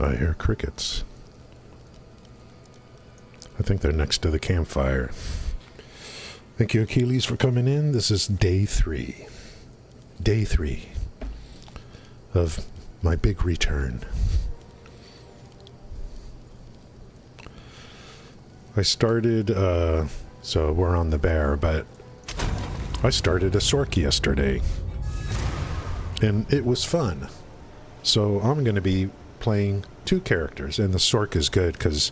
I hear crickets. I think they're next to the campfire. Thank you, Achilles, for coming in. This is day 3. Day 3 of my big return. I started, so we're on the bear, but I started a SORC yesterday. And it was fun. So I'm going to be playing 2 characters, and the SORC is good because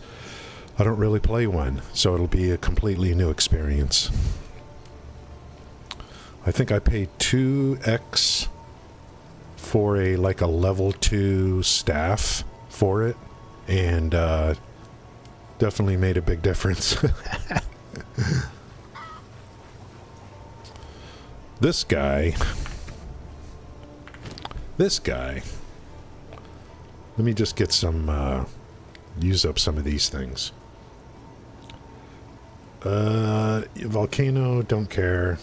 I don't really play one, so it'll be a completely new experience. I think I paid 2x for a level 2 staff for it, and definitely made a big difference. This guy, let me just get some, use up some of these things. Volcano, don't care.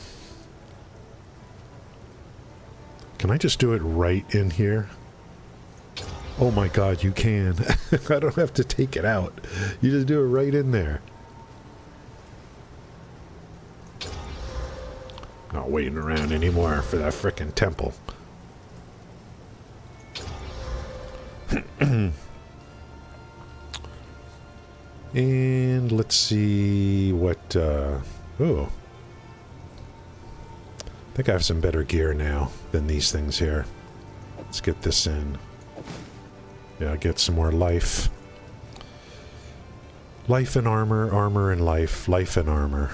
Can I just do it right in here? Oh my god, you can. I don't have to take it out. You just do it right in there. Not waiting around anymore for that frickin' temple. And let's see what, oh. I think I have some better gear now than these things here. Let's get this in. Yeah, get some more life. Life and armor, armor and life, life and armor.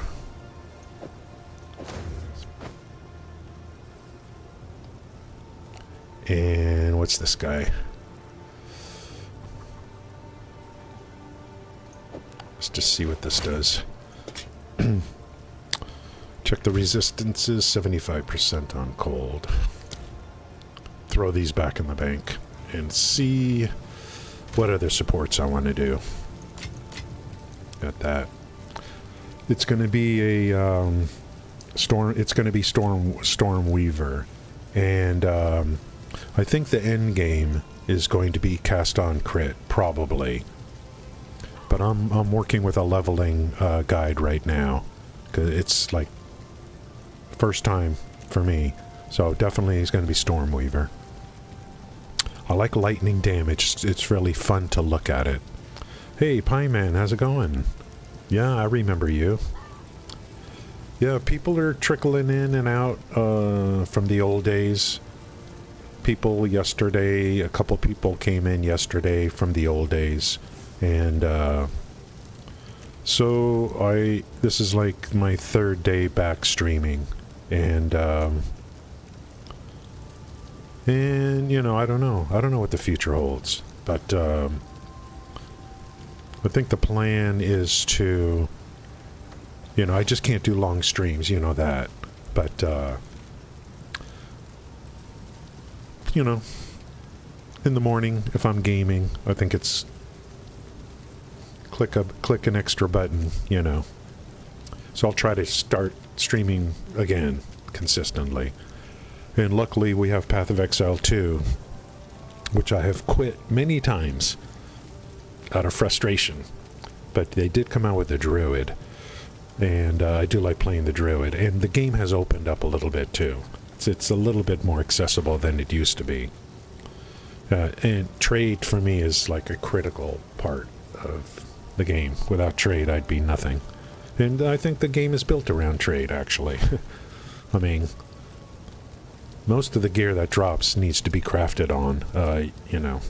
And what's this guy? Let's just see what this does. Check the resistances, 75% on cold. Throw these back in the bank and see what other supports I want to do. Got that. It's going to be a STORMWEAVER, and I think the end game is going to be cast on crit, probably. But I'm working with a leveling guide right now, because it's like first time for me, so definitely it's going to be STORMWEAVER. I like lightning damage. It's really fun to look at it. Hey, Pie Man, how's it going? Yeah, I remember you. Yeah, people are trickling in and out from the old days. People yesterday, a couple people came in yesterday from the old days. And so this is like my 3rd day back streaming. And you know, I don't know what the future holds, but I think the plan is to, you know, I just can't do long streams, you know that, but you know, in the morning if I'm gaming, I think it's click an extra button, you know. So I'll try to start streaming again consistently. And luckily we have Path of Exile 2, which I have quit many times out of frustration. But they did come out with the DRUID, and I do like playing the DRUID. And the game has opened up a little bit too. It's a little bit more accessible than it used to be. And trade for me is like a critical part of the game. Without trade, I'd be nothing. And I think the game is built around trade, actually. I mean, most of the gear that drops needs to be crafted on, you know.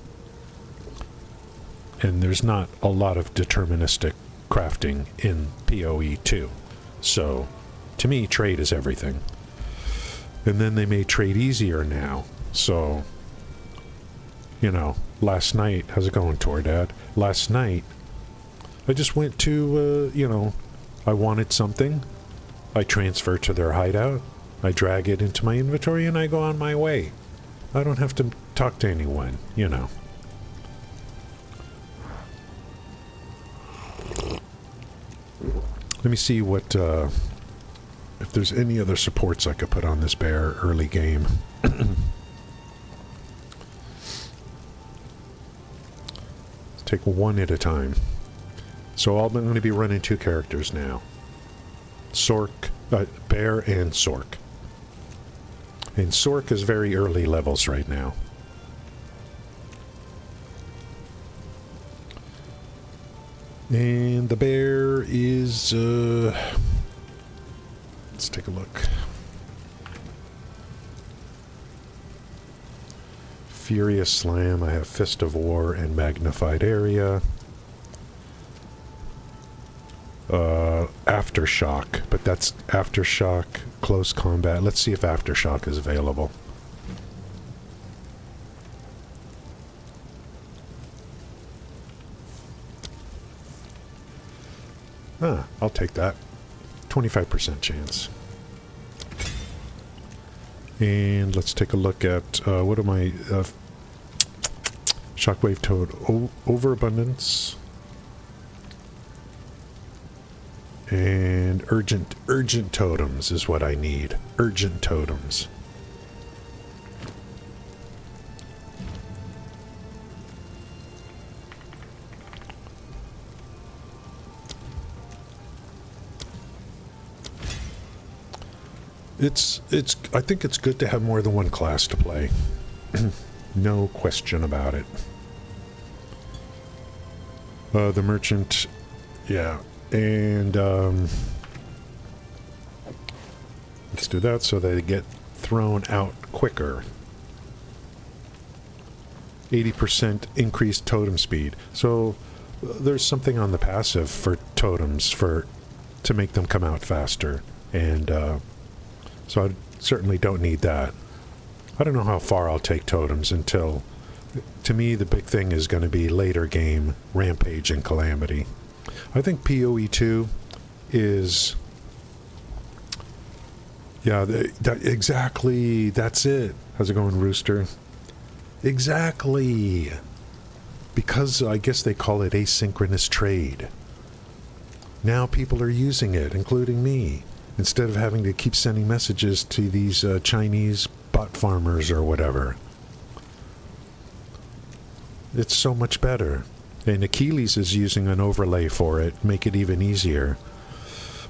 And there's not a lot of deterministic crafting in POE2. So, to me, trade is everything. And then they made trade easier now. So, you know, last night, how's it going, Tordad? Last night, I just went to, you know, I wanted something. I transfer to their hideout. I drag it into my inventory and I go on my way. I don't have to talk to anyone, you know. Let me see what, if there's any other supports I could put on this bear early game. take one at a time. So I'm going to be running two characters now. SORC, Bear and SORC. And SORC is very early levels right now. And the Bear is, let's take a look. Furious Slam, I have Fist of War and Magnified Area. Aftershock, but that's Aftershock, Close Combat. Let's see if Aftershock is available. Ah, I'll take that. 25% chance. And let's take a look at, what am I, Shockwave Toad, Overabundance. And urgent totems is what I need. Urgent totems. I think it's good to have more than one class to play. No question about it. The merchant, yeah. And let's do that so they get thrown out quicker. 80% increased totem speed. So there's something on the passive for totems to make them come out faster. And so I certainly don't need that. I don't know how far I'll take totems until, to me, the big thing is going to be later game Rampage and Calamity. I think POE2 is, yeah, exactly, that's it. How's it going, Rooster? Exactly. Because I guess they call it asynchronous trade. Now people are using it, including me, instead of having to keep sending messages to these Chinese bot farmers or whatever. It's so much better. And Achilles is using an overlay for it, make it even easier.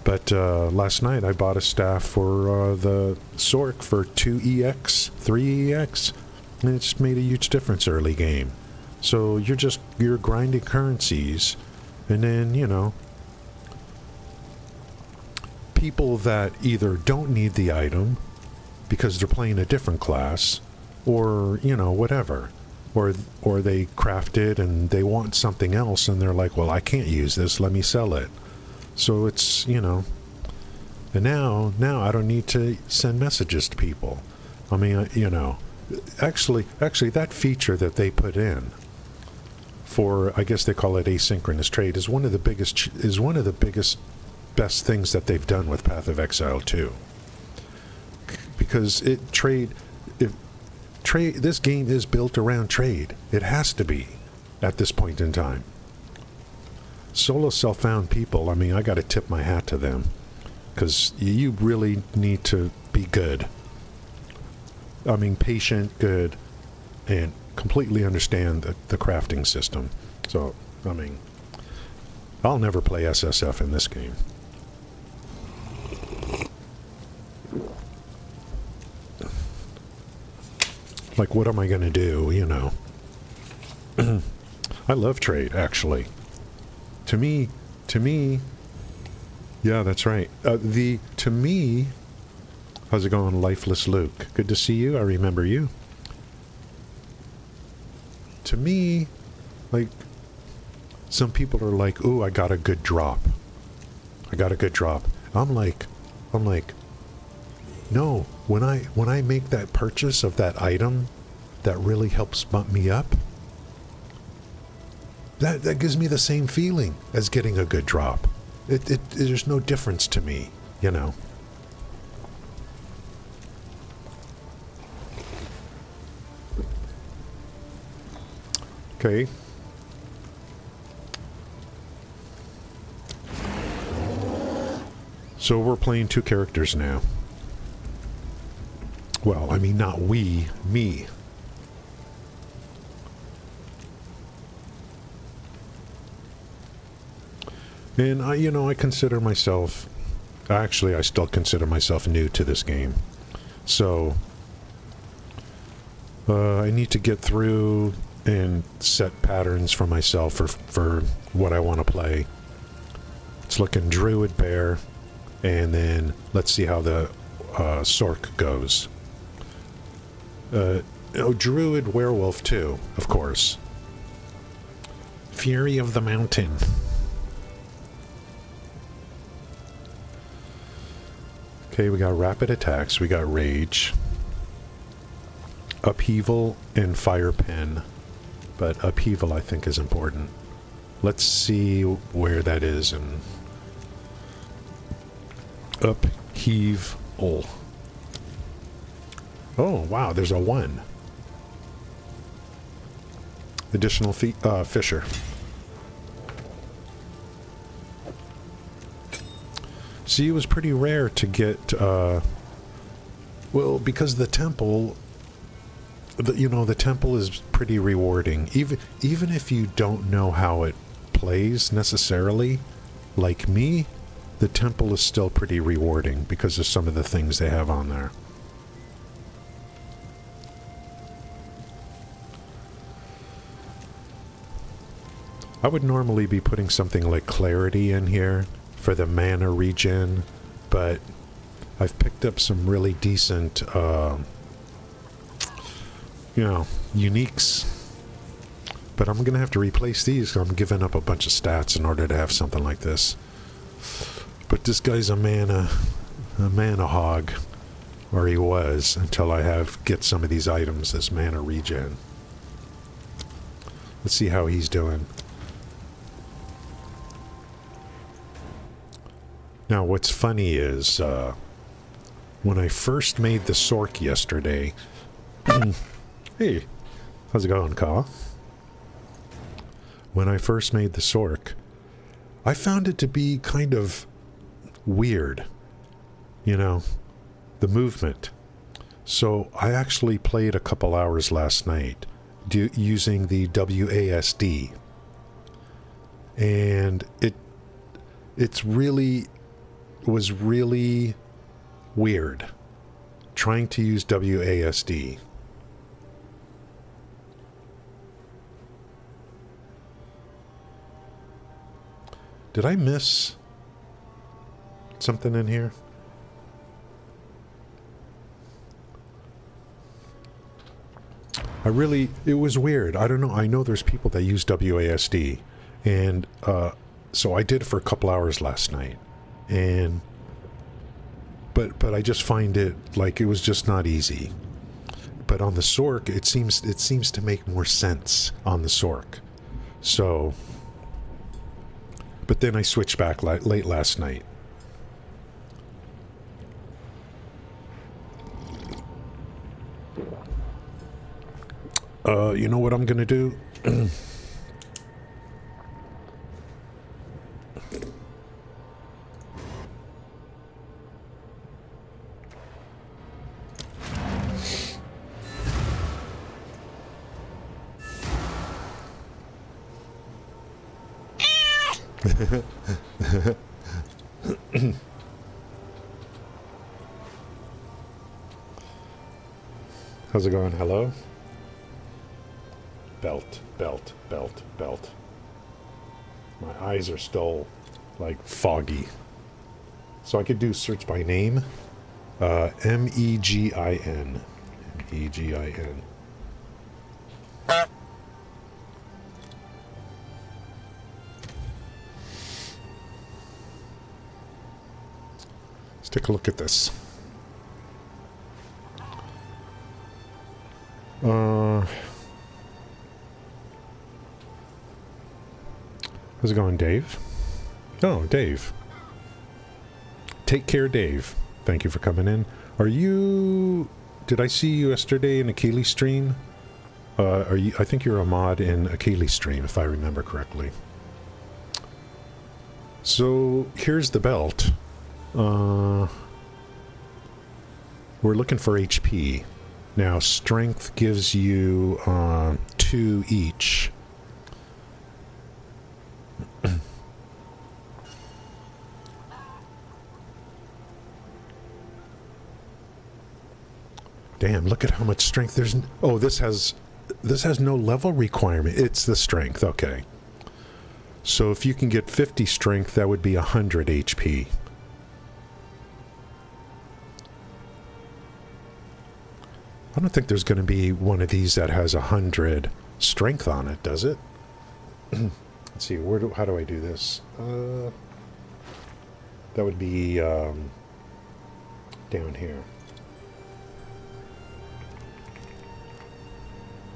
But last night I bought a staff for the SORC for 2EX, 3EX, and it just made a huge difference early game. So you're grinding currencies, and then, you know, people that either don't need the item because they're playing a different class, or, you know, whatever. Or they craft it and they want something else and they're like, well, I can't use this, let me sell it. So it's, you know, and now I don't need to send messages to people. I mean, you know, actually that feature that they put in for, I guess they call it asynchronous trade, is one of the biggest best things that they've done with Path of Exile 2. Because this game is built around trade. It has to be at this point in time. Solo self-found people, I mean, I got to tip my hat to them, because you really need to be good. I mean, patient, good, and completely understand the crafting system. So, I mean, I'll never play SSF in this game. Like, what am I going to do, you know? I love trade, actually. To me, yeah, that's right. To me, how's it going, Lifeless Luke? Good to see you. I remember you. To me, like, some people are like, ooh, I got a good drop. I'm like, no, when I make that purchase of that item that really helps bump me up, that gives me the same feeling as getting a good drop. There's no difference to me, you know. Okay. So we're playing two characters now. Well, I mean, not we, me. And you know, I consider myself, actually I still consider myself new to this game. So, I need to get through and set patterns for myself for what I want to play. It's looking Druid Bear, and then let's see how the SORC goes. Druid Werewolf too, of course. Fury of the Mountain. Okay, we got rapid attacks, we got rage, upheaval, and fire pen. But upheaval I think is important. Let's see where that is in upheaval. Oh wow, there's a 1. Additional Fisher. See, it was pretty rare to get, well, because the temple, you know, the temple is pretty rewarding. Even if you don't know how it plays necessarily, like me, the temple is still pretty rewarding because of some of the things they have on there. I would normally be putting something like Clarity in here for the mana regen, but I've picked up some really decent, you know, uniques. But I'm going to have to replace these because I'm giving up a bunch of stats in order to have something like this. But this guy's a mana hog, or he was, until I get some of these items as mana regen. Let's see how he's doing. Now, what's funny is, when I first made the SORC yesterday... Hey, how's it going, Ka? When I first made the SORC, I found it to be kind of weird. You know, the movement. So I actually played a couple hours last night using the WASD. And it was really weird trying to use WASD. Did I miss something in here? It was weird. I don't know. I know there's people that use WASD, and so I did it for a couple hours last night, and but I just find it like it was just not easy. But on the SORC, it seems to make more sense on the SORC. So, but then I switched back late last night. You know what I'm gonna do? How's it going? Hello? Belt, belt, belt, belt. My eyes are still, like, foggy. So I could do search by name. M-E-G-I-N. M-E-G-I-N. Let's take a look at this. How's it going, Dave? Oh, Dave. Take care, Dave. Thank you for coming in. Are you... Did I see you yesterday in Achilles stream? Are you? I think you're a mod in Achilles stream, if I remember correctly. So, here's the belt. We're looking for HP. Now, strength gives you 2 each. Damn, look at how much strength there's... Oh, this has no level requirement. It's the strength, okay. So if you can get 50 strength, that would be 100 HP. I don't think there's going to be one of these that has 100 strength on it, does it? Let's see, how do I do this? That would be down here.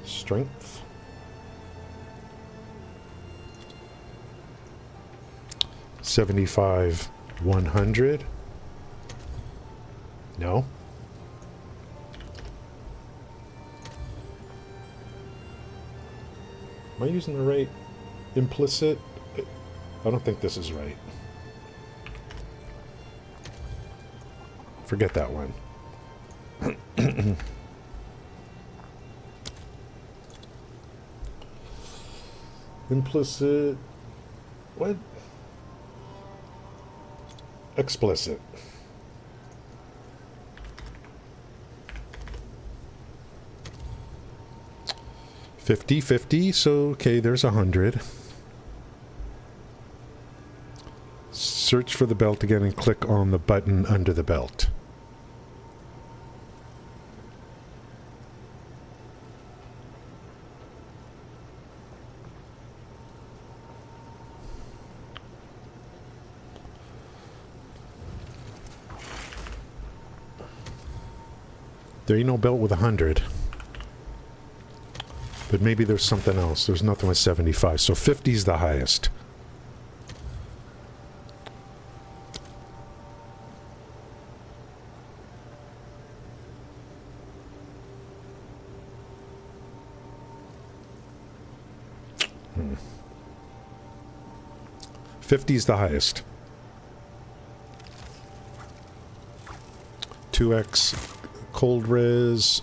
Strength. $75, 100. No. Am I using the right implicit? I don't think this is right. Forget that one. Implicit. What? Explicit. $50, so okay, there's 100. Search for the belt again and click on the button under the belt. There ain't no belt with 100. But maybe there's something else. There's nothing with 75. So 50 is the highest. Hmm. 50 is the highest. 2x cold res,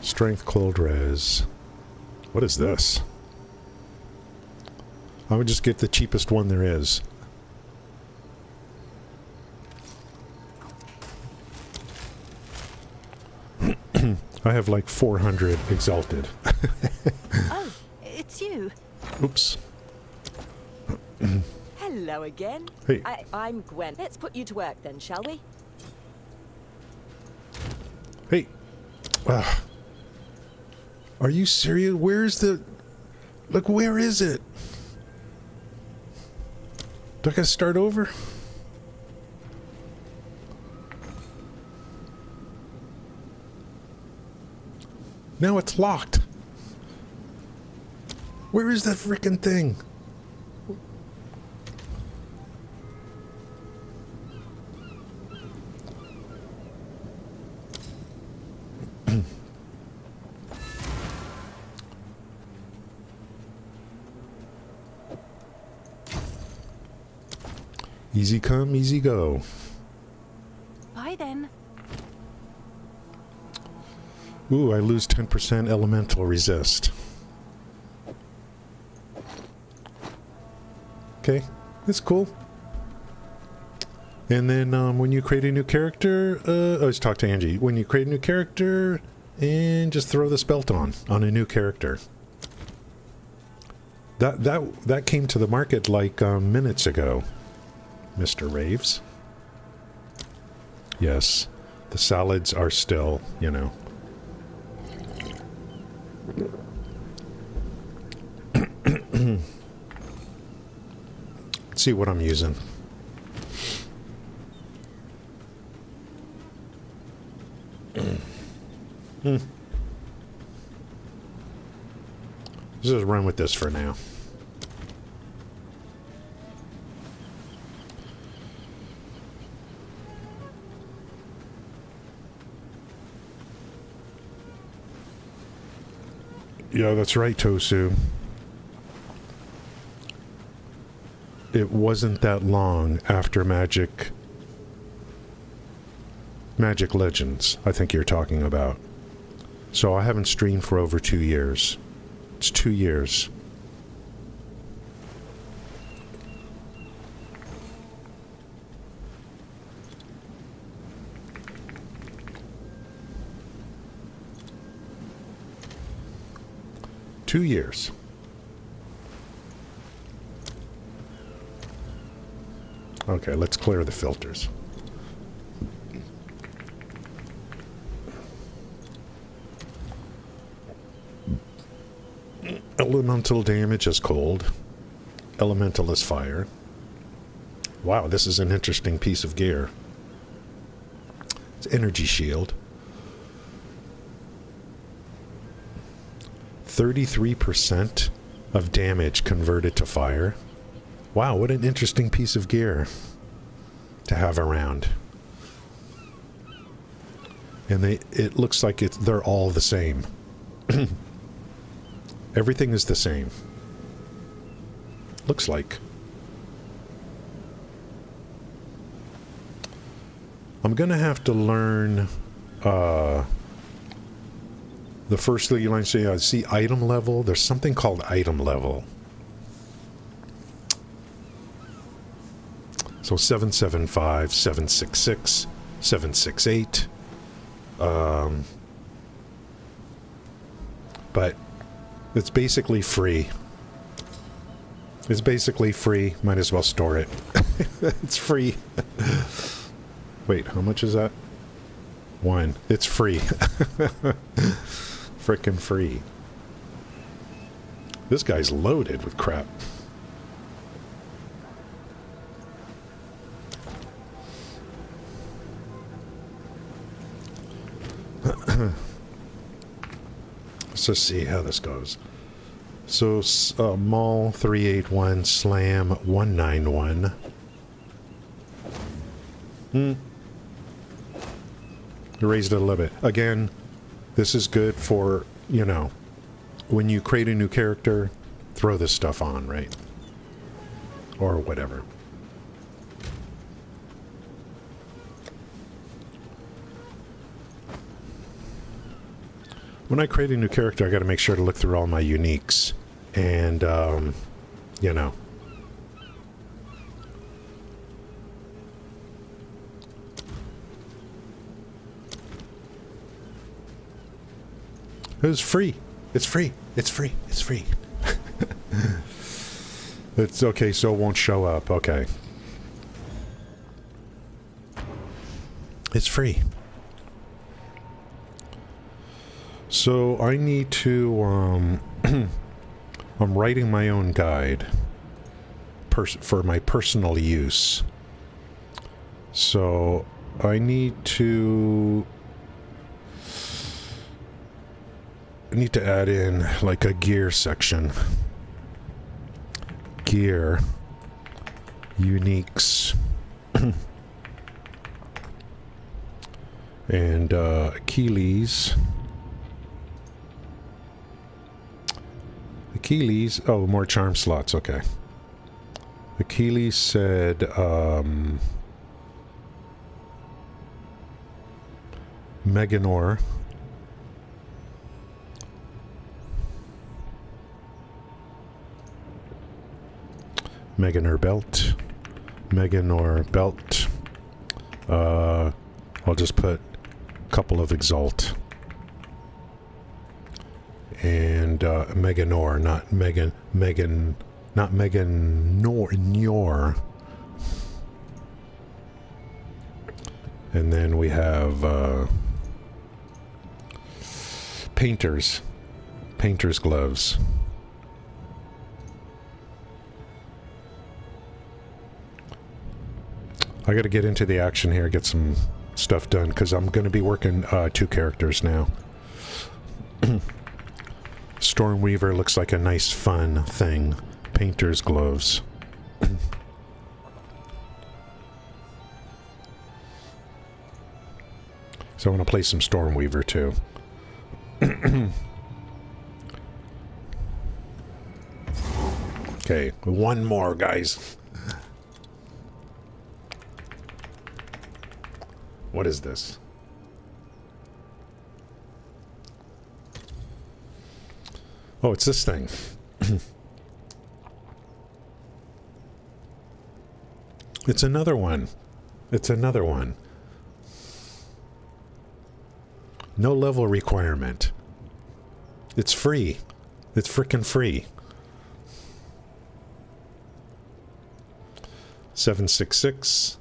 strength cold res. What is this? I would just get the cheapest one there is. I have like 400 exalted. Oh, it's you. Oops. Hello again. Hey. I'm Gwen. Let's put you to work then, shall we? Hey. Are you serious? Where's the... Look, where is it? Do I gotta start over? Now it's locked. Where is that frickin' thing? Easy come, easy go. Bye then. Ooh, I lose 10% elemental resist. Okay, that's cool. And then when you create a new character, I was talking to Angie. When you create a new character, and just throw this belt on a new character. That came to the market like minutes ago. Mr. Raves. Yes, the salads are still, you know. Let's see what I'm using. Let's just run with this for now. Yeah, that's right, Tosu. It wasn't that long after Magic Legends, I think you're talking about. So I haven't streamed for over 2 years. It's 2 years. 2 years. Okay, let's clear the filters. Elemental damage is cold. Elemental is fire. Wow, this is an interesting piece of gear. It's energy shield. 33% of damage converted to fire. Wow, what an interesting piece of gear to have around. And it looks like they're all the same. Everything is the same. Looks like. I'm going to have to learn the first thing you learn. See item level. There's something called item level. So 775, 766, 768. But it's basically free. It's basically free. Might as well store it. It's free. Wait, how much is that? 1. It's free. Frickin' free. This guy's loaded with crap. Let's just see how this goes. So, Maul 381, Slam 191. Raised it a little bit. Again, this is good for, you know, when you create a new character, throw this stuff on, right? Or whatever. When I create a new character, I got to make sure to look through all my uniques. And, you know. It was free. It's free. It's free. It's free. It's okay, so it won't show up. Okay. It's free. So I need to, I'm writing my own guide for my personal use. So I need to add in like a gear section. Gear. Uniques. And Achilles. Achilles, oh, more charm slots, okay. Achilles said, Meganor. Meganor belt. Meganor belt. I'll just put a couple of Exalt. And Meganor, not Megan, not Nor. And then we have painter's gloves. I got to get into the action here, get some stuff done, because I'm going to be working 2 characters now. Stormweaver looks like a nice, fun thing. Painter's gloves. So I want to play some Stormweaver too. Okay, one more, guys. What is this? Oh, it's this thing. It's another one. It's another one. No level requirement. It's free. It's freaking free. 766.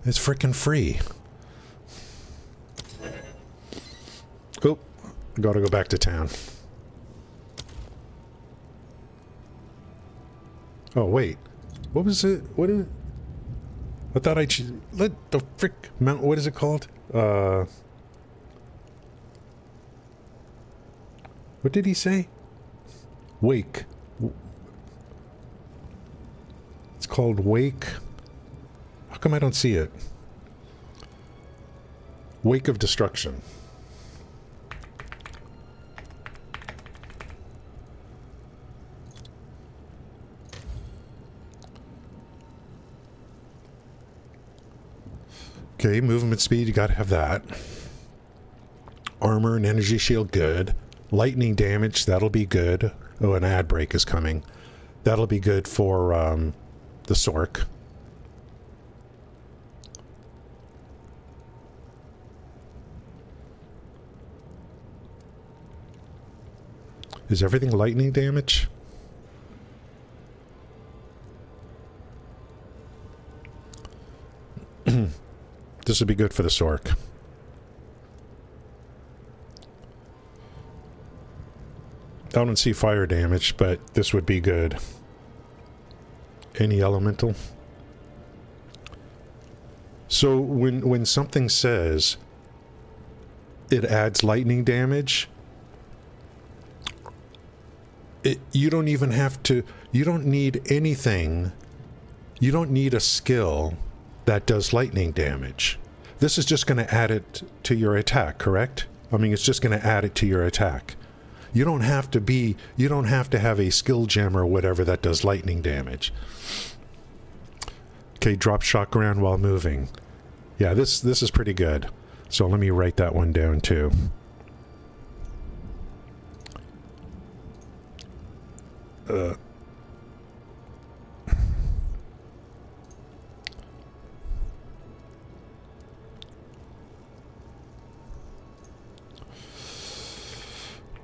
It's freaking free. Oh, gotta go back to town. Oh, wait. What was it? What is it? I thought let the frick mount. What is it called? What did he say? Wake. It's called Wake. How come I don't see it? Wake of Destruction. Okay, movement speed, you gotta have that. Armor and energy shield, good. Lightning damage, that'll be good. Oh, an ad break is coming. That'll be good for the SORC. Is everything lightning damage? This would be good for the SORC. I don't see fire damage, but this would be good. Any elemental? So when something says it adds lightning damage, you don't even have to, you don't need anything, you don't need a skill that does lightning damage. This is just going to add it to your attack, correct? I mean, it's just going to add it to your attack. You don't have to have a skill gem or whatever that does lightning damage. Okay, drop shock around while moving. Yeah, this is pretty good. So let me write that one down too.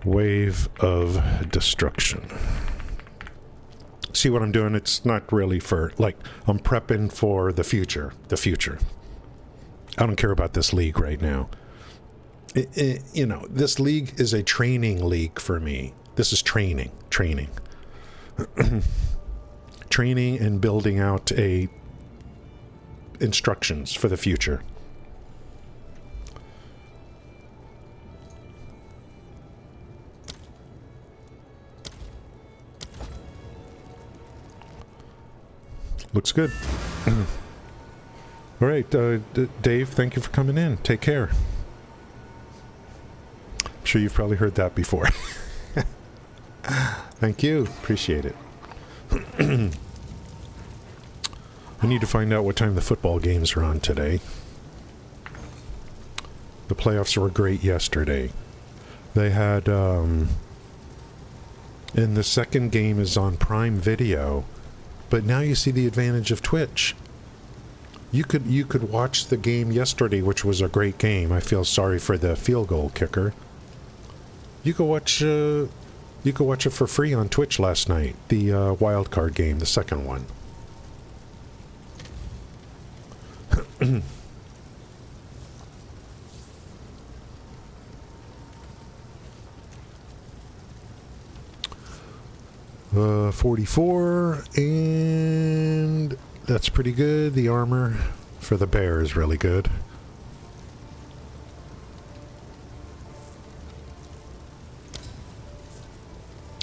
Wave of Destruction. See what I'm doing? It's not really for, like, I'm prepping for the future. The future. I don't care about this league right now. You know, this league is a training league for me. This is training. Training and building out instructions for the future. Looks good. All right, Dave, thank you for coming in. Take care. I'm sure you've probably heard that before. Thank you. Appreciate it. I need to find out what time the football games are on today. The playoffs were great yesterday. They had, and the second game is on Prime Video. But now you see the advantage of Twitch. You could watch the game yesterday, which was a great game. I feel sorry for the field goal kicker. You could watch it for free on Twitch last night. The wild card game, the second one. Uh, 44, and that's pretty good. The armor for the bear is really good.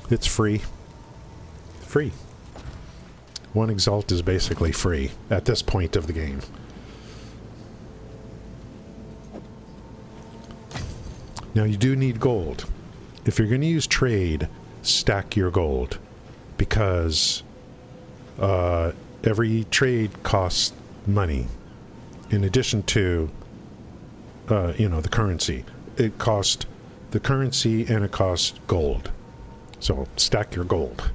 It's free. Free. One Exalt is basically free at this point of the game. Now you do need gold. If you're going to use trade, stack your gold. Because every trade costs money. In addition to, you know, the currency. It costs the currency and it costs gold. So stack your gold.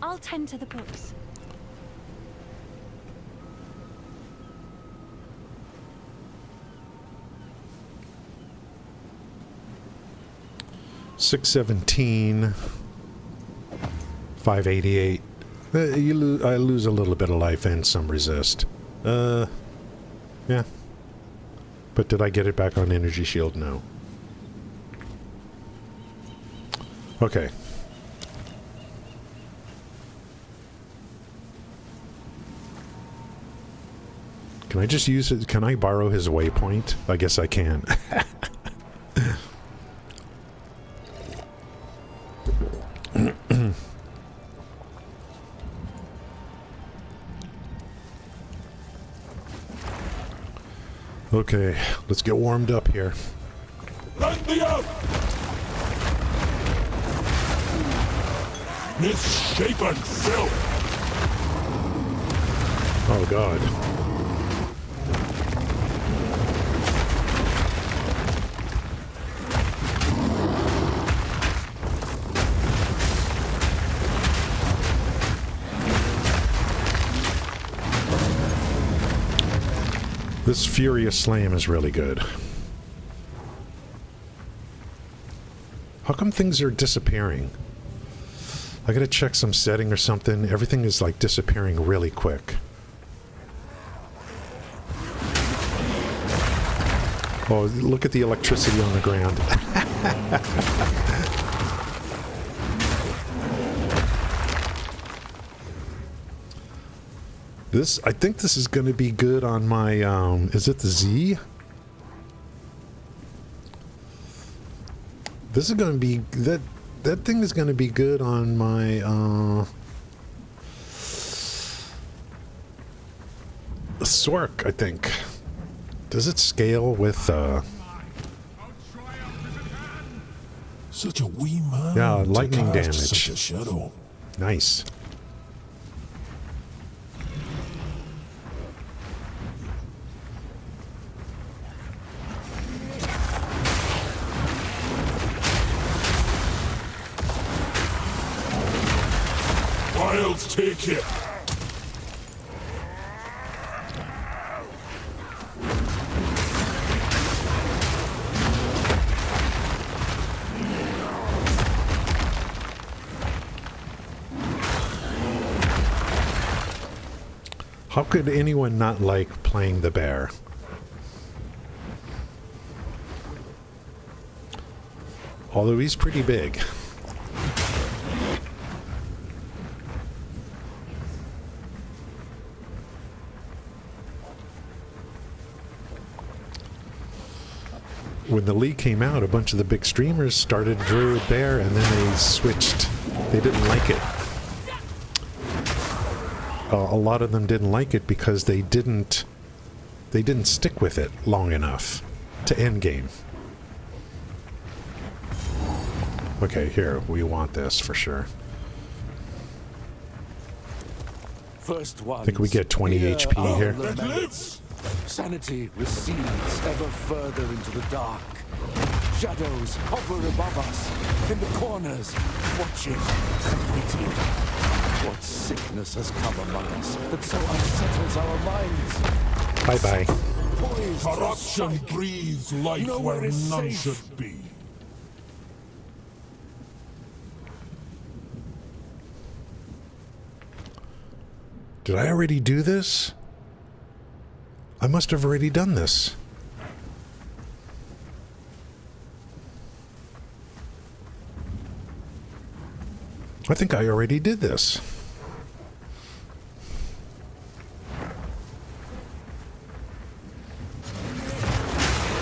I'll tend to the books. 617. 588. I lose a little bit of life and some resist. Yeah. But did I get it back on energy shield? No. Okay. Can I just use it? Can I borrow his waypoint? I guess I can. Okay, let's get warmed up here. Let me up! Misshapen filth! Oh god. This Furious Slam is really good. How come things are disappearing? I gotta check some setting or something. Everything is like disappearing really quick. Oh, look at the electricity on the ground. I think this is going to be good on my, is it the Z? This is going to be, that thing is going to be good on my, SORC, I think. Does it scale with, Such a wee man. Yeah, lightning damage. Such a shadow. Nice. Wilds take it. How could anyone not like playing the bear? Although he's pretty big. When the League came out, a bunch of the big streamers started Druid Bear, and then they switched. They didn't like it. A lot of them didn't like it because they didn't stick with it long enough to end game. Okay, here, we want this for sure. First one. I think we get 20 HP here. Sanity recedes ever further into the dark. Shadows hover above us, in the corners, watching and waiting. What sickness has come among us that so unsettles our minds? Bye-bye. Poised to Corruption strike. breathes life Nowhere where is none safe. should be. Did I already do this? I must have already done this. I think I already did this.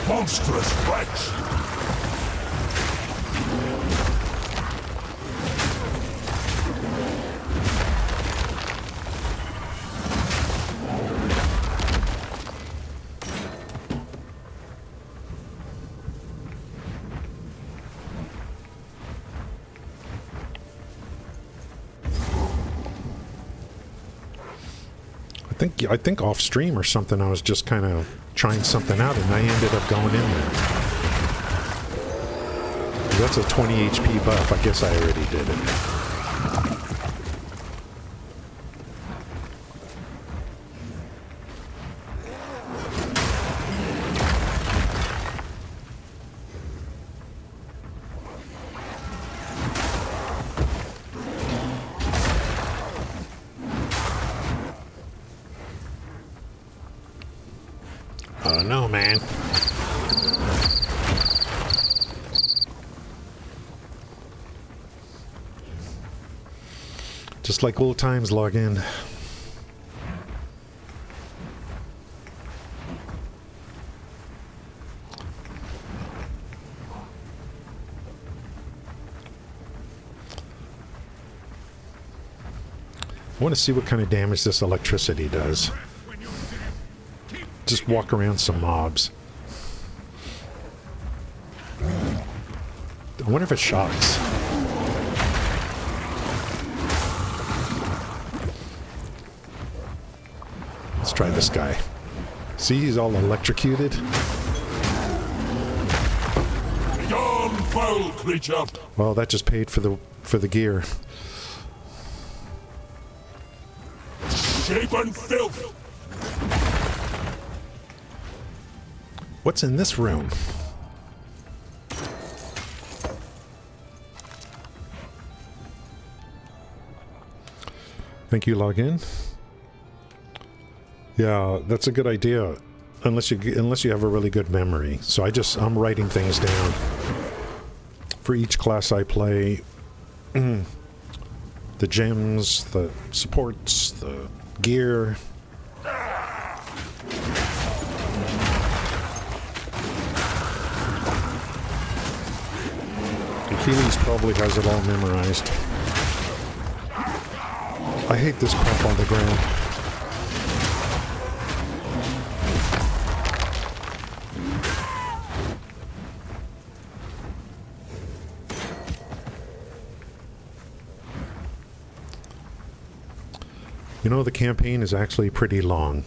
Monstrous wretch! I think off stream or something I was just kind of trying something out and I ended up going in there. That's a 20 HP buff. I guess I already did it. Oh, no, man. Just like old times, log in. I want to see what kind of damage this electricity does. Just walk around some mobs. I wonder if it shocks. Let's try this guy. See, he's all electrocuted. Begone, foul creature! Well, that just paid for the gear. Shape and filth! What's in this room? Thank you, login. Yeah, that's a good idea. Unless you have a really good memory. So I'm writing things down. For each class I play, the gems, the supports, the gear. Achilles probably has it all memorized. I hate this crap on the ground. You know, the campaign is actually pretty long.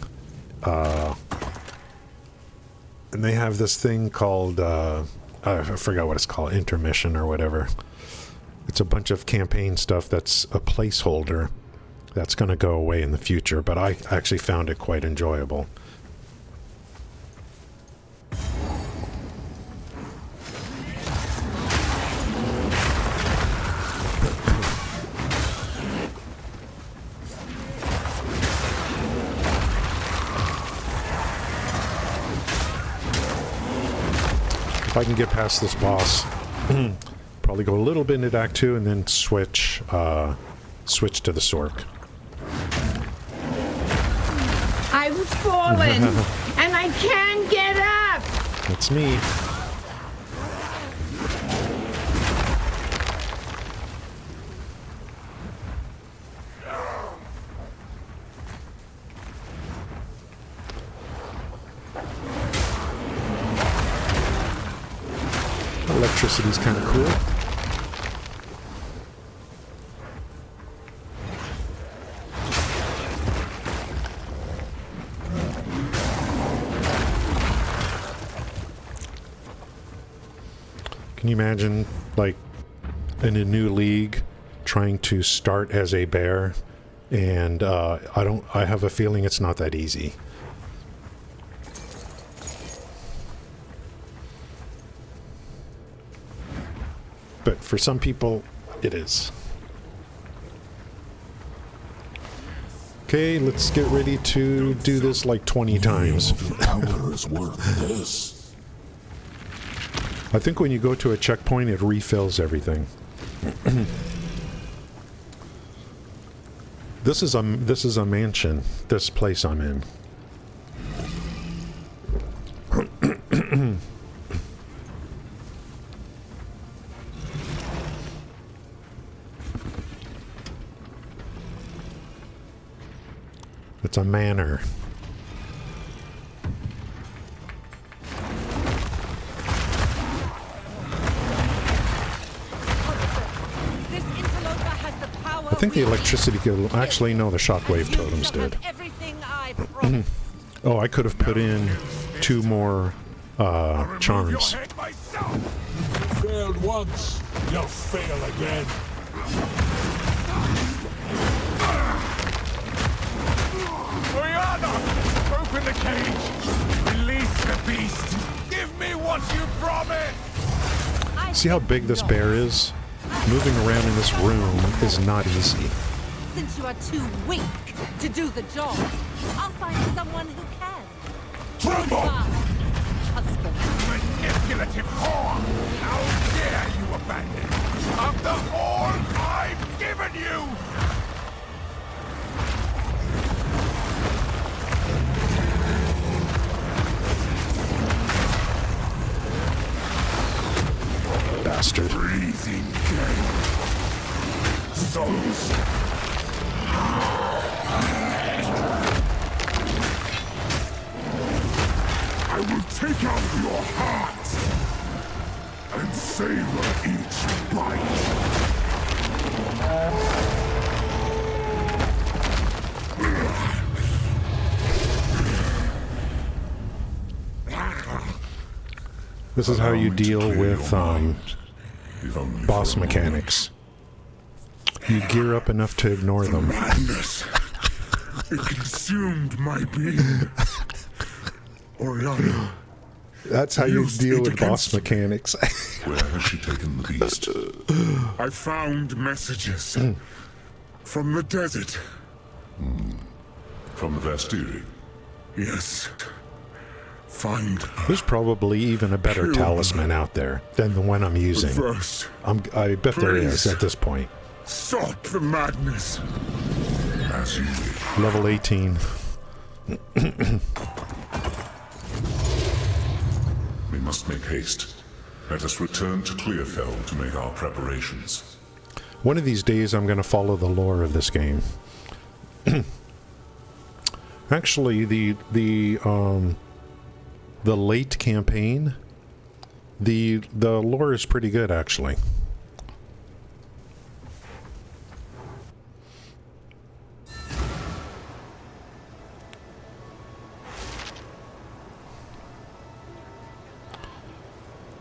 And they have this thing called, I forgot what it's called, intermission or whatever. It's a bunch of campaign stuff that's a placeholder that's going to go away in the future, but I actually found it quite enjoyable. If I can get past this boss, probably go a little bit into Act 2 and then switch to the SORC. I've fallen, and I can't get up! That's me. Electricity's kind of cool. Can you imagine, like, in a new league, trying to start as a bear? And I have a feeling it's not that easy. But for some people, it is. Okay, let's get ready to do this like 20 times. Hours worth this. I think when you go to a checkpoint, it refills everything. This is a mansion. This place I'm in. It's a manor. This interloper has the power. I think the electricity could actually no, the shockwave totems did. Everything I promised. Oh, I could have put in 2 more charms. You failed once, you'll fail again. Oriana! Open the cage! Release the beast! Give me what you promised! See how big this bear is? Moving around in this room is not easy. Since you are too weak to do the job, I'll find someone who can. Tremble! manipulative whore! How dare you abandon me after all I've given you! Bastard. Breathing game. Souls. I will take out your heart and savor each bite. This is how you deal with boss mechanics. You gear up enough to ignore them. Madness. It consumed my being. Oriana. That's how you Used deal it with boss against me. mechanics. Where has she taken the beast? I found messages from the desert. From the Vastiri? Yes. Find her. There's probably even a better Kill talisman out there than the one I'm using. First, I bet there is Please. at this point. stop the madness. As you wish. Level 18. We must make haste. Let us return to Clearfell to make our preparations. One of these days I'm going to follow the lore of this game. Actually, the late campaign, the lore is pretty good actually.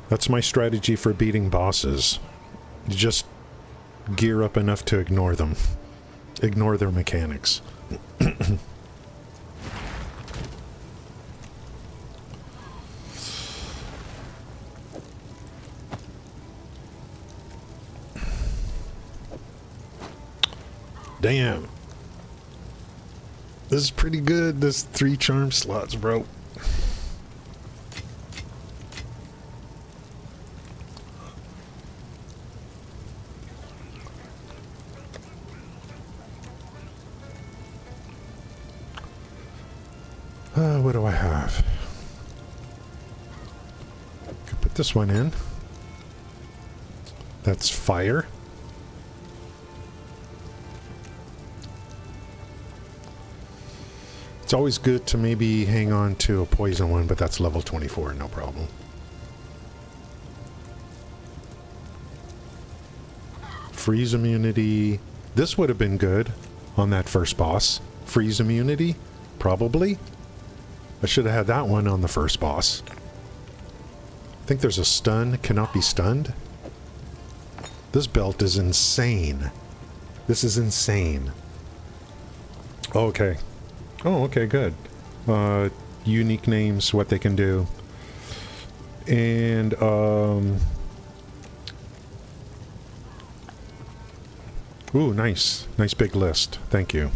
That's my strategy for beating bosses. You just gear up enough to ignore them. Ignore their mechanics. Damn. This is pretty good. This 3 charm slots, bro. What do I have? Could put this one in. That's fire. It's always good to maybe hang on to a poison one, but that's level 24, no problem. Freeze immunity. This would have been good on that first boss. Freeze immunity, probably. I should have had that one on the first boss. I think there's a stun, cannot be stunned. This belt is insane. This is insane. Okay. Oh, okay, good. Unique names, what they can do. And, ooh, nice. Nice big list. Thank you.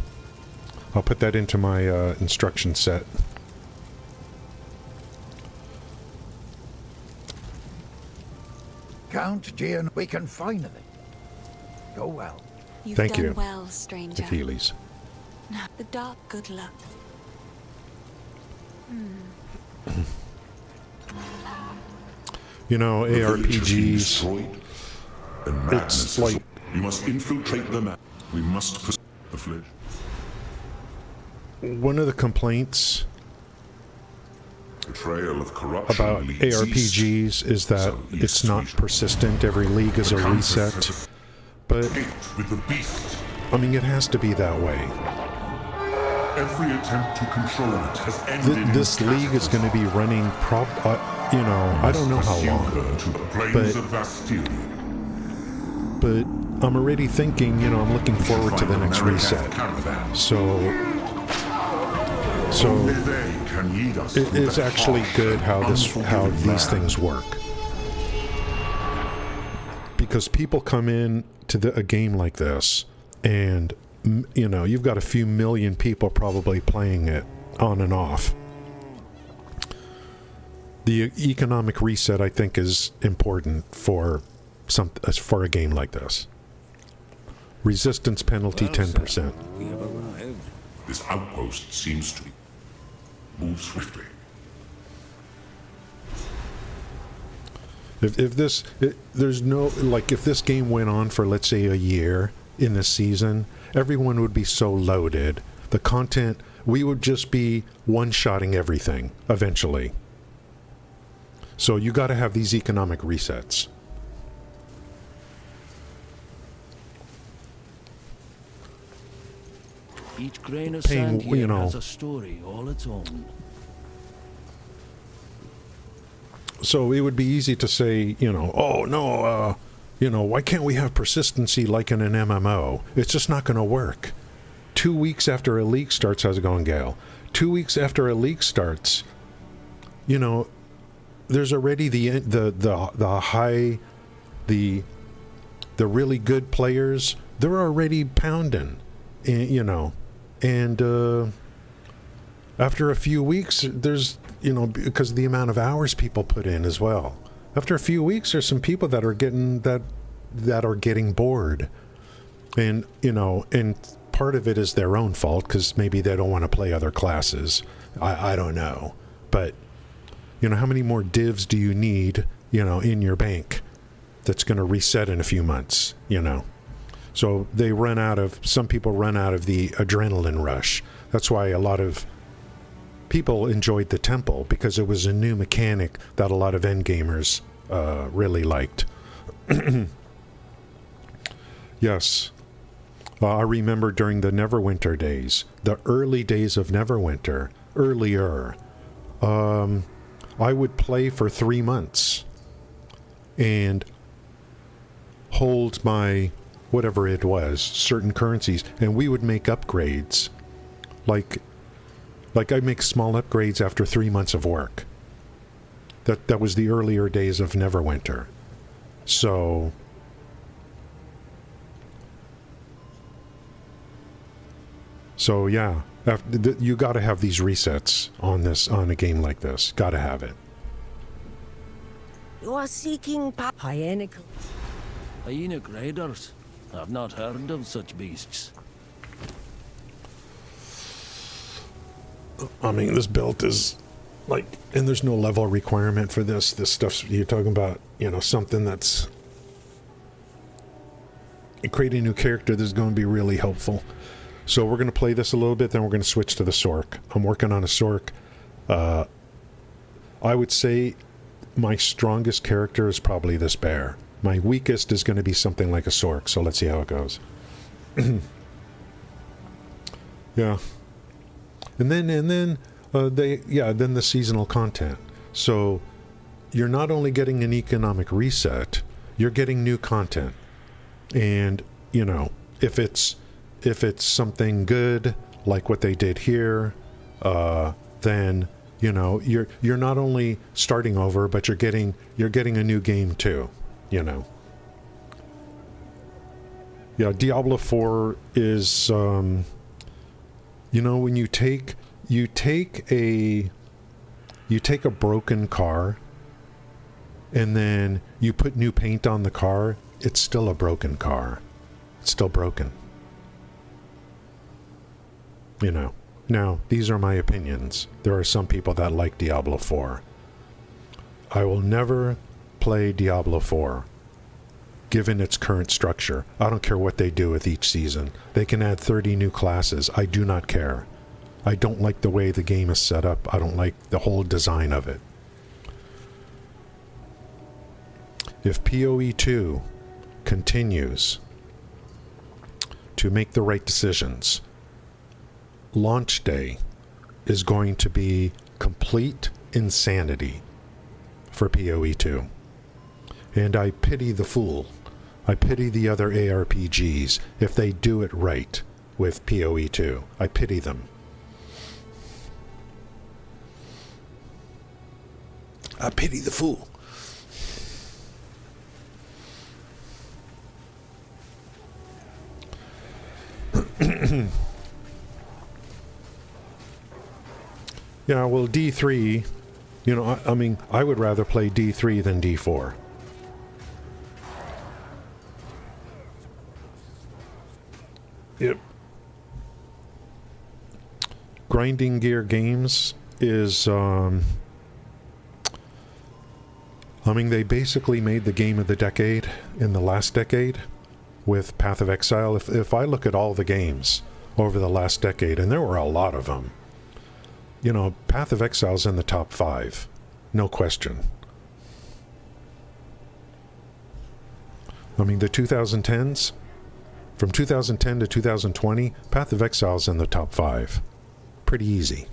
I'll put that into my instruction set. Count, Gian, we can finally go well. You've Thank done you. well, stranger. Achilles. The dark good luck. You know, The village has been ARPGs, destroyed, and madness it's has- like... We must infiltrate the map. We must pursue the village. One of the complaints The trail of corruption about leads east. ARPGs is that So east it's not we shall- persistent. Every league is The a reset. counterfeit But, hate with the beast. I mean, it has to be that way. Every attempt to control it has ended in This league is going to be running you know, I don't know how pursue long. her to the plains but- of Vastiri. But I'm already thinking, you know, I'm looking forward to the next reset. So Only they can lead us it to is that actually harsh good and how these unforgiving things land. work. Because people come in to a game like this, and you know, you've got a few million people probably playing it on and off. the economic reset, I think, is important for a game like this. Resistance penalty 10%. We have arrived. This outpost seems to move swiftly. If this game went on for, let's say, a year in this season, everyone would be so loaded. The content, we would just be one-shotting everything eventually. So you got to have these economic resets. Each grain of Paying, sand here you know, has a story all its own. So it would be easy to say, you know, oh no, you know, why can't we have persistency like in an MMO? It's just not going to work. 2 weeks after a leak starts, how's it going, Gale? 2 weeks after a leak starts, you know, there's already the really good players. They're already pounding, you know, and after a few weeks, there's, you know, because of the amount of hours people put in as well. After a few weeks, there's some people that are getting bored, and you know, and part of it is their own fault because maybe they don't want to play other classes. I don't know, but you know, how many more divs do you need, you know, in your bank that's going to reset in a few months, you know? So some people run out of the adrenaline rush. That's why a lot of people enjoyed the temple, because it was a new mechanic that a lot of endgamers really liked. Yes. I remember during the Neverwinter days, the early days of Neverwinter, earlier, I would play for 3 months and hold my, whatever it was, certain currencies, and we would make upgrades. Like I'd make small upgrades after 3 months of work. That was the earlier days of Neverwinter. So yeah, you got to have these resets on a game like this. Got to have it. You are seeking hyena Raiders? I've not heard of such beasts. I mean, this build is like, and there's no level requirement for this. This stuff's, you're talking about, you know, something that's creating a new character that's going to be really helpful. So we're going to play this a little bit, then we're going to switch to the SORC. I'm working on a SORC. I would say my strongest character is probably this bear. My weakest is going to be something like a SORC, so let's see how it goes. Yeah. And then the seasonal content. So you're not only getting an economic reset, you're getting new content. And, you know, if it's something good like what they did here, then, you know, you're not only starting over, but you're getting a new game too, you know. Yeah, Diablo 4 is you know, when you take a broken car and then you put new paint on the car, it's still a broken car. It's still broken. You know. Now, these are my opinions. There are some people that like Diablo 4. I will never play Diablo 4 given its current structure. I don't care what they do with each season. They can add 30 new classes. I do not care. I don't like the way the game is set up. I don't like the whole design of it. If POE2 continues to make the right decisions, launch day is going to be complete insanity for POE2. And I pity the fool. I pity the other ARPGs if they do it right with POE2. I pity them. I pity the fool. Yeah, well, D3, You know, I mean, I would rather play D3 than D4. Yep. Grinding Gear Games is, I mean, they basically made the game of the decade in the last decade with Path of Exile. If I look at all the games over the last decade, and there were a lot of them, you know, Path of Exile's in the top 5. No question. I mean, the 2010s, from 2010 to 2020, Path of Exile's in the top 5. Pretty easy.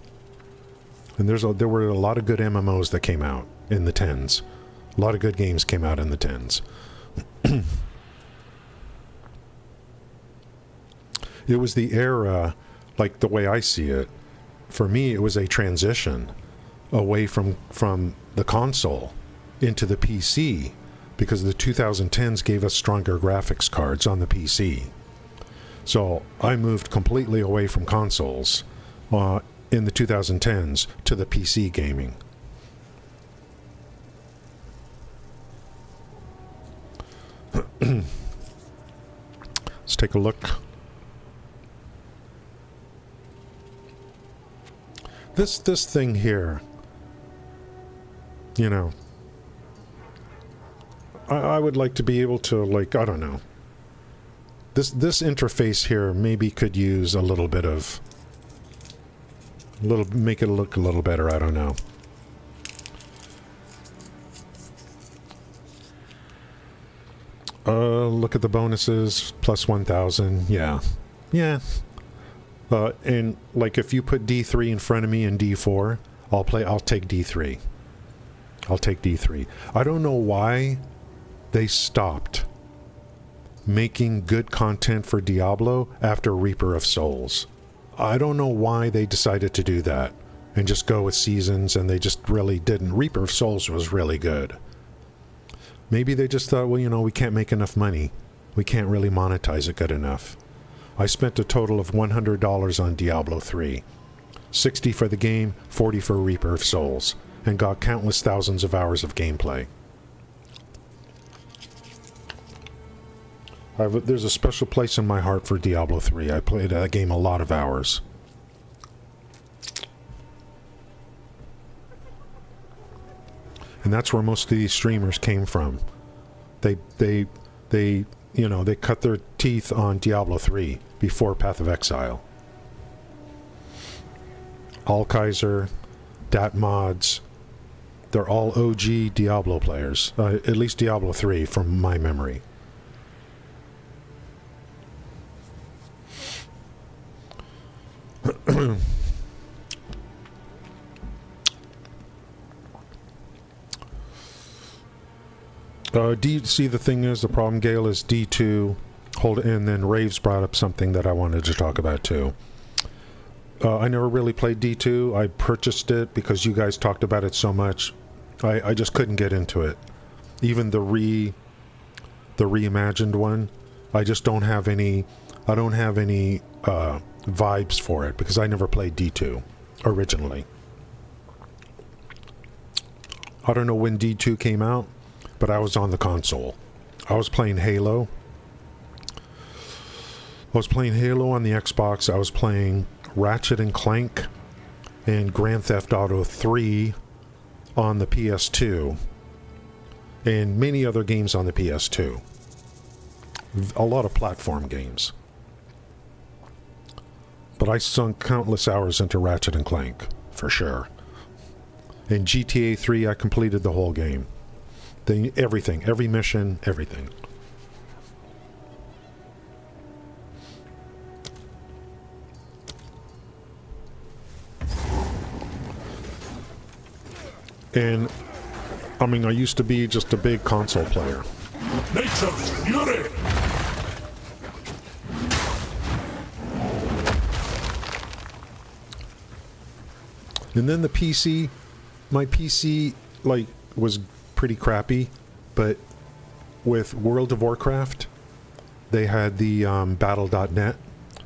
And there were a lot of good MMOs that came out in the 10s. A lot of good games came out in the 10s. It was the era, like the way I see it, for me it was a transition away from the console into the PC, because the 2010s gave us stronger graphics cards on the PC. So I moved completely away from consoles in the 2010s to the PC gaming. Let's take a look. This thing here, you know, I would like to be able to, like, I don't know. This interface here maybe could use a little bit of, make it look a little better, I don't know. Look at the bonuses, plus 1,000, yeah. And like if you put D3 in front of me and D4, I'll take D3. I'll take D3. I don't know why they stopped making good content for Diablo after Reaper of Souls. I don't know why they decided to do that and just go with seasons, and they just really didn't. Reaper of Souls was really good. Maybe they just thought, well, you know, we can't make enough money. We can't really monetize it good enough. I spent a total of $100 on Diablo 3. 60 for the game, 40 for Reaper of Souls, and got countless thousands of hours of gameplay. There's a special place in my heart for Diablo 3. I played that game a lot of hours. And that's where most of these streamers came from. They you know, they cut their teeth on Diablo 3 before Path of Exile. Alkaiser, Dat Mods, they're all OG Diablo players. At least Diablo 3 from my memory. See, the thing is, the problem, Gale, is D2, and then Raves brought up something that I wanted to talk about too. I never really played D2. I purchased it because you guys talked about it so much. I just couldn't get into it. Even the reimagined one, I just don't have any. I don't have any vibes for it because I never played D2 originally. I don't know when D2 came out, but I was on the console. I was playing Halo. I was playing Halo on the Xbox. I was playing Ratchet and Clank and Grand Theft Auto 3 on the PS2, and many other games on the PS2. A lot of platform games. But I sunk countless hours into Ratchet and Clank, for sure. In GTA 3, I completed the whole game. Everything, every mission, everything. And, I mean, I used to be just a big console player. Nature's fury! And then the PC, my PC, like, was pretty crappy, but with World of Warcraft, they had the Battle.net,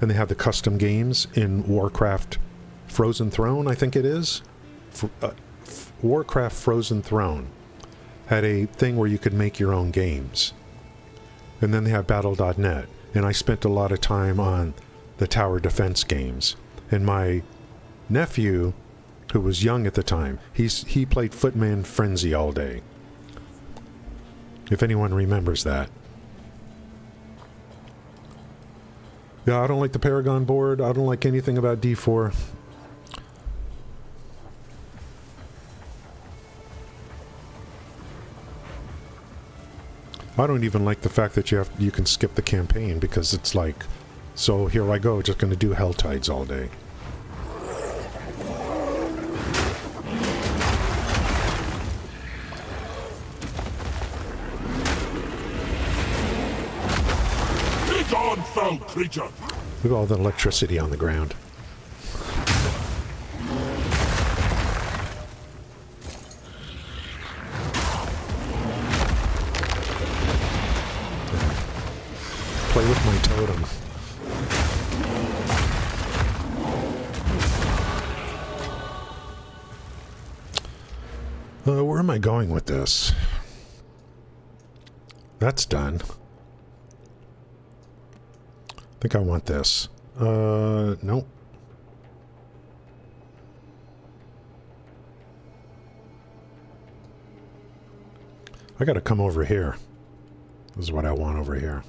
and they have the custom games in Warcraft Frozen Throne, I think it is. Warcraft Frozen Throne had a thing where you could make your own games. And then they have Battle.net. And I spent a lot of time on the tower defense games. And my nephew, who was young at the time, he played Footman Frenzy all day. If anyone remembers that. Yeah, I don't like the Paragon board. I don't like anything about D4. I don't even like the fact that you can skip the campaign, because it's like, so here I go, just going to do Helltides all day. Foul creature! Look at all the electricity on the ground. Play with my totem. Where am I going with this? That's done. I think I want this. Nope. I gotta come over here. This is what I want over here.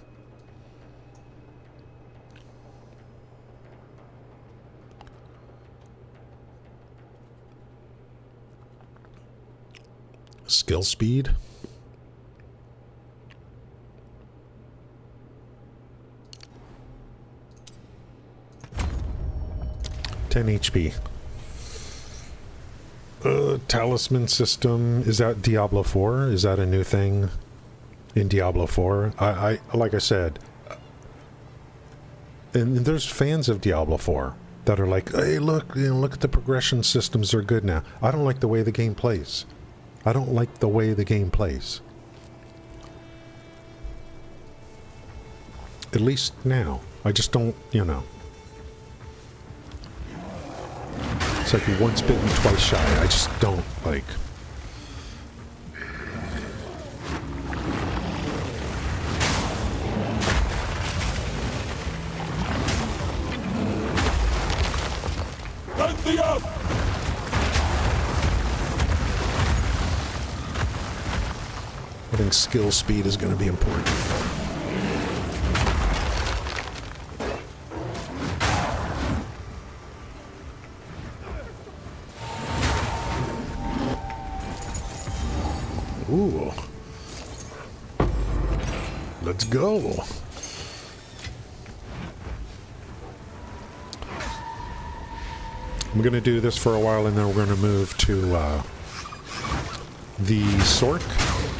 Skill speed. 10 HP. Talisman system. Is that Diablo 4? Is that a new thing in Diablo 4? I like I said, and there's fans of Diablo 4 that are like, hey, look, look at the progression systems, are good now. I don't like the way the game plays. I don't like the way the game plays. At least now. I just don't, It's like once bitten, twice shy. I just don't like. I think skill speed is going to be important. Ooh. Let's go. I'm going to do this for a while, and then we're going to move to the SORC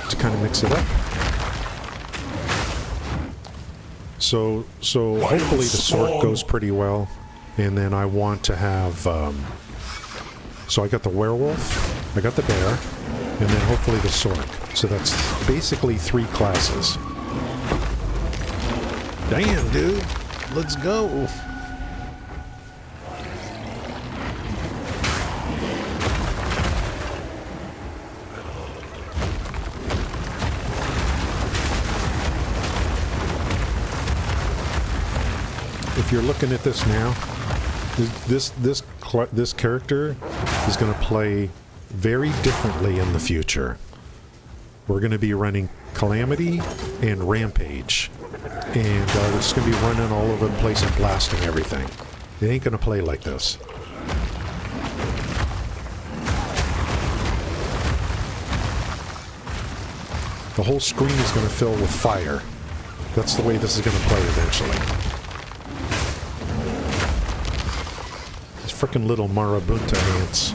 to kind of mix it up. So hopefully the SORC goes pretty well, and then I want to have, so I got the werewolf, I got the bear, and then hopefully the SORC. So that's basically 3 classes. Damn, dude. Let's go. If you're looking at this now, this character is going to play very differently in the future. We're going to be running Calamity and Rampage, and we're just going to be running all over the place and blasting everything. It ain't going to play like this. The whole screen is going to fill with fire. That's the way this is going to play eventually. These frickin' little marabunta ants.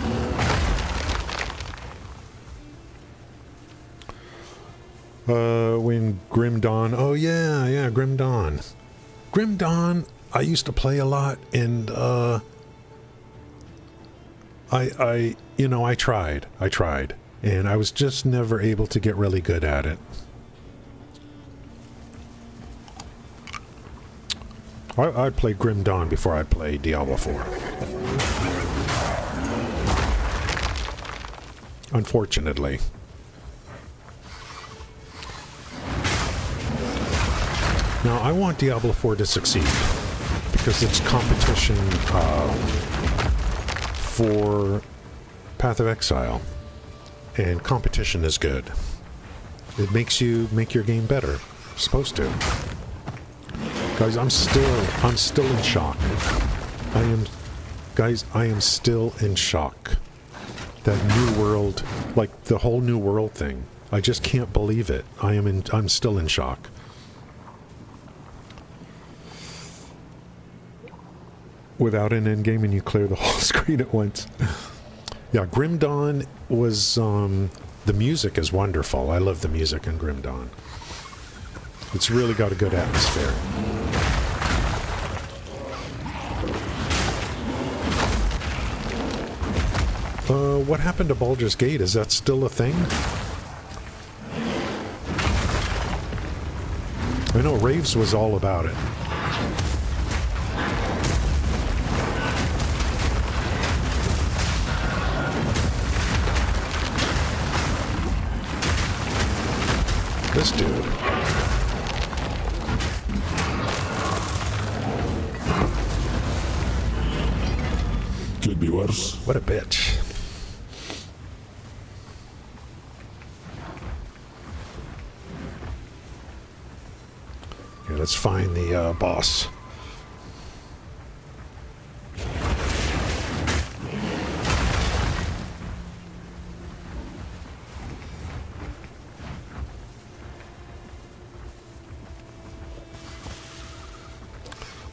When Grim Dawn, oh yeah, Grim Dawn. Grim Dawn, I used to play a lot, and I tried, and I was just never able to get really good at it. I played Grim Dawn before I played Diablo 4. Unfortunately. Now, I want Diablo 4 to succeed because it's competition for Path of Exile, and competition is good. It makes you make your game better. It's supposed to. Guys, I'm still in shock. I am still in shock. That new world, like the whole new world thing. I just can't believe it. I'm still in shock. Without an endgame and you clear the whole screen at once. Yeah, Grim Dawn was, the music is wonderful. I love the music in Grim Dawn. It's really got a good atmosphere. What happened to Baldur's Gate? Is that still a thing? I know Raves was all about it. This dude. Could be worse. What a bitch. Okay, let's find the boss.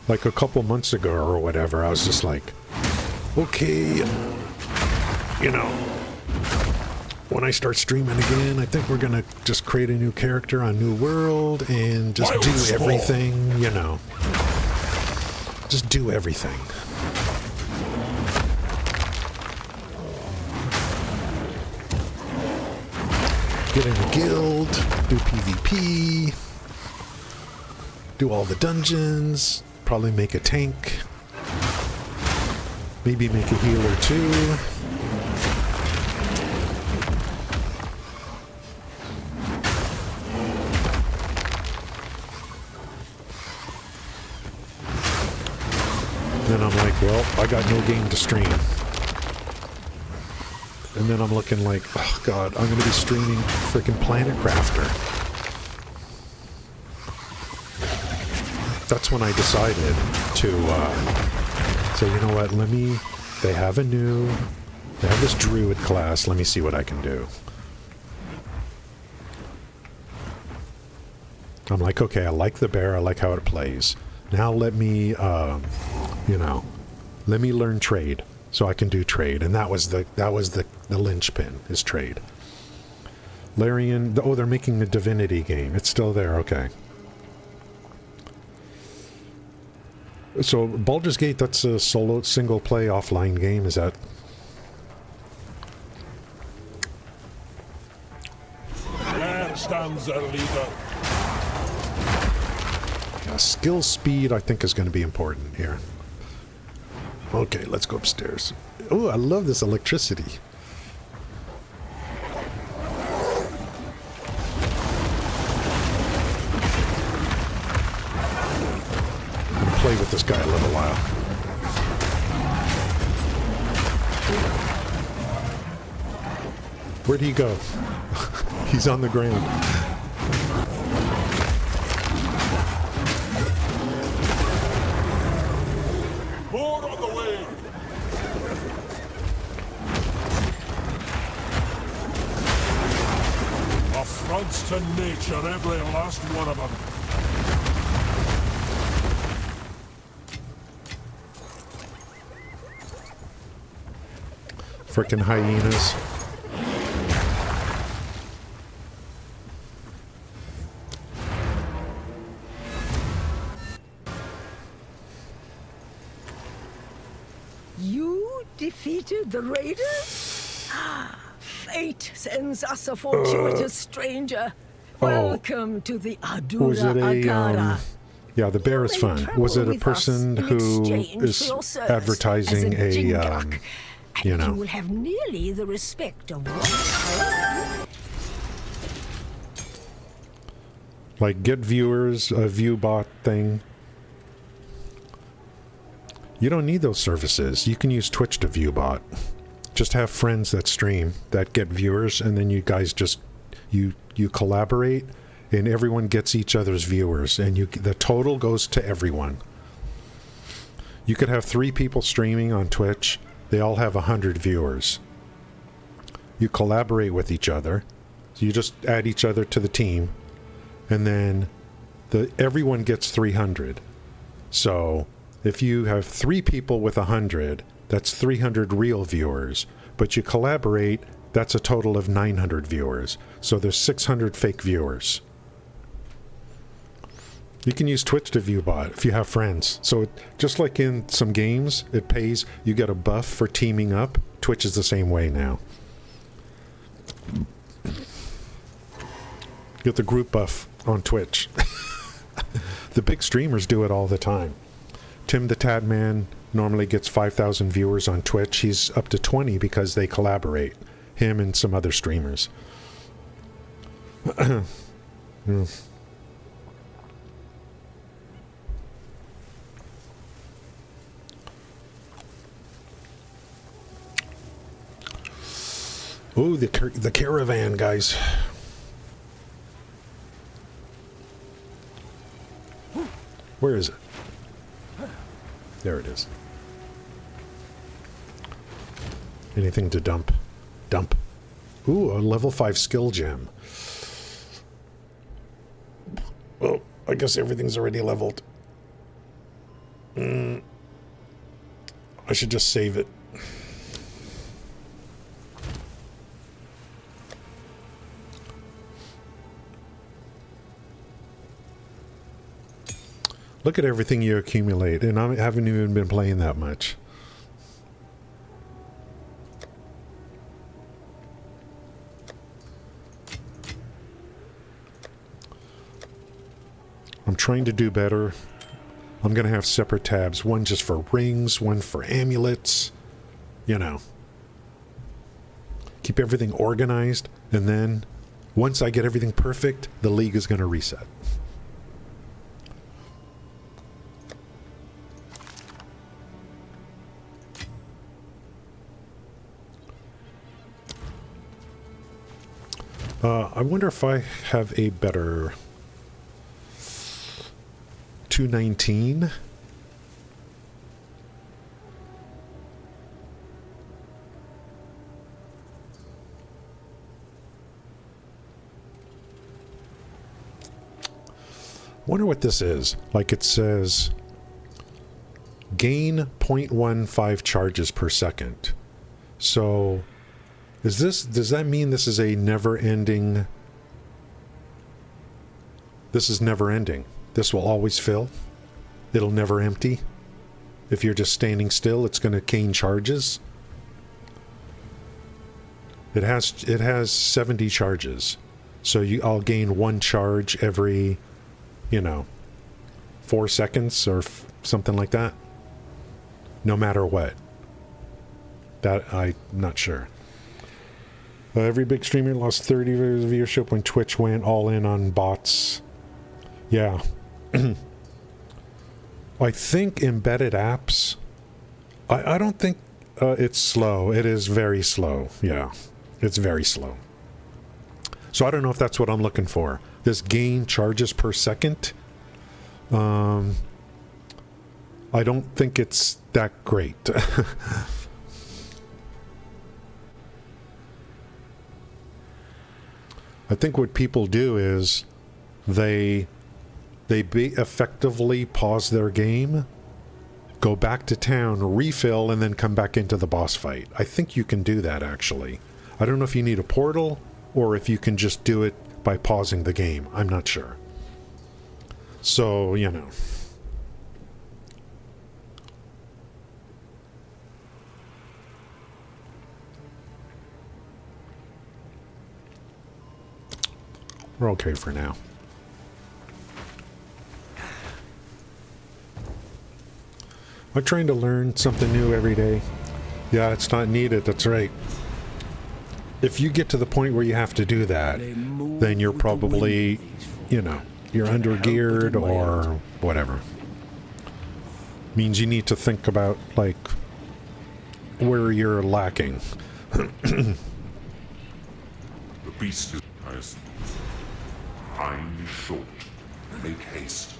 Like a couple months ago or whatever, I was just like, okay, you know, when I start streaming again, I think we're gonna just create a new character on New World and just do everything, you know. Just do everything. Get in a guild, do PvP, do all the dungeons, probably make a tank, maybe make a healer too. Then I'm like, well, I got no game to stream. And then I'm looking like, oh god, I'm going to be streaming freaking Planet Crafter. That's when I decided to say, you know what, they have this druid class, let me see what I can do. I'm like, okay, I like the bear, I like how it plays. Now let me, you know, let me learn trade so I can do trade. And that was the linchpin, is trade. Larian, oh, they're making a Divinity game. It's still there, okay. So Baldur's Gate, that's a solo, single play offline game, is that? There stands our leader. Yeah, skill speed, I think, is going to be important here. Okay, let's go upstairs. Oh, I love this electricity. I'm going to play with this guy a little while. Where'd he go? He's on the ground. More on the way. Affronts to nature, every last one of them. Frickin' hyenas. You defeated the raiders? Fate sends us a fortuitous stranger. Welcome to the Was it Adura a, Agara. yeah, the bear is fun. Was it a person who is advertising a, you And know. you will have nearly the respect of one. Like get viewers, a view bot thing. You don't need those services. You can use Twitch to view bot. Just have friends that stream, that get viewers, and then you guys just, you collaborate, and everyone gets each other's viewers, and the total goes to everyone. You could have 3 people streaming on Twitch. They all have 100 viewers. You collaborate with each other. So you just add each other to the team, and then everyone gets 300. So if you have 3 people with 100, that's 300 real viewers. But you collaborate, that's a total of 900 viewers. So there's 600 fake viewers. You can use Twitch to view bot if you have friends. So just like in some games, it pays, you get a buff for teaming up. Twitch is the same way now. Get the group buff on Twitch. The big streamers do it all the time. Tim the Tadman normally gets 5,000 viewers on Twitch. He's up to 20 because they collaborate. Him and some other streamers. Oh, the caravan, guys. Where is it? There it is. Anything to dump? Dump. Ooh, a level 5 skill gem. Well, I guess everything's already leveled. I should just save it. Look at everything you accumulate, and I haven't even been playing that much. I'm trying to do better. I'm going to have separate tabs, one just for rings, one for amulets, you know. Keep everything organized, and then once I get everything perfect, the league is going to reset. I wonder if I have a better 219. Wonder what this is. Like it says gain 0.15 charges per second. So does that mean this is a never-ending... This is never-ending. This will always fill. It'll never empty. If you're just standing still, it's going to gain charges. It has 70 charges. So I'll gain 1 charge every, 4 seconds or something like that. No matter what. That I'm not sure. Every big streamer lost 30 viewership when Twitch went all in on bots. Yeah. I think embedded apps... I don't think it's slow. It is very slow. Yeah. It's very slow. So I don't know if that's what I'm looking for. This gain charges per second. I don't think it's that great. I think what people do is they effectively pause their game, go back to town, refill, and then come back into the boss fight. I think you can do that, actually. I don't know if you need a portal or if you can just do it by pausing the game. I'm not sure. So, we're okay for now. I'm trying to learn something new every day. Yeah, it's not needed. That's right. If you get to the point where you have to do that, then you're probably, you know, you're under-geared or whatever. Means you need to think about, like, where you're lacking. The beast is nice. Time is short. Make haste.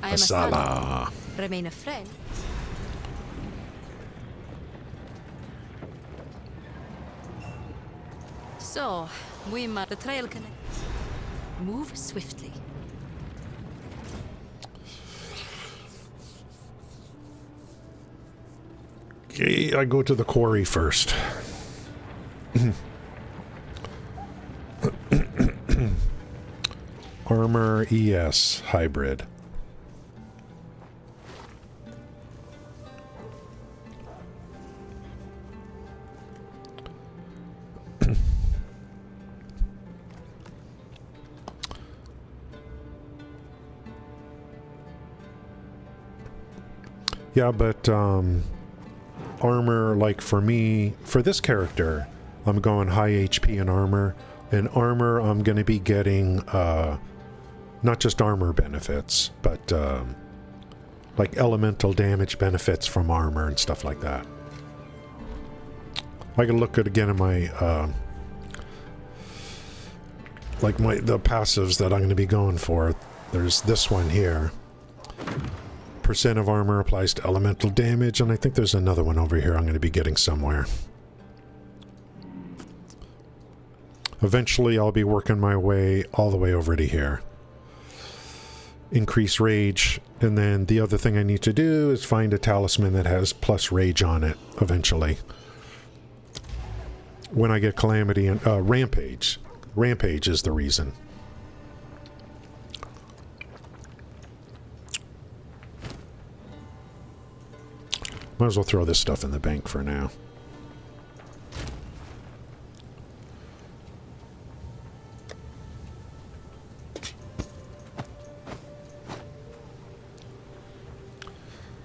I am a Asala. son. Remain a friend. So, we must the trail connect. Move swiftly. Okay, I go to the quarry first. Armor ES hybrid. Yeah, but armor, like for me, for this character, I'm going high HP and armor. And armor, I'm going to be getting not just armor benefits, but like elemental damage benefits from armor and stuff like that. I can look at again in my the passives that I'm going to be going for. There's this one here. Percent of armor applies to elemental damage, and I think there's another one over here I'm going to be getting somewhere. Eventually, I'll be working my way all the way over to here. Increase rage, and then the other thing I need to do is find a talisman that has plus rage on it, eventually. When I get Calamity and Rampage. Rampage is the reason. Might as well throw this stuff in the bank for now.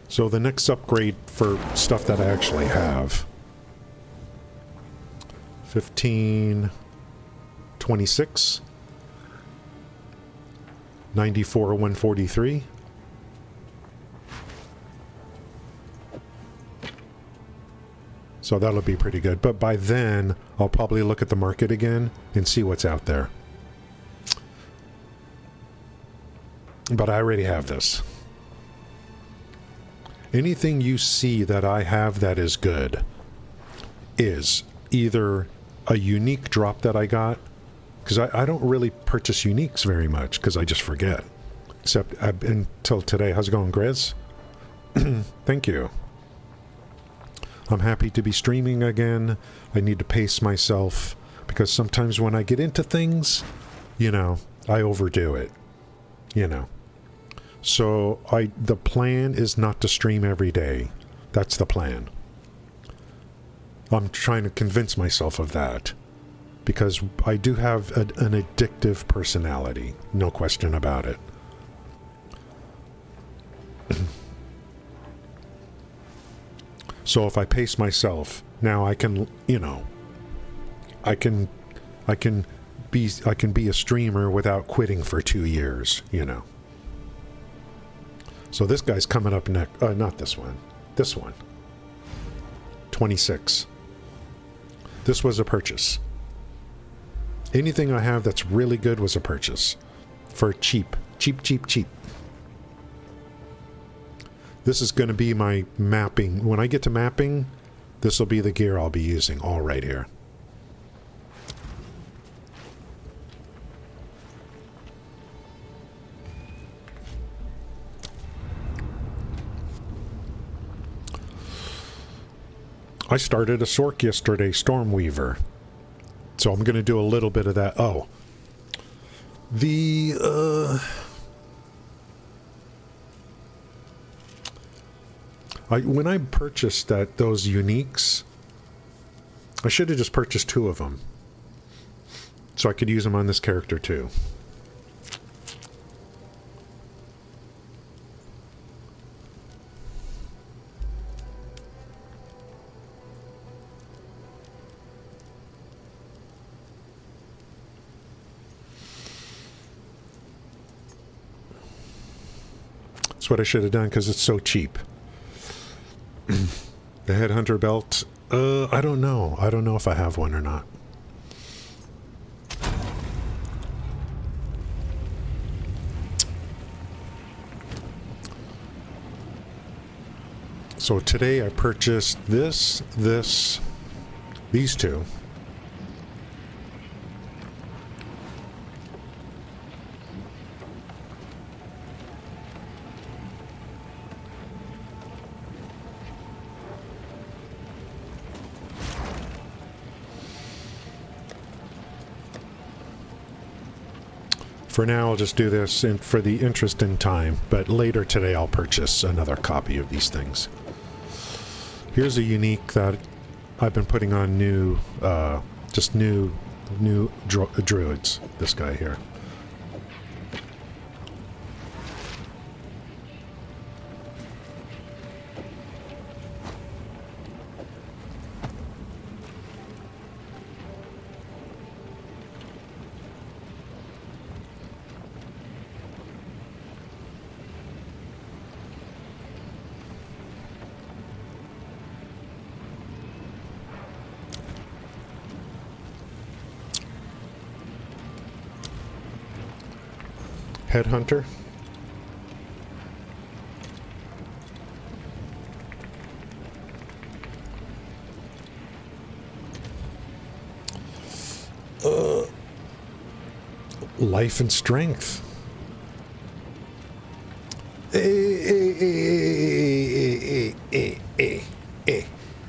So the next upgrade for stuff that I actually have. 15, 26, 94, 143. So that'll be pretty good. But by then, I'll probably look at the market again and see what's out there. But I already have this. Anything you see that I have that is good is either a unique drop that I got, because I don't really purchase uniques very much because I just forget. Except until today. How's it going, Grizz? Thank you. I'm happy to be streaming again. I need to pace myself because sometimes when I get into things, you know, I overdo it. You know. So the plan is not to stream every day. That's the plan. I'm trying to convince myself of that because I do have an addictive personality. No question about it. So if I pace myself, now I can, you know, I can be a streamer without quitting for 2 years, you know. So this guy's coming up next. Not this one. This one. 26. This was a purchase. Anything I have that's really good was a purchase. For cheap. Cheap, cheap, cheap. This is going to be my mapping. When I get to mapping, this will be the gear I'll be using. All right here. I started a SORC yesterday, STORMWEAVER. So I'm going to do a little bit of that. Oh. When I purchased those uniques, I should have just purchased 2 of them. So I could use them on this character too. That's what I should have done because it's so cheap. The Headhunter belt, I don't know. I don't know if I have one or not. So today I purchased these two. For now, I'll just do this for the interest in time, but later today I'll purchase another copy of these things. Here's a unique that I've been putting on new druids. This guy here. Headhunter. Life and strength.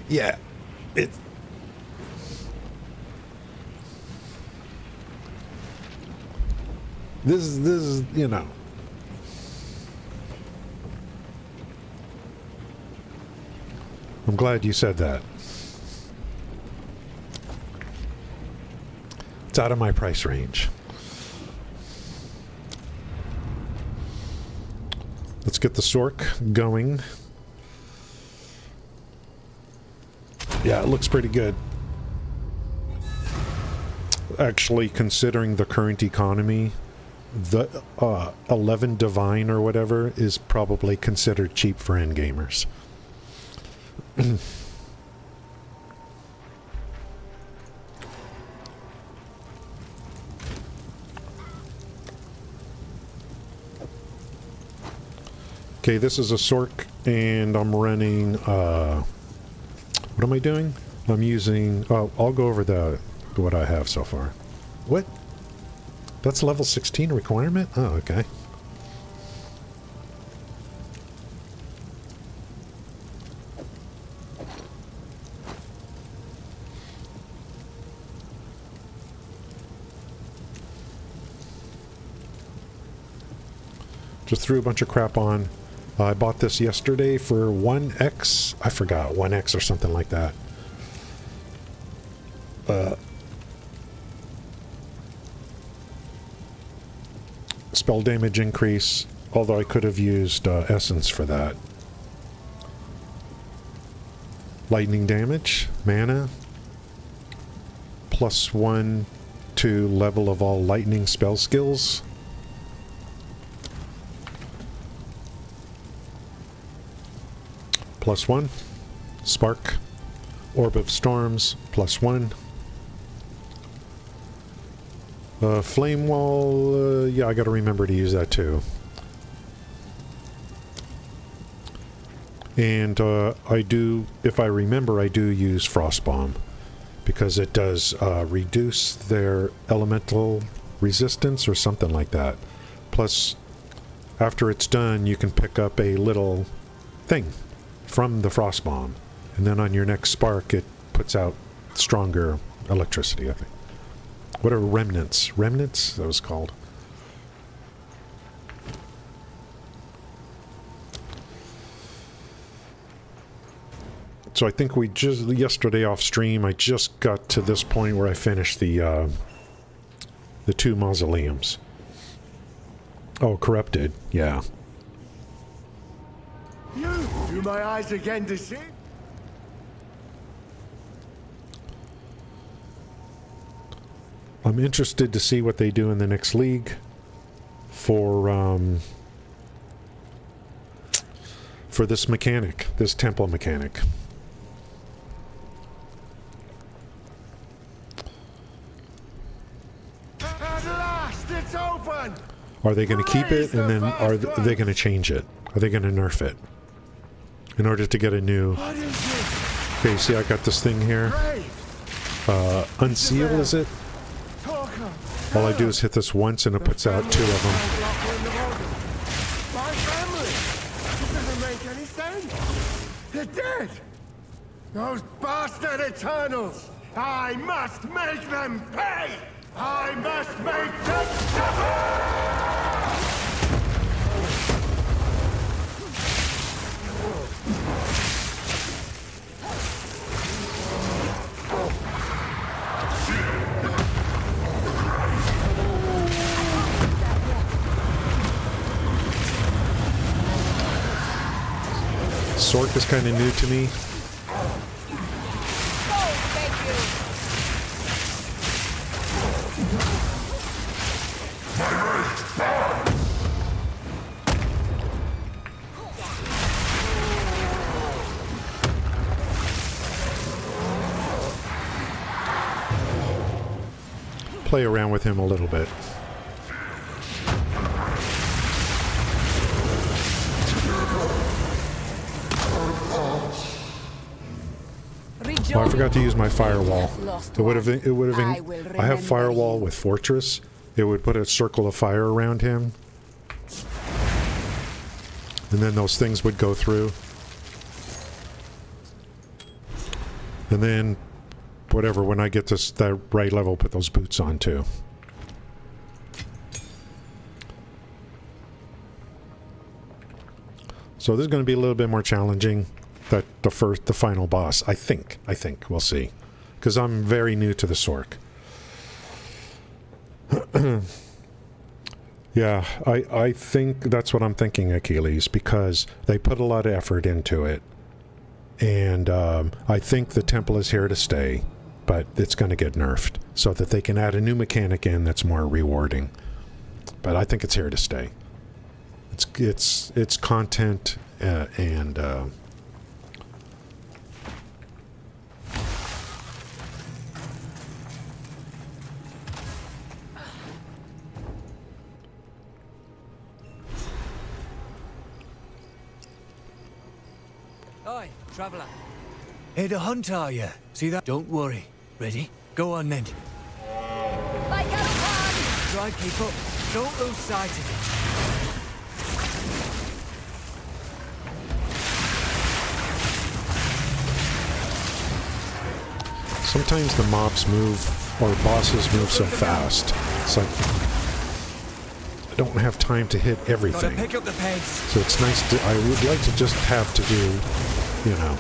Yeah. This is, you know. I'm glad you said that. It's out of my price range. Let's get the SORC going. Yeah, it looks pretty good. Actually, considering the current economy, the 11 Divine or whatever is probably considered cheap for endgamers. Okay, this is a SORC, and I'm running, what am I doing? I'm using, I'll go over what I have so far. What? That's level 16 requirement? Oh, okay. Just threw a bunch of crap on. I bought this yesterday for 1x. I forgot, 1x or something like that. Spell damage increase, although I could have used essence for that. Lightning damage, mana, +1 to level of all lightning spell skills. +1. Spark. Orb of Storms, +1. Flame Wall, yeah, I gotta remember to use that too. And I do, if I remember, I do use Frost Bomb, because it does reduce their elemental resistance or something like that. Plus, after it's done, you can pick up a little thing from the Frost Bomb, and then on your next spark, it puts out stronger electricity, I think. What are remnants? Remnants? That was called. So I think we just, yesterday off stream, I just got to this point where I finished the 2 mausoleums. Oh, corrupted. Yeah. You do my eyes again to see? I'm interested to see what they do in the next league for for this mechanic, this temple mechanic. At last, it's open! Are they going to keep it, and then are they going to change it? Are they going to nerf it? In order to get a new... What is it? Okay, see I got this thing here. Unseal, is it? All I do is hit this once and it puts out 2 of them. My family! It doesn't make any sense! They're dead! Those bastard Eternals! I must make them pay! I must make them suffer! SORC is kind of new to me. Play around with him a little bit. Oh, I forgot to use my firewall. It would have I have firewall with Fortress. It would put a circle of fire around him. And then those things would go through. And then whatever, when I get to that right level, put those boots on too. So this is going to be a little bit more challenging. The final boss, I think we'll see, because I'm very new to the SORC. Yeah, I think that's what I'm thinking, Achilles, because they put a lot of effort into it, and I think the temple is here to stay, but it's going to get nerfed so that they can add a new mechanic in that's more rewarding. But I think it's here to stay. It's content and. Oi, traveller. Here to hunt, are you? See that? Don't worry. Ready? Go on then. Like a pun! Try and keep up. Don't lose sight of it. Sometimes the mobs move, or bosses move so fast. It's like I don't have time to hit everything. Gotta pick up the pace. So it's nice to, I would like to just have to do, you know,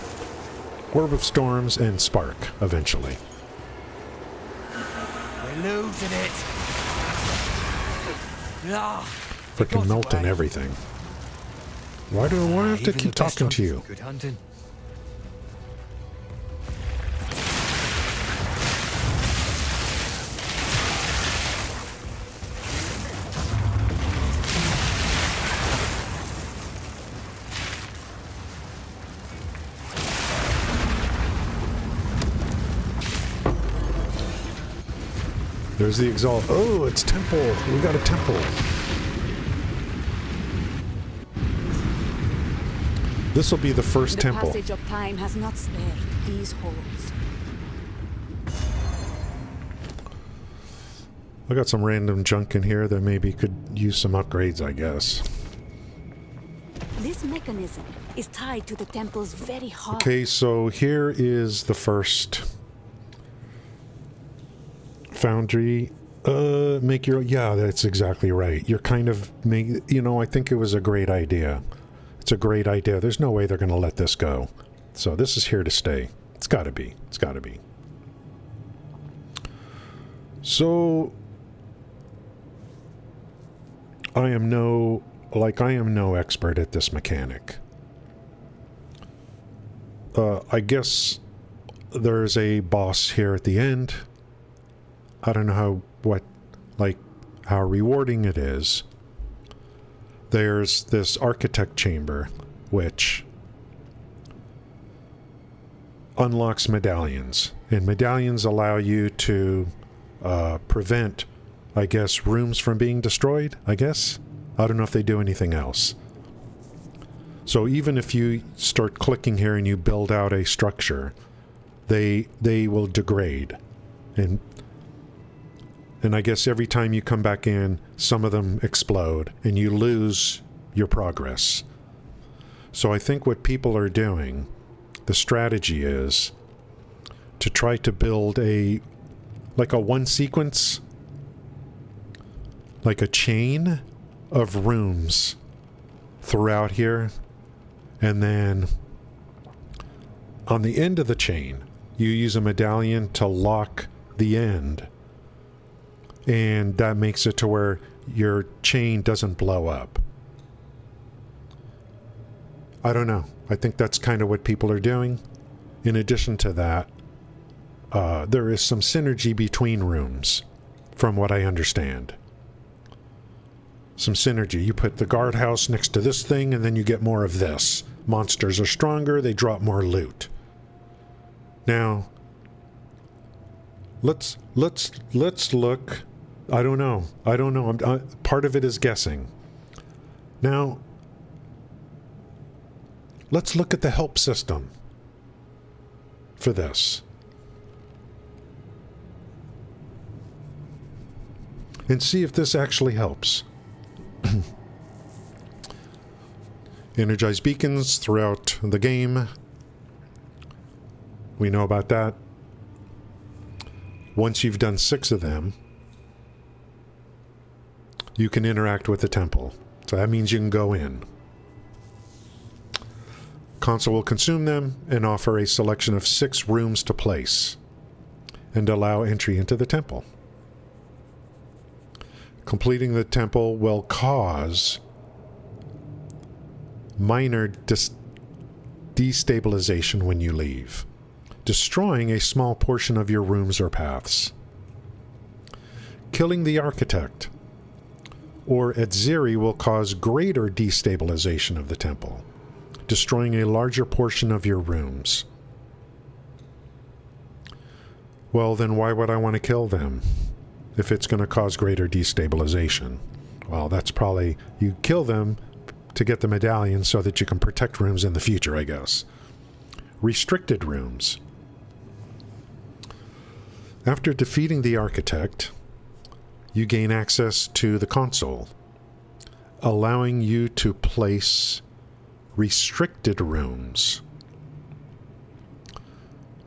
Orb of Storms and Spark eventually. We're losing it. Ah, Freaking melting everything. Why do I have to keep talking to you? Good hunting. There's the Exile. Oh, it's temple. We got a temple. This will be the first temple. The passage of time has not spared these holes. I got some random junk in here that maybe could use some upgrades, I guess. This mechanism is tied to the temple's very heart. Okay, so here is the first foundry. Make your... Yeah, that's exactly right. You're kind of... You know, I think it was a great idea. It's a great idea. There's no way they're going to let this go. So this is here to stay. It's got to be. It's got to be. So... I am no expert at this mechanic. I guess there's a boss here at the end. I don't know how rewarding it is. There's this architect chamber, which unlocks medallions. And medallions allow you to prevent, I guess, rooms from being destroyed, I guess. I don't know if they do anything else. So even if you start clicking here and you build out a structure, they will degrade. And I guess every time you come back in, some of them explode and you lose your progress. So I think what people are doing, the strategy is to try to build like a one sequence, like a chain of rooms throughout here. And then on the end of the chain, you use a medallion to lock the end. And that makes it to where your chain doesn't blow up. I don't know. I think that's kind of what people are doing. In addition to that, there is some synergy between rooms, from what I understand. Some synergy. You put the guardhouse next to this thing, and then you get more of this. Monsters are stronger, they drop more loot. Now, let's look. I don't know. Part of it is guessing. Now, let's look at the help system for this. And see if this actually helps. Energize beacons throughout the game. We know about that. Once you've done 6 of them, you can interact with the temple. So that means you can go in. Console will consume them and offer a selection of 6 rooms to place and allow entry into the temple. Completing the temple will cause minor destabilization when you leave, destroying a small portion of your rooms or paths. Killing the architect or Edziri will cause greater destabilization of the temple, destroying a larger portion of your rooms. Well, then why would I want to kill them if it's going to cause greater destabilization? Well, that's probably, you kill them to get the medallion so that you can protect rooms in the future, I guess. Restricted rooms. After defeating the architect, you gain access to the console, allowing you to place restricted rooms.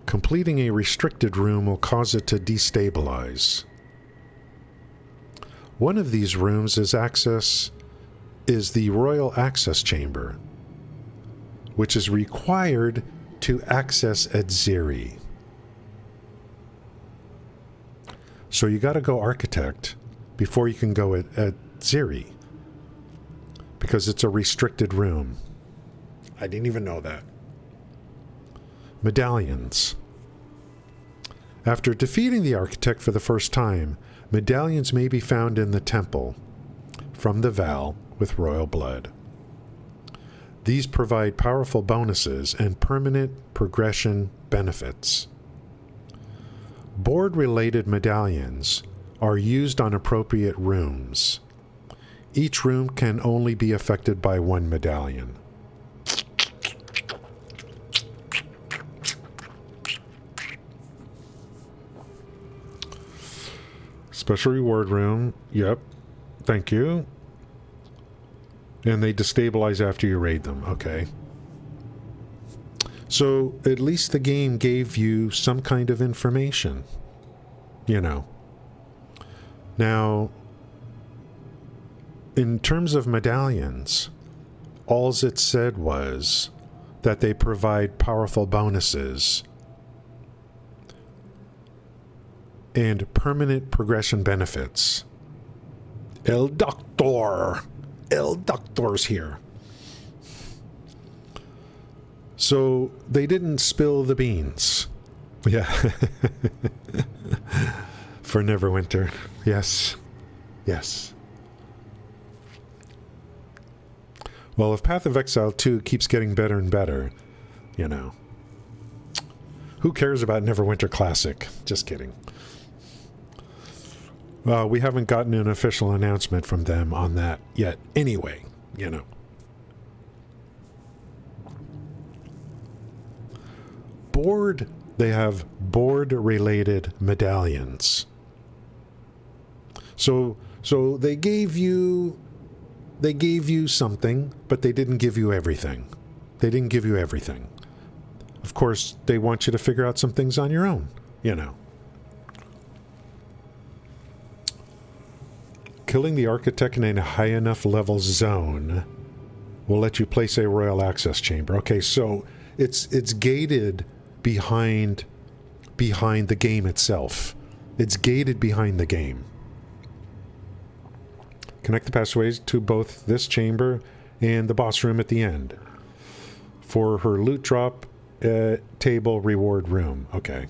Completing a restricted room will cause it to destabilize. One of these rooms is the Royal Access Chamber, which is required to access Edziri. So you got to go Architect before you can go at Edziri, because it's a restricted room. I didn't even know that. Medallions. After defeating the Architect for the first time, medallions may be found in the temple from the Val with royal blood. These provide powerful bonuses and permanent progression benefits. Board-related medallions are used on appropriate rooms. Each room can only be affected by one medallion. Special reward room. Yep. Thank you. And they destabilize after you raid them. Okay. So at least the game gave you some kind of information. You know. Now, in terms of medallions, all it said was that they provide powerful bonuses and permanent progression benefits. El Doctor! El Doctor's here. So they didn't spill the beans. Yeah. For Neverwinter. Yes. Yes. Well, if Path of Exile 2 keeps getting better and better, you know. Who cares about Neverwinter Classic? Just kidding. We haven't gotten an official announcement from them on that yet. Anyway, you know. Board, they have board-related medallions. So they gave you something, but they didn't give you everything. They didn't give you everything. Of course, they want you to figure out some things on your own, you know. Killing the architect in a high enough level zone will let you place a royal access chamber. Okay, so it's gated behind the game itself. It's gated behind the game. Connect the passageways to both this chamber and the boss room at the end. For her loot drop table reward room. Okay.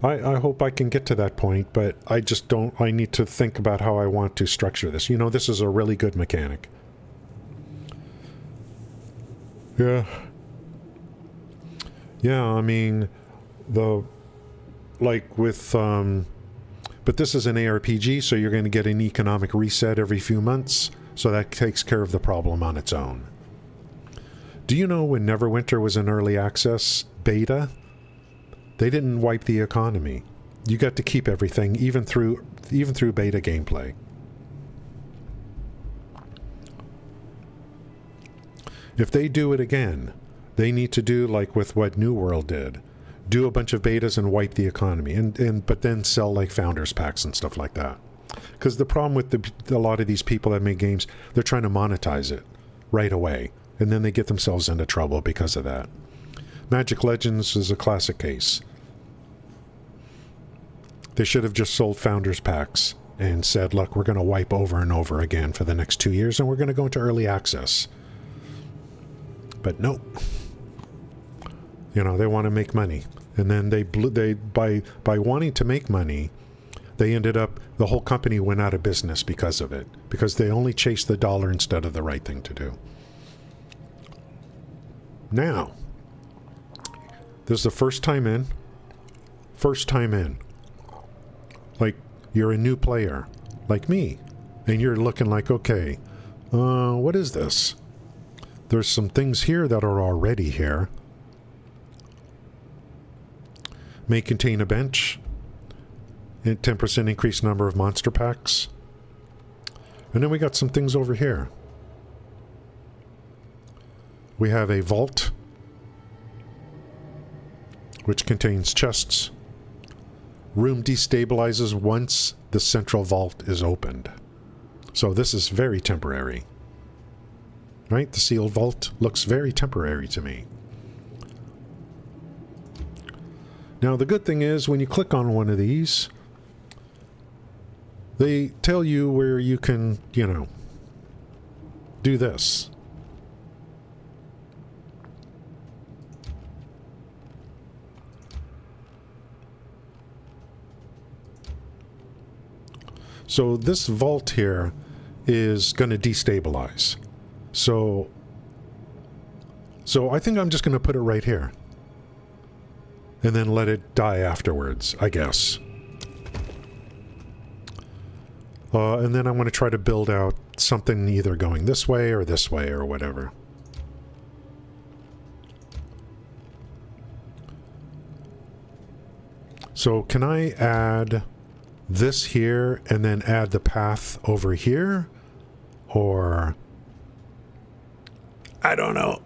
I hope I can get to that point, but I just don't. I need to think about how I want to structure this. You know, this is a really good mechanic. Yeah. Yeah, I mean, like with, but this is an ARPG, so you're going to get an economic reset every few months, so that takes care of the problem on its own. Do you know when Neverwinter was in early access beta, they didn't wipe the economy. You got to keep everything, even through beta gameplay. If they do it again, they need to do like with what New World did. Do a bunch of betas and wipe the economy, but then sell like founders packs and stuff like that. Because the problem with a lot of these people that make games, they're trying to monetize it right away, and then they get themselves into trouble because of that. Magic Legends is a classic case. They should have just sold founders packs and said, look, we're going to wipe over and over again for the next 2 years, and we're going to go into early access. But nope. You know, they want to make money. And then by wanting to make money, they ended up, the whole company went out of business because of it. Because they only chased the dollar instead of the right thing to do. Now, this is the first time in. First time in. Like, you're a new player, like me. And you're looking like, okay, what is this? There's some things here that are already here. May contain a bench. 10% increased number of monster packs. And then we got some things over here. We have a vault, which contains chests. Room destabilizes once the central vault is opened. So this is very temporary. Right? The sealed vault looks very temporary to me. Now, the good thing is, when you click on one of these, they tell you where you can, you know, do this. So this vault here is going to destabilize. So I think I'm just going to put it right here. And then let it die afterwards, I guess. And then I'm going to try to build out something either going this way or whatever. So can I add this here and then add the path over here? Or I don't know.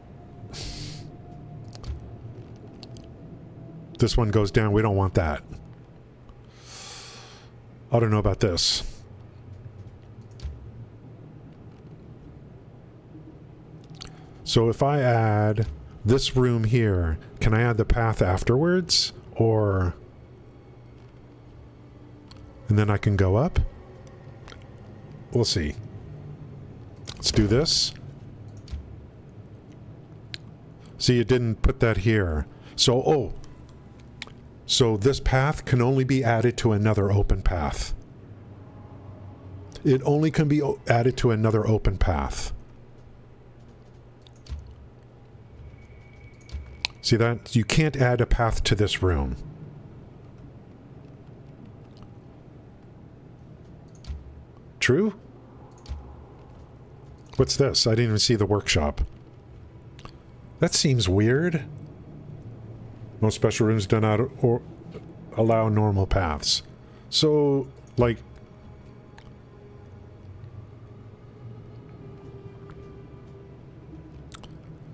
This one goes down. We don't want that. I don't know about this. So if I add this room here, can I add the path afterwards? Or... and then I can go up? We'll see. Let's do this. See, it didn't put that here. So, so this path can only be added to another open path. It only can be added to another open path. See that? You can't add a path to this room. True? What's this? I didn't even see the workshop. That seems weird. Most special rooms do not or allow normal paths. So, like...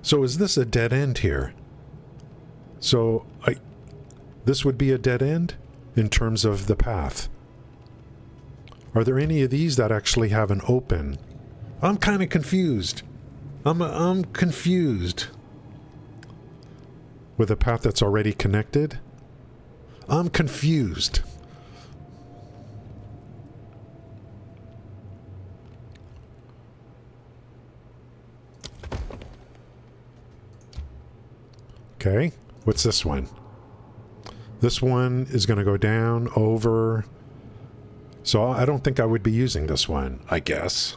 So is this a dead end here? So, this would be a dead end in terms of the path. Are there any of these that actually have an open? I'm kind of confused. I'm confused. With a path that's already connected? I'm confused. Okay, what's this one? This one is going to go down over... So I don't think I would be using this one, I guess.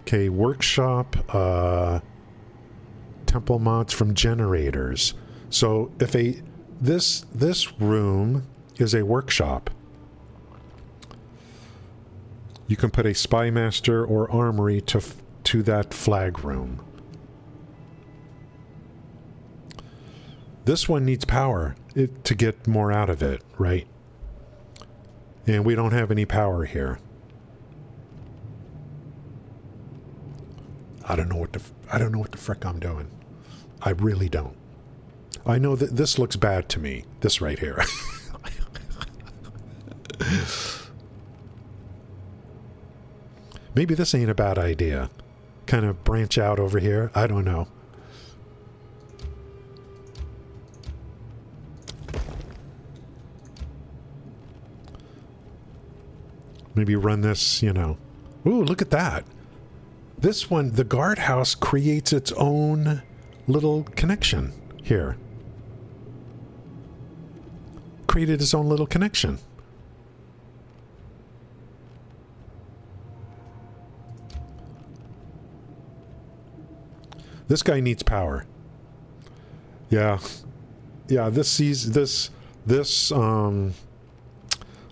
Okay, workshop, temple mods from generators. So if this room is a workshop, you can put a spy master or armory to that flag room. This one needs power to get more out of it, right? And we don't have any power here. I don't know what the frick I'm doing. I really don't. I know that this looks bad to me. This right here. Maybe this ain't a bad idea. Kind of branch out over here. I don't know. Maybe run this, you know. Ooh, look at that. This one, the guardhouse creates its own little connection here. Created its own little connection. This guy needs power. Yeah. Yeah,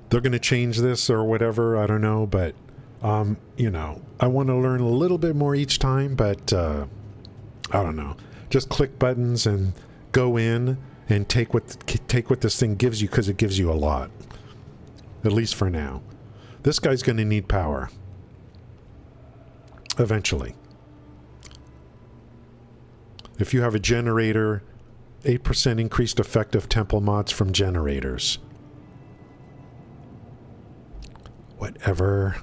they're going to change this or whatever, I don't know, but, you know, I want to learn a little bit more each time, but, I don't know. Just click buttons and go in and take what this thing gives you, because it gives you a lot. At least for now. This guy's going to need power. Eventually. If you have a generator, 8% increased effective temple mods from generators. Whatever.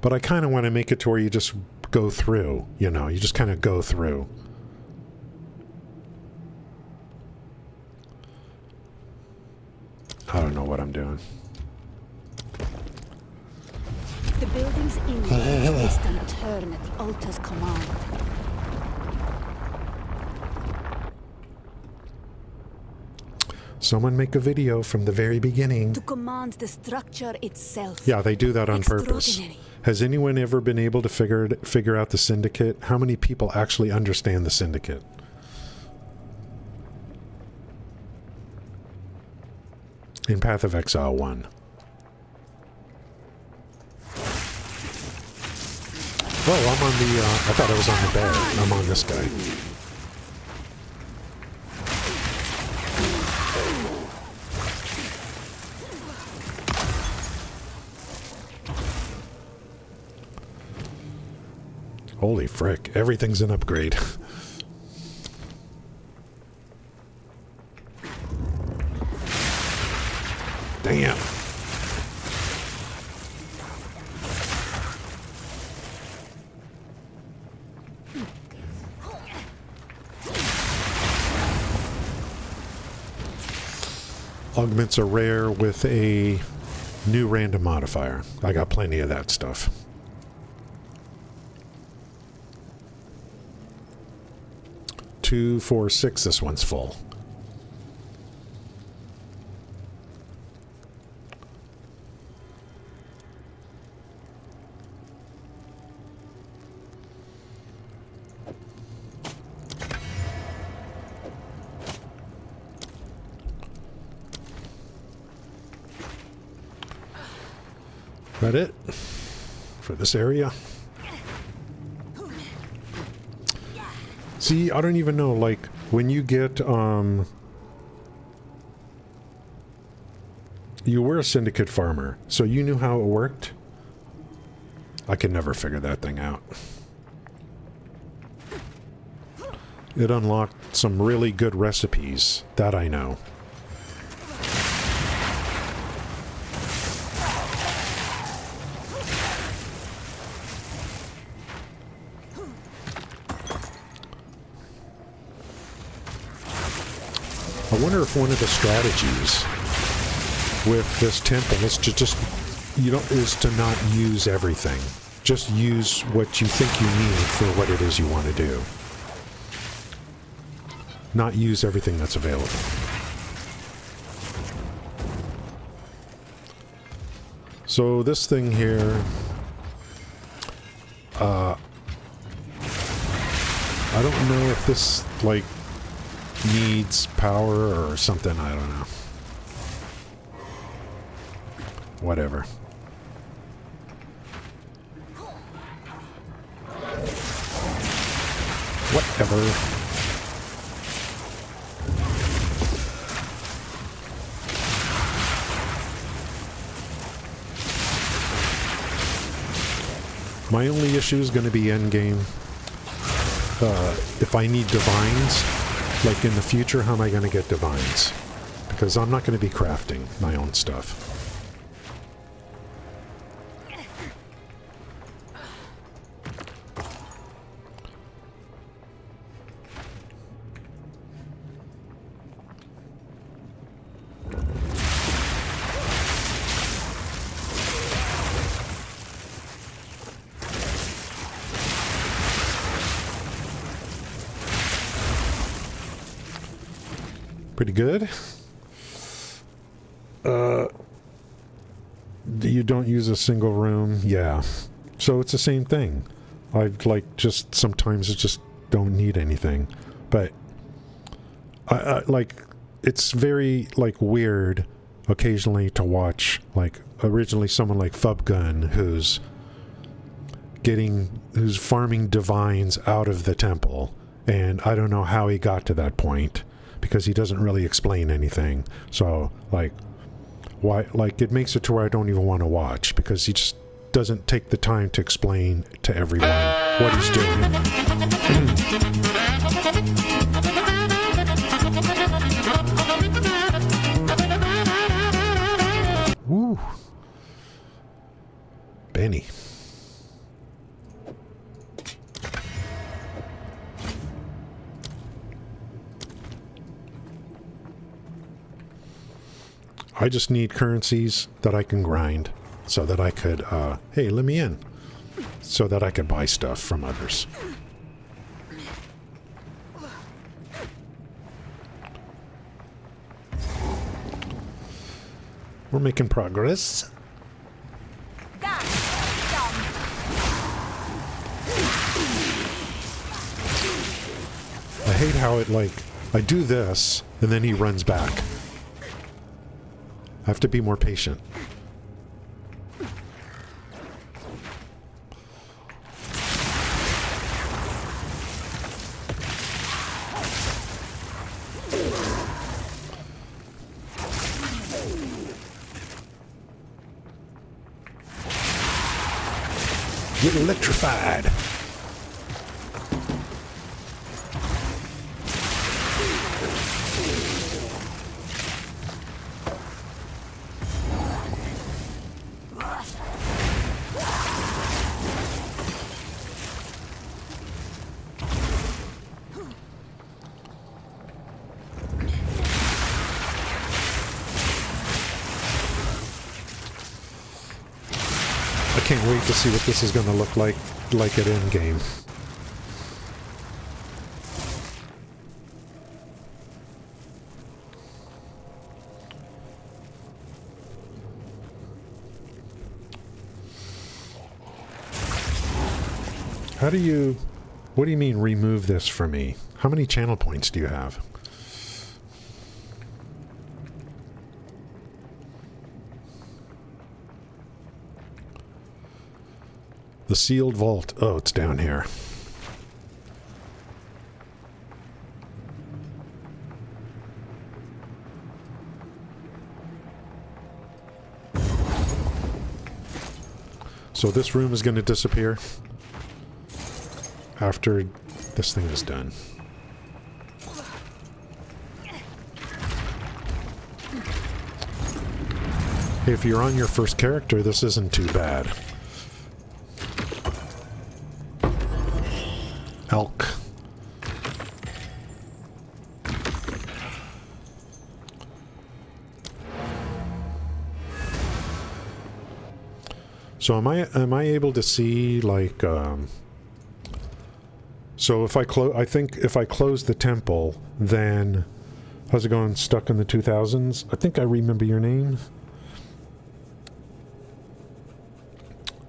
But I kind of want to make it to where you just go through, you know, you just kind of go through. I don't know what I'm doing. The building's image is to turn at the altar's command. Someone make a video from the very beginning. To command the structure itself. Yeah, they do that on purpose. Has anyone ever been able to figure out the Syndicate? How many people actually understand the Syndicate? In Path of Exile 1. Oh, I'm on the, I thought I was on the bear. I'm on this guy. Holy frick, everything's an upgrade. Damn. Augments are rare with a new random modifier. I got plenty of that stuff. Two, 4, 6. This one's full. That it for this area? See, I don't even know, like, when you get, you were a syndicate farmer, so you knew how it worked? I could never figure that thing out. It unlocked some really good recipes, that I know. I wonder if one of the strategies with this temple is to just, is to not use everything. Just use what you think you need for what it is you want to do. Not use everything that's available. So this thing here, I don't know if this, like, needs power or something, I don't know. Whatever. Whatever. My only issue is going to be endgame. If I need divines, like in the future, how am I going to get divines? Because I'm not going to be crafting my own stuff. Pretty good. You don't use a single room. Yeah. So it's the same thing. I've just sometimes I just don't need anything. But I it's very weird occasionally to watch originally someone like Fubgun who's farming divines out of the temple, and I don't know how he got to that point, because he doesn't really explain anything. So, why, it makes it to where I don't even want to watch, because he just doesn't take the time to explain to everyone what he's doing. Woo. Benny. I just need currencies that I can grind so that I could, hey, let me in. So that I could buy stuff from others. We're making progress. I hate how it, I do this, and then he runs back. I have to be more patient. Get electrified. I can't wait to see what this is going to look like at endgame. What do you mean remove this for me? How many channel points do you have? The sealed vault. Oh, it's down here. So this room is going to disappear after this thing is done. If you're on your first character, this isn't too bad. Elk. So am I able to see, like, so if I think if I close the temple, then how's it going? Stuck in the 2000s? I think I remember your name.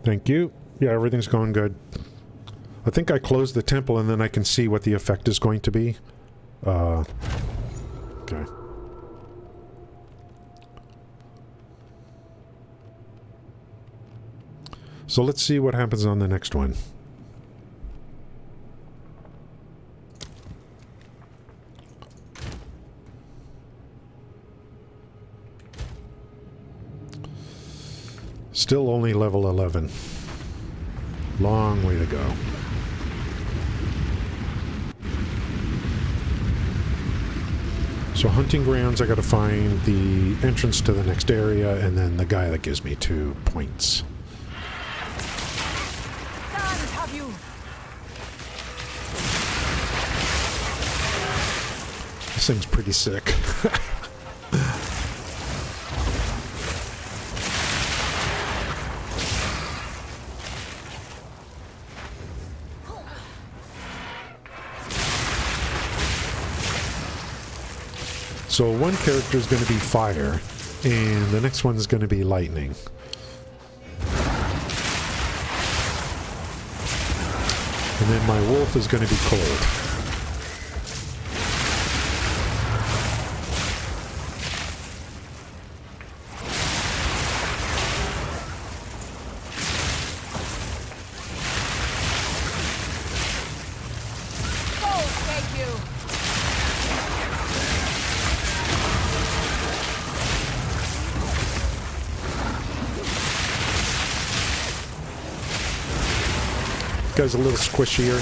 Thank you. Yeah, everything's going good. I think I closed the temple and then I can see what the effect is going to be. Okay. So let's see what happens on the next one. Still only level 11. Long way to go. So hunting grounds, I gotta find the entrance to the next area and then the guy that gives me 2 points. This thing's pretty sick. So one character is going to be fire, and the next one is going to be lightning. And then my wolf is going to be cold. Guy's a little squishier.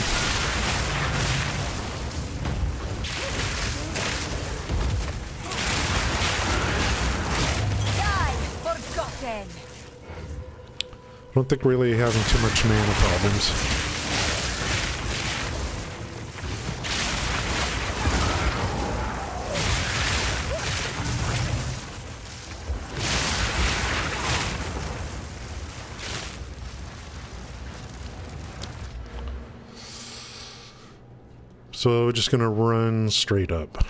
I don't think really having too much mana problems. So we're just gonna run straight up.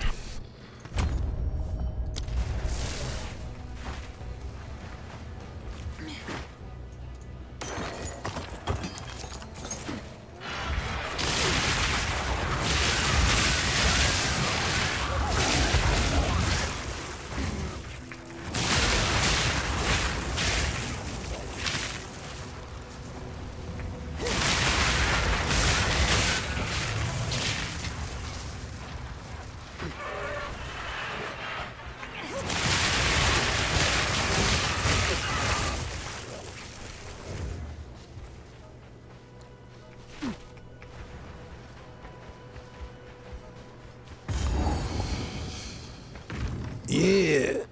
Yeah,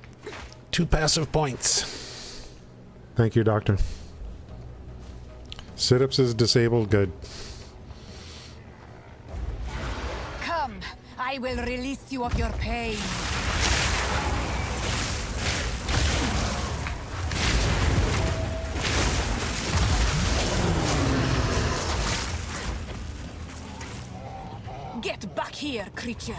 2 passive points. Thank you, Doctor. Sit-ups is disabled. Good. Come, I will release you of your pain. Get back here, creature.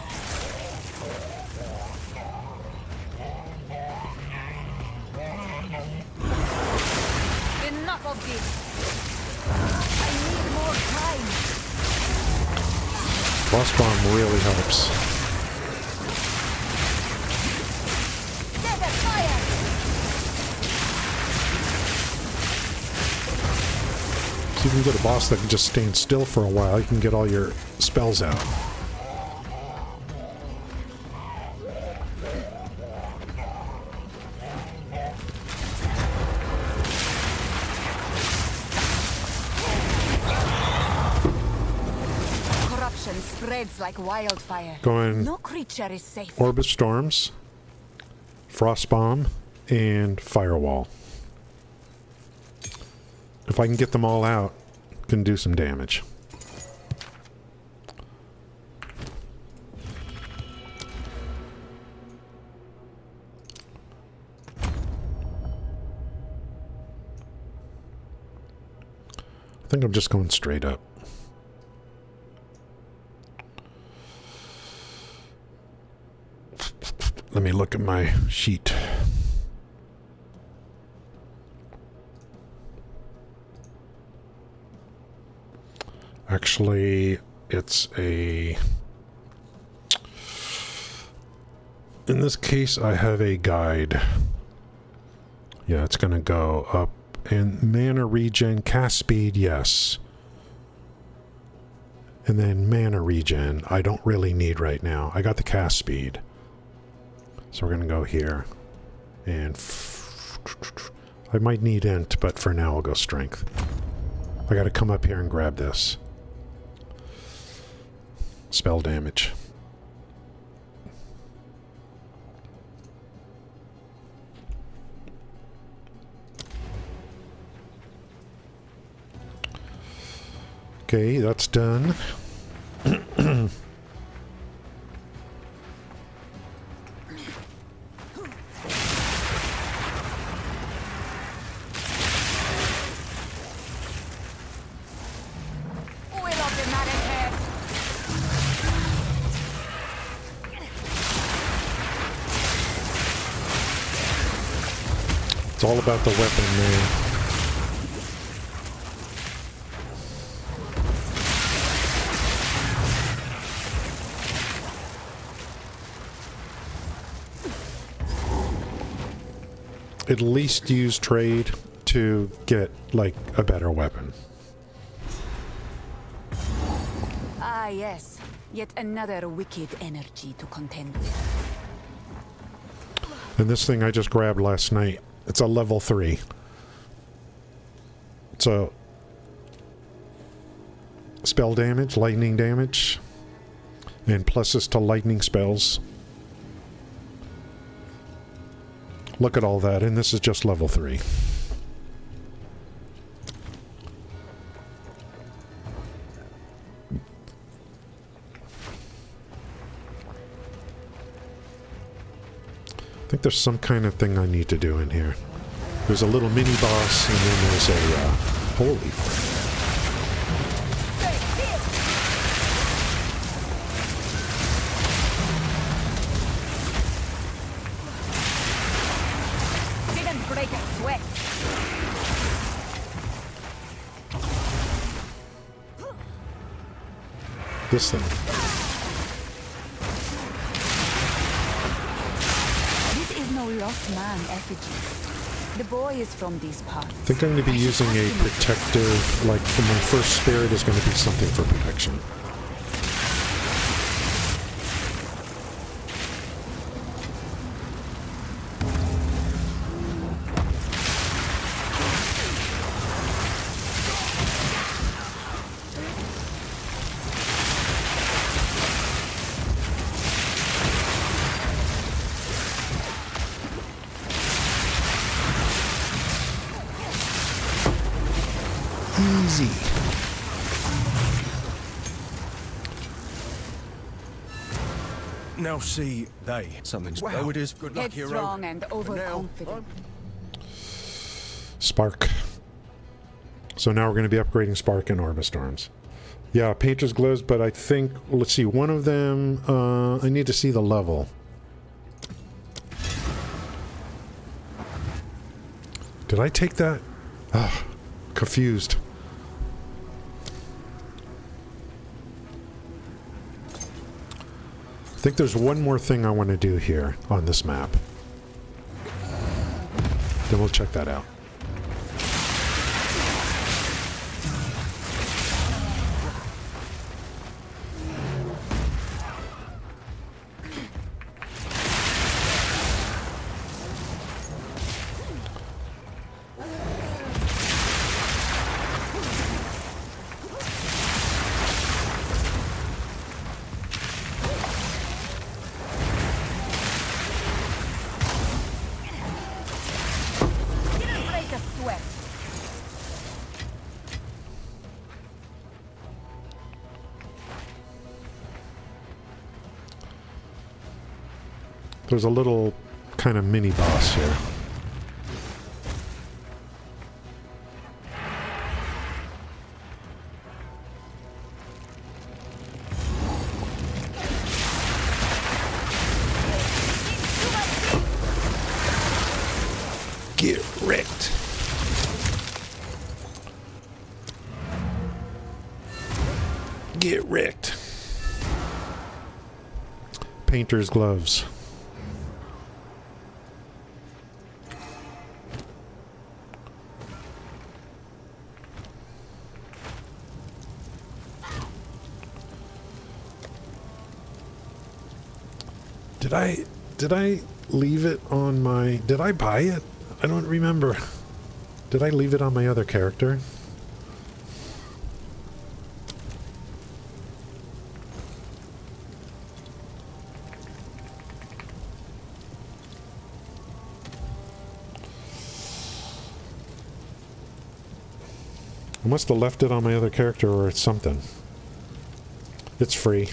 Enough of this. I need more time. Boss bomb really helps. Desert fire. So you can get a boss that can just stand still for a while, you can get all your spells out. Corruption spreads like wildfire. Going No creature is safe. Orb of Storms, Frost Bomb, and Firewall. If I can get them all out, can do some damage. I think I'm just going straight up. Let me look at my sheet. Actually, it's a... In this case, I have a guide. Yeah, it's going to go up. And mana regen, cast speed, yes. And then mana regen, I don't really need right now. I got the cast speed. So we're going to go here. And... I might need int, but for now I'll go strength. I got to come up here and grab this. Spell damage. Okay, that's done. It's all about the weapon, man. At least use trade to get, like, a better weapon. Ah, yes. Yet another wicked energy to contend with. And this thing I just grabbed last night, it's a level 3. So, spell damage, lightning damage, and pluses to lightning spells. Look at all that, and this is just level 3. I think there's some kind of thing I need to do in here. There's a little mini boss, and then there's a holy. Didn't break a sweat. This thing. This is no lost man effigy. The boy is from these parts. I think I'm going to be using a protective, like, for my first spirit is going to be something for protection. Easy. Now see, something's wow. It is good luck, hero. Headstrong and overconfident. Spark. So now we're going to be upgrading Spark and Orb of Storms. Yeah, Painter's Gloves, but I think, let's see, one of them, I need to see the level. Did I take that? Ah, confused. I think there's one more thing I want to do here on this map. Then we'll check that out. there's a little kind of mini boss here. Get wrecked. Get wrecked. Painter's gloves. Did I leave it on my... Did I buy it? I don't remember. Did I leave it on my other character? I must have left it on my other character or something. It's free.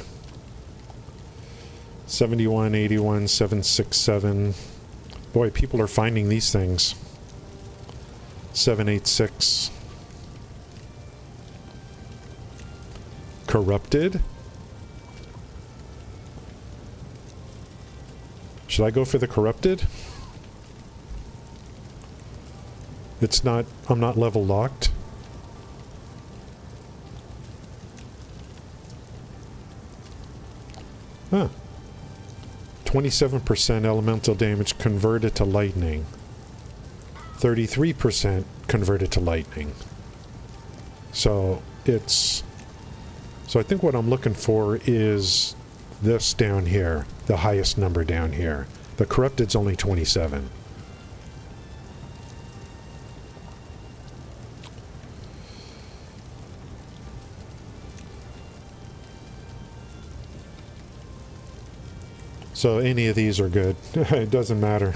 71, 81, 767. Boy, people are finding these things. 786. Corrupted. Should I go for the corrupted? It's not... I'm not level locked. Huh. 27% elemental damage converted to lightning. 33% converted to lightning. So it's... So I think what I'm looking for is this down here. The highest number down here. The corrupted's only 27. So any of these are good. It doesn't matter.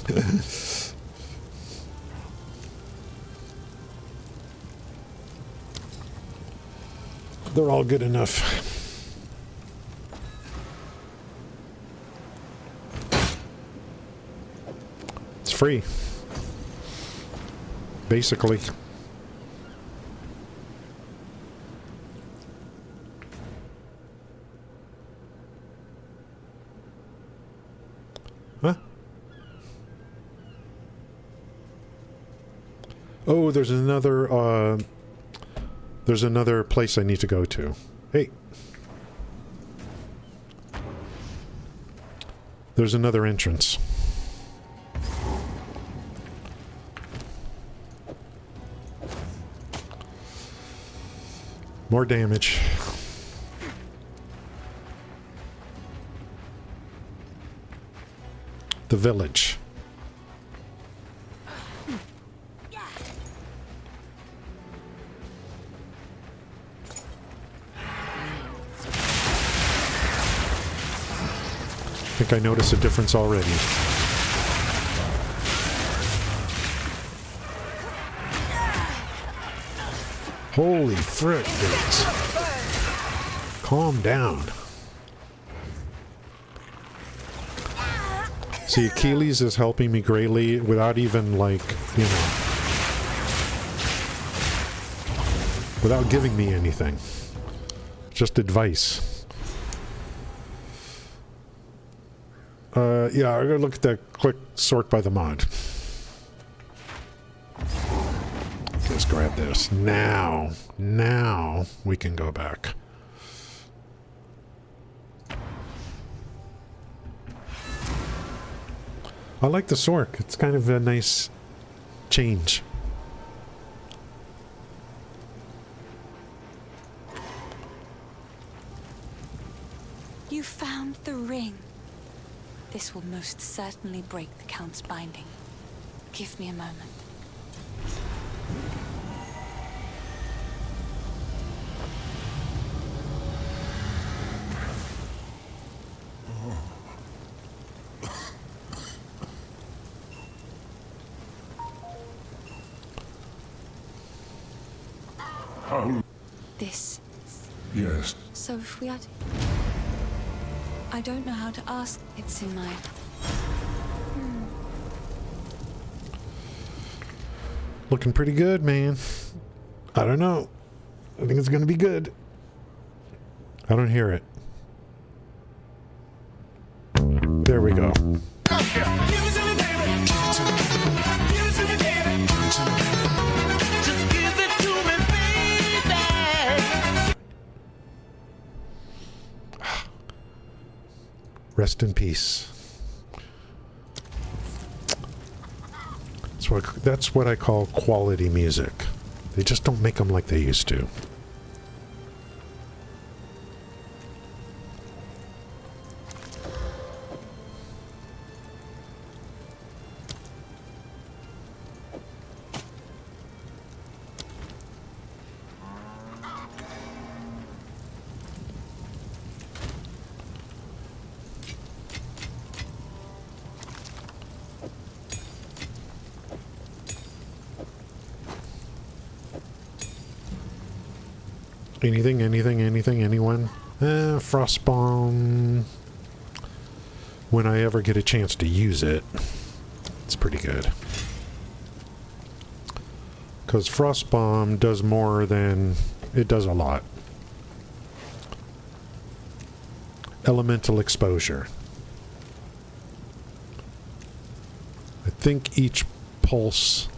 They're all good enough. It's free. Basically. Huh? Oh, there's another place I need to go to. Hey. There's another entrance. More damage. The village. I think I notice a difference already. Holy frick, dudes. Calm down. See, Achilles is helping me greatly without even, like, you know, without giving me anything. Just advice. Yeah, I'm gonna look at that. Click sort by the mod. Let's grab this. Now we can go back. I like the SORC. It's kind of a nice change. You found the ring. This will most certainly break the Count's binding. Give me a moment. This. Yes. So if we are to... I don't know how to ask. It's in my... Looking pretty good, man. I don't know. I think it's going to be good. I don't hear it. There we go. Rest in peace. That's what I call quality music. They just don't make them like they used to. Anything, anyone? Frostbomb. When I ever get a chance to use it, it's pretty good. Because Frostbomb does more than... it does a lot. Elemental exposure. I think each pulse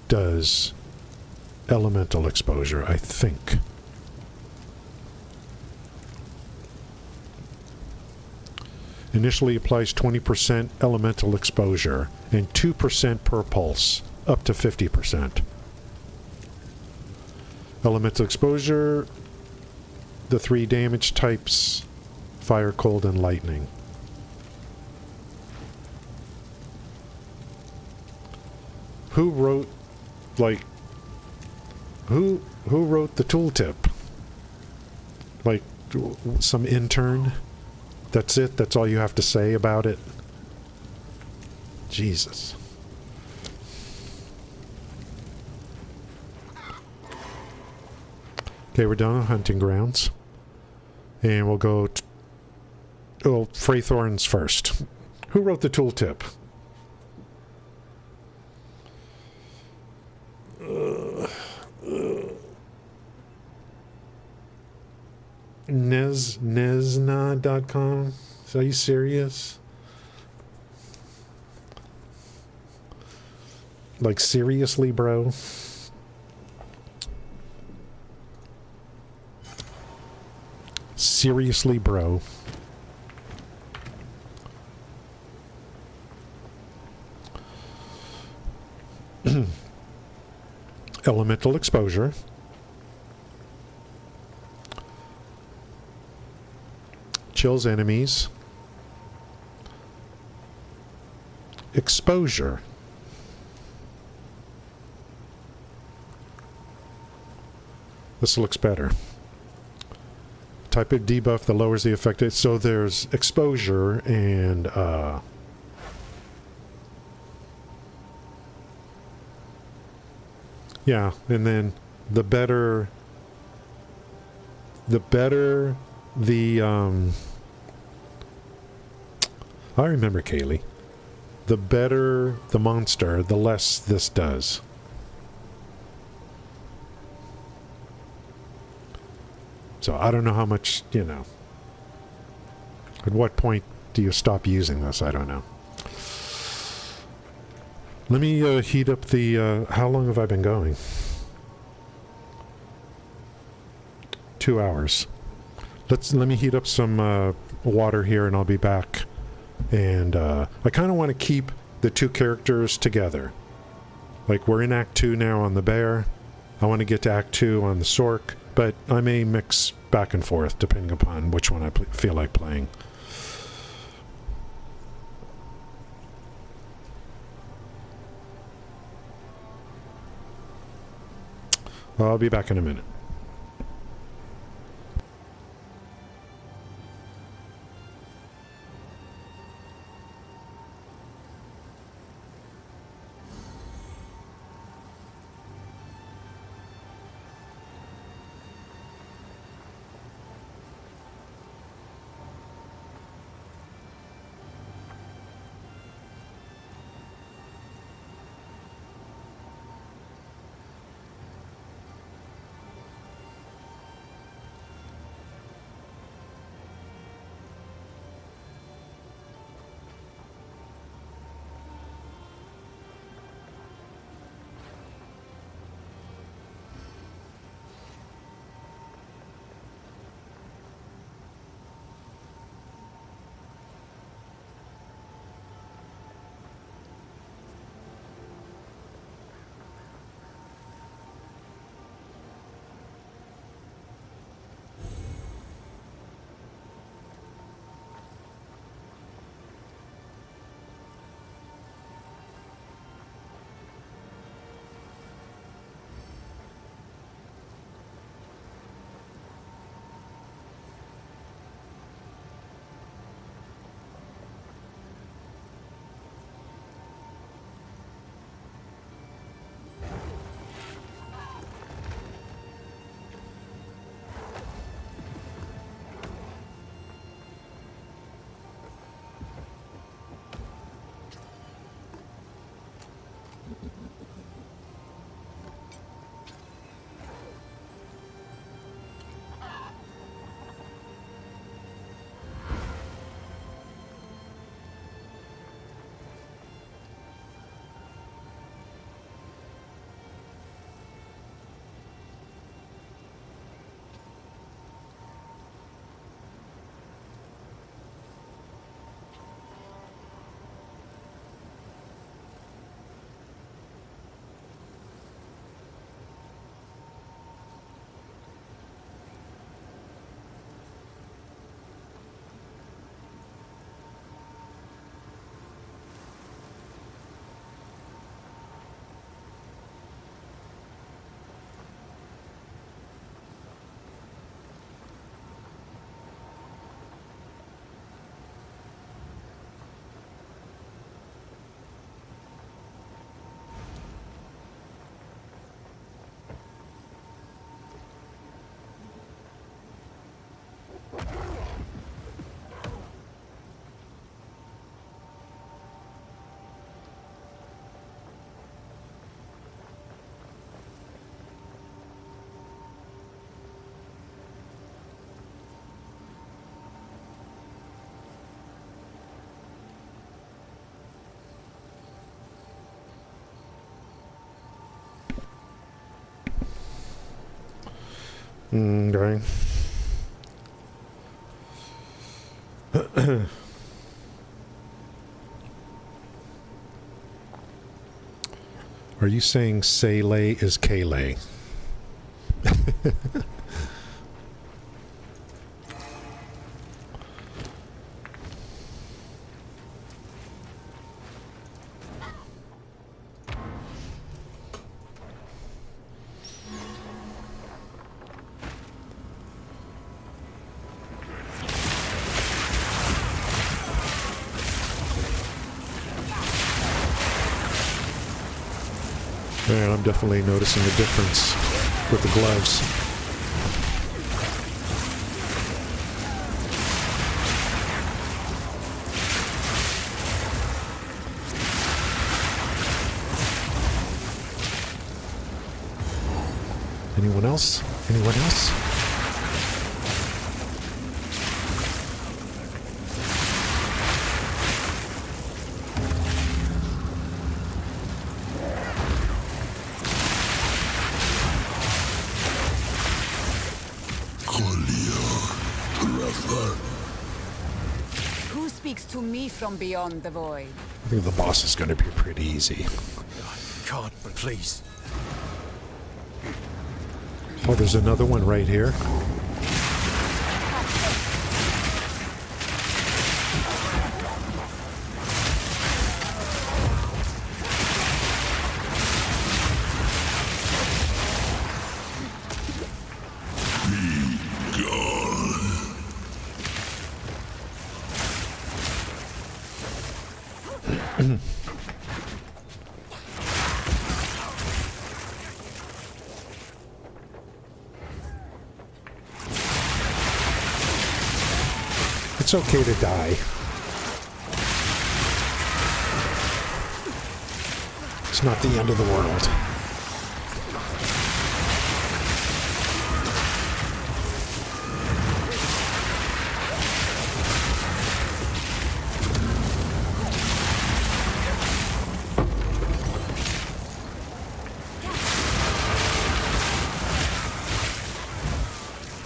does elemental exposure, I think. Initially applies 20% elemental exposure and 2% per pulse, up to 50%. Elemental exposure, the 3 damage types, fire, cold, and lightning. Who wrote, like, who wrote the tooltip? Like, some intern? That's it? That's all you have to say about it? Jesus. Okay, we're down on hunting grounds. And we'll go... well, Freythorns first. Who wrote the tooltip? Nesna.com? Are you serious? Like, seriously, bro? Seriously, bro? Elemental exposure. Chills enemies. Exposure. This looks better. Type of debuff that lowers the effect. So there's exposure and yeah, and then the better the I remember Kaylee. The better the monster, the less this does. So I don't know how much, you know. At what point do you stop using this? I don't know. Let me heat up the... how long have I been going? 2 hours. Let me heat up some water here and I'll be back. And I kind of want to keep the 2 characters together. Like, we're in Act 2 now on the bear. I want to get to Act 2 on the SORC. But I may mix back and forth depending upon which one I feel like playing. I'll be back in a minute. Okay. Are you saying Seylay is Kaylay? Man, I'm definitely noticing a difference with the gloves. Anyone else? Anyone else? Who speaks to me from beyond the void? I think the boss is going to be pretty easy. God, but please. Oh, there's another one right here. It's okay to die. It's not the end of the world.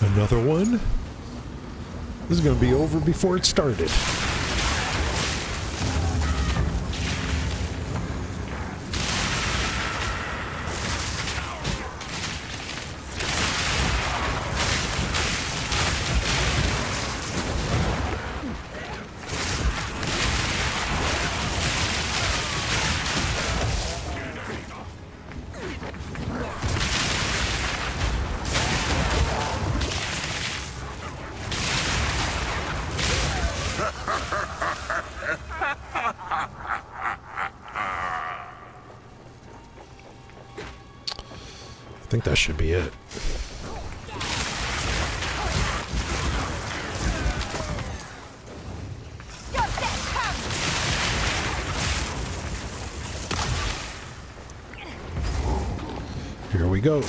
Another one? This is going to be over before it started. I think that should be it. Here we go.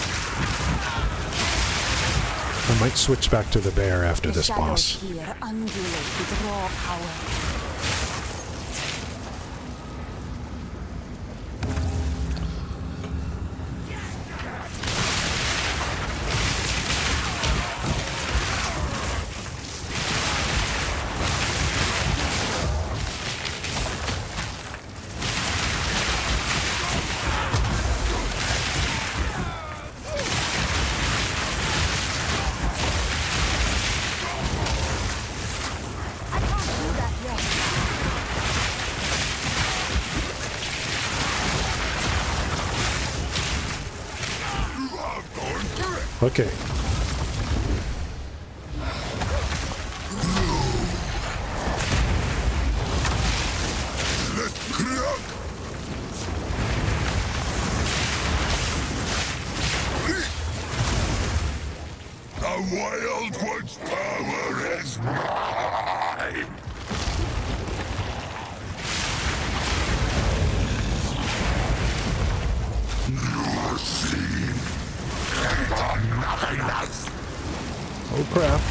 I might switch back to the bear after this boss. Here undulate with raw power. Okay. The Wildwood's power is mine! You see, nothingness! Oh crap.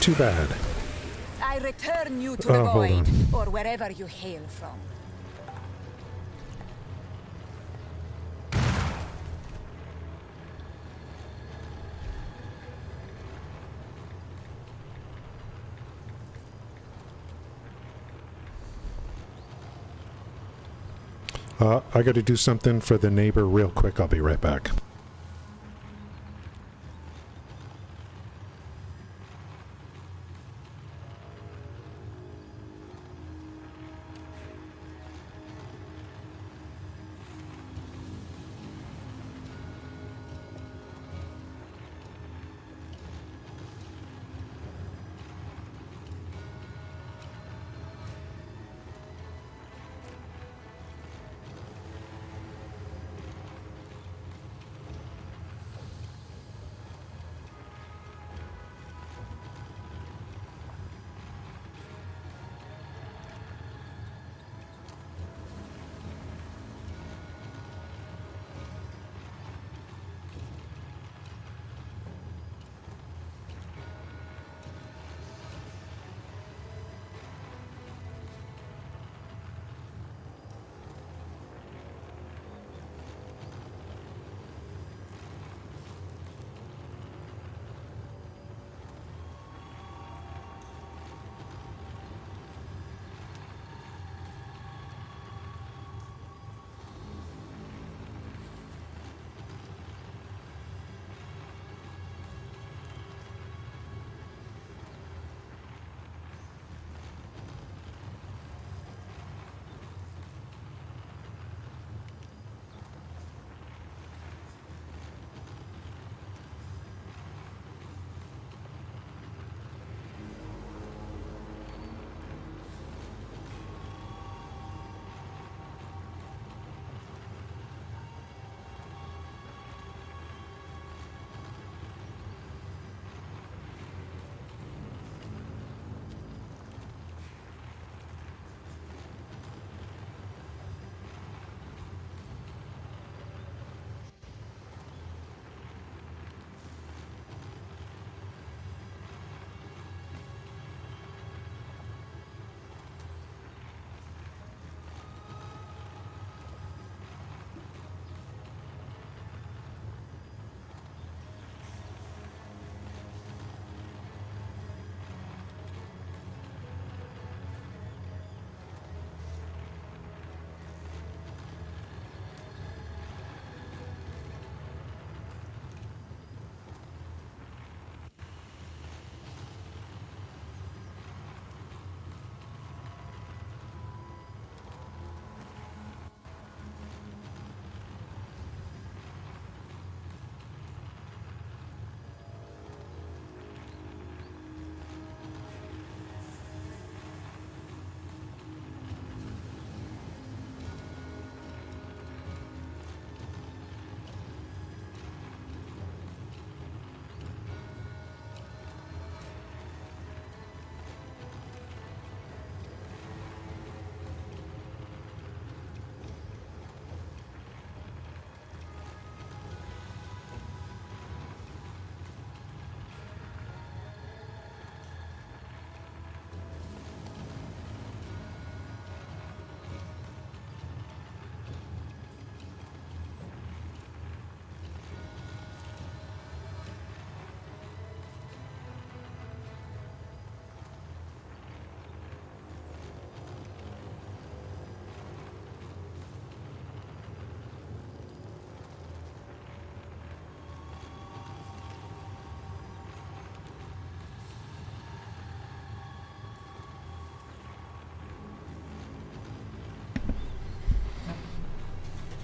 too bad. I return you to the hold void, on. or wherever you hail from. I got to do something for the neighbor real quick. I'll be right back.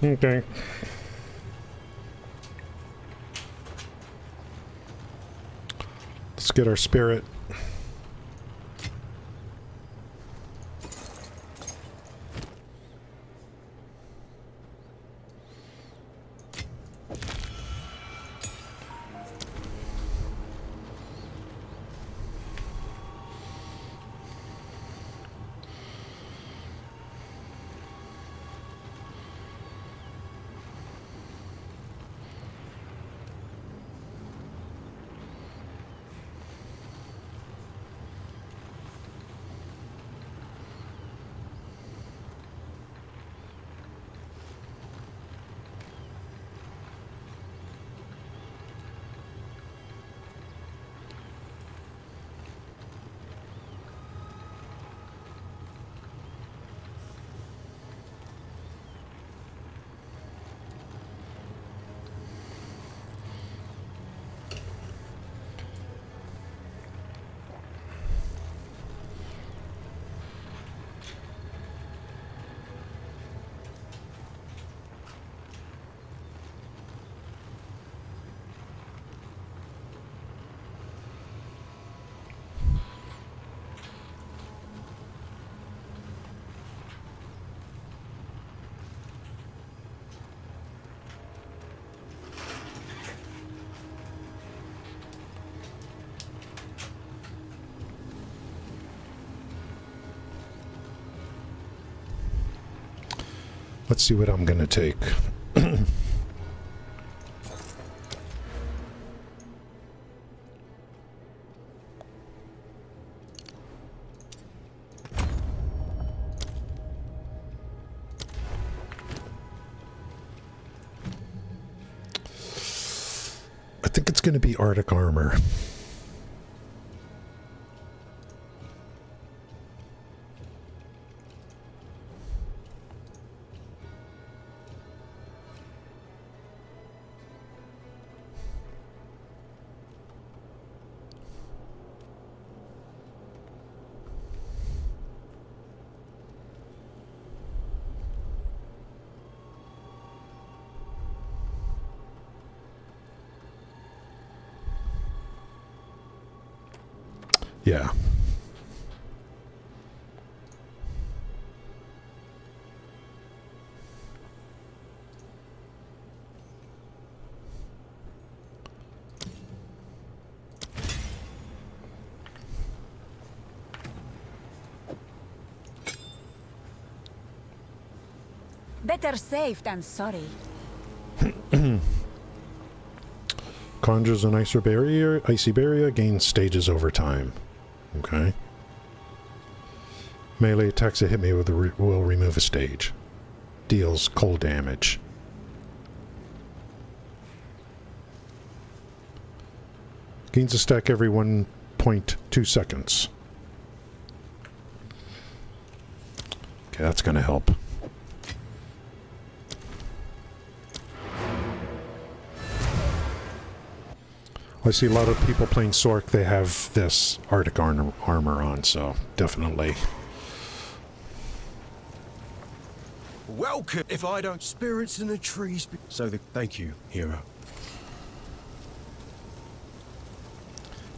Okay. Let's get our spirit. Let's see what I'm gonna take. I think it's gonna be Arctic armor. Yeah. Better safe than sorry. Conjures an icy barrier, gains stages over time. Okay. Melee attacks that hit me with will remove a stage. Deals cold damage. Gains a stack every 1.2 seconds. Okay, that's gonna help. I see a lot of people playing SORC, they have this Arctic armor on, so definitely. Welcome! If I don't... Spirits in the trees... Thank you, hero.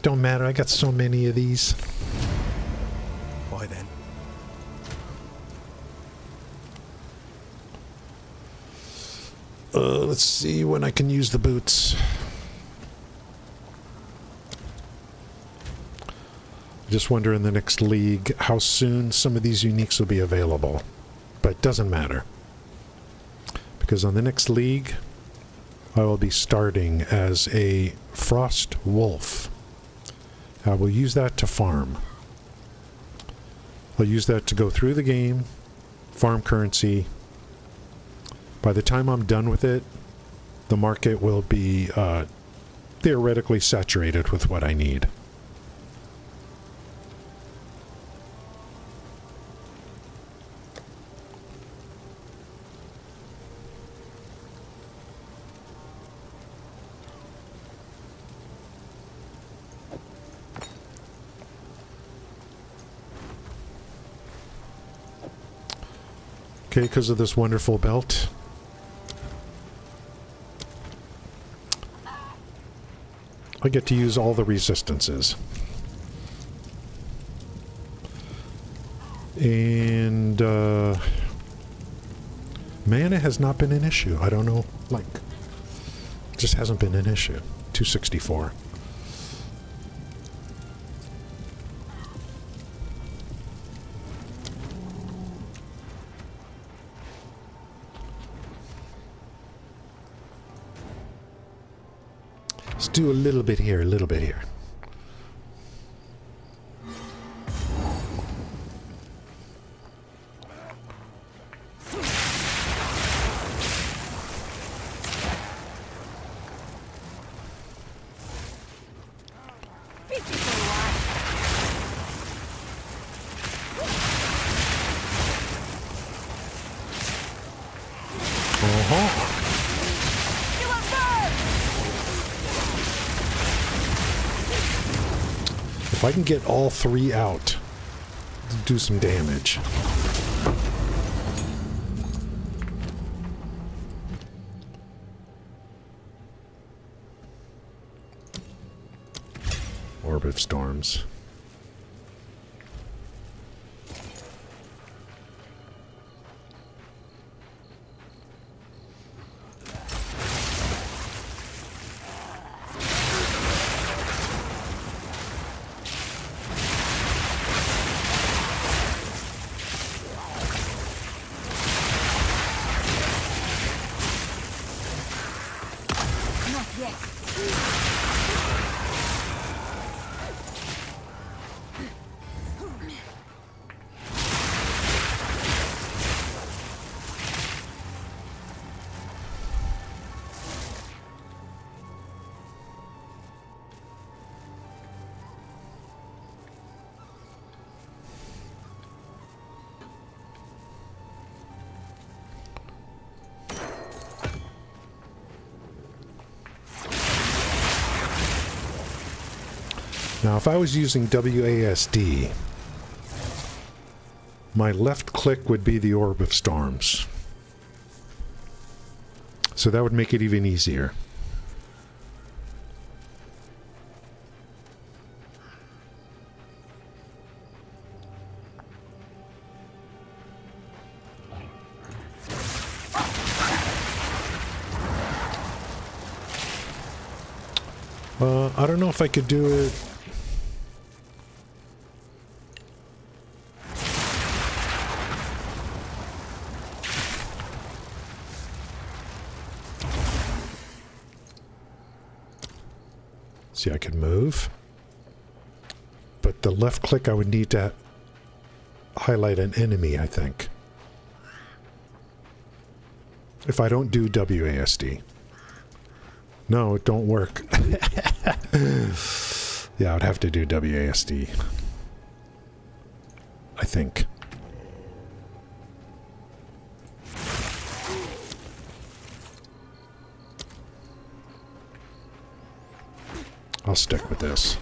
Don't matter, I got so many of these. Why then? Let's see when I can use the boots. Just wonder in the next league how soon some of these uniques will be available. But it doesn't matter. Because on the next league, I will be starting as a Frost Wolf. I will use that to farm. I'll use that to go through the game, farm currency. By the time I'm done with it, the market will be theoretically saturated with what I need. Okay, because of this wonderful belt. I get to use all the resistances. And mana has not been an issue. I don't know, like, it just hasn't been an issue. 264. Let's do a little bit here, a little bit here. If I can get all three out, do some damage. Orb of Storms. Now, if I was using WASD, my left click would be the Orb of Storms. So that would make it even easier. I don't know if I could do it. See, I could move. But the left click, I would need to highlight an enemy, I think. If I don't do WASD. No, it don't work. Yeah, I would have to do WASD. I think. I'll stick with this.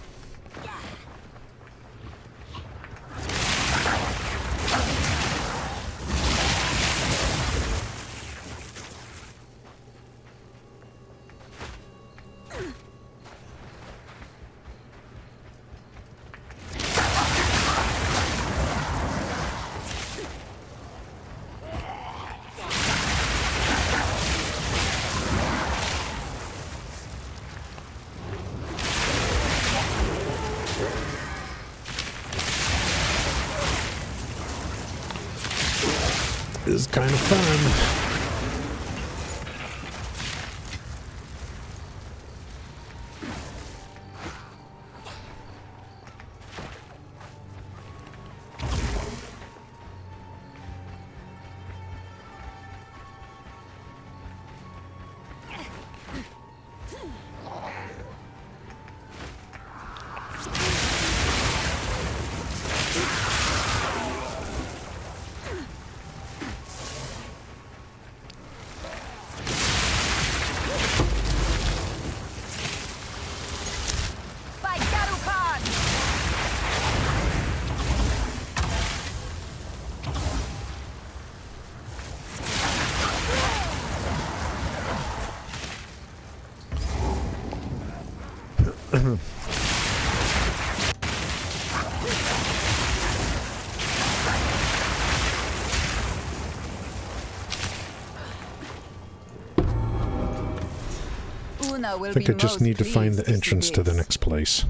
This is kind of fun. I think I just need to find the entrance to the next place.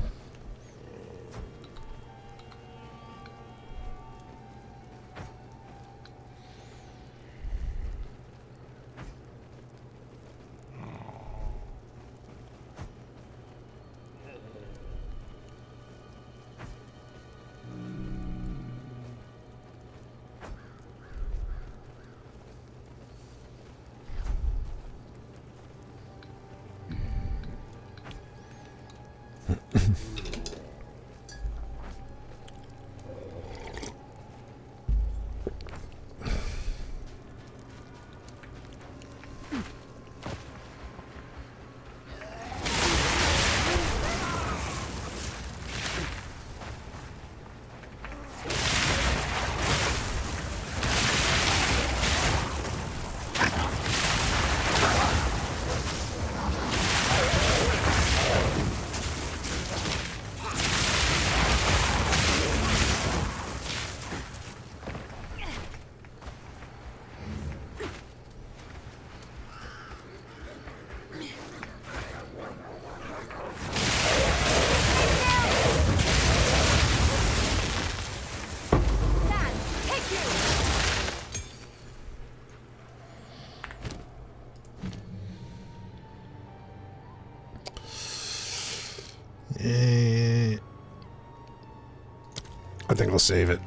I think I'll save it.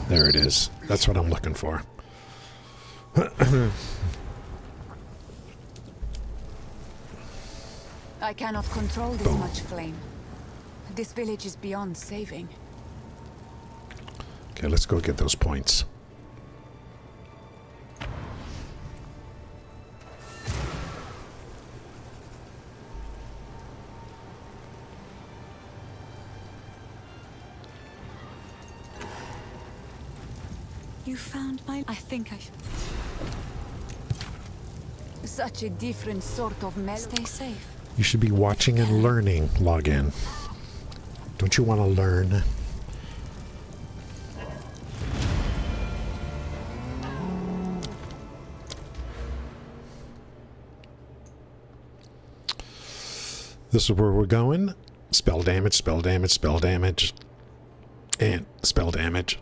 There it is. That's what I'm looking for. I cannot control this much flame. This village is beyond saving. Okay, let's go get those points. You found my... I think I should... Such a different sort of melody. Stay safe. You should be watching and learning, login. Don't you want to learn? This is where we're going. Spell damage, spell damage, spell damage. And spell damage.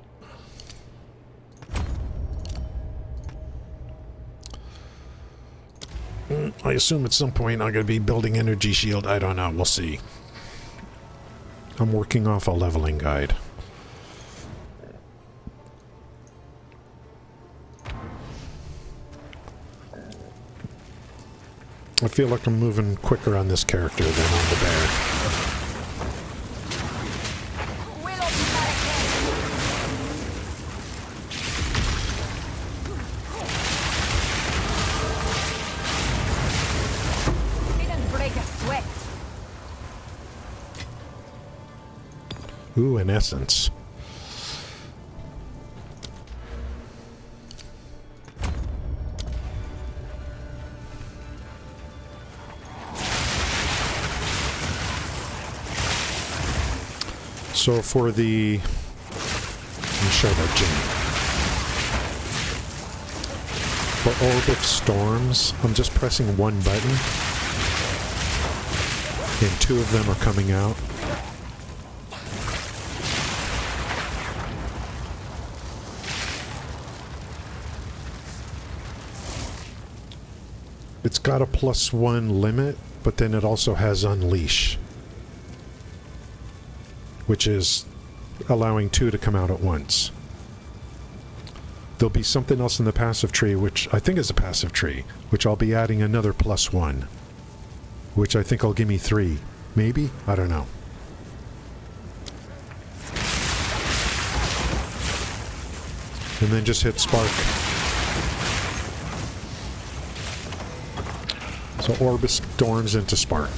I assume at some point I'm going to be building energy shield. I don't know. We'll see. I'm working off a leveling guide. I feel like I'm moving quicker on this character than on the bear. Ooh, an essence. So for the... Let me show that Jimmy. For Orb of Storms, I'm just pressing one button. And two of them are coming out. It's got a +1 limit, but then it also has Unleash, which is allowing two to come out at once. There'll be something else in the passive tree, which I think is a passive tree, which I'll be adding another +1, which I think will give me 3. Maybe? I don't know. And then just hit Spark. So Orb of Storms into Spark.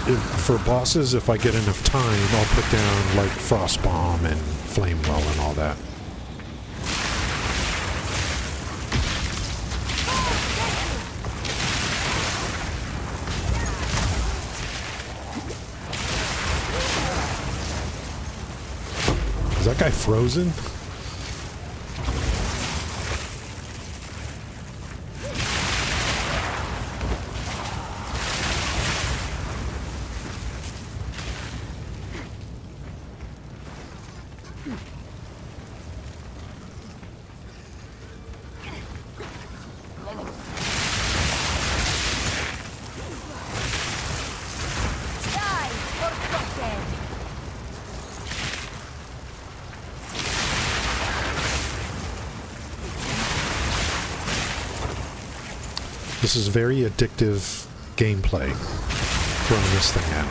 For bosses, if I get enough time, I'll put down like Frost Bomb and Flame Well and all that. Is that guy frozen? This is very addictive gameplay, throwing this thing out.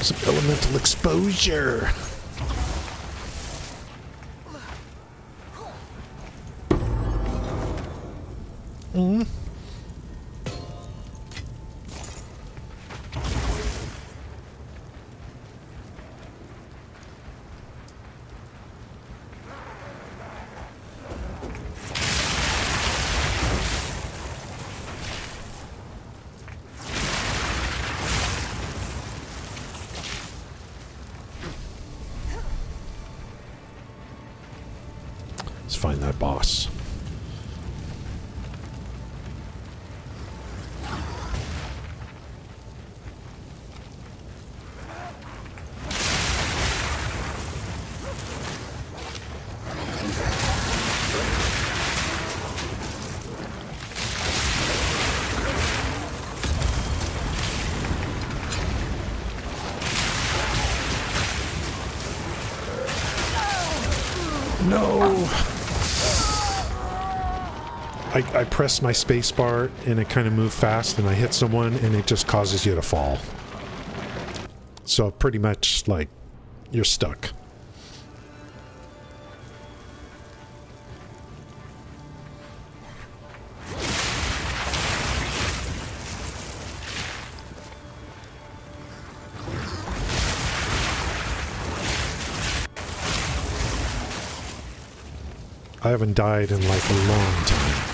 Some elemental exposure. Let's find that boss. No! I press my space bar and it kind of moved fast and I hit someone and it just causes you to fall. So pretty much like you're stuck. I haven't died in like a long time.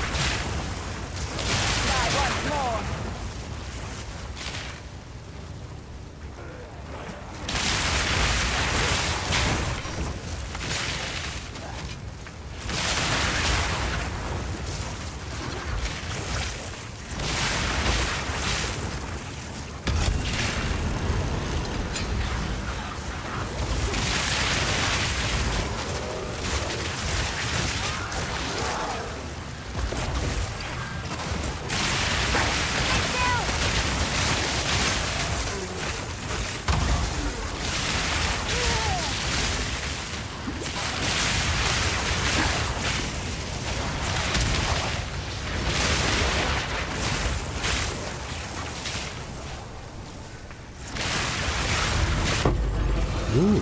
Ooh.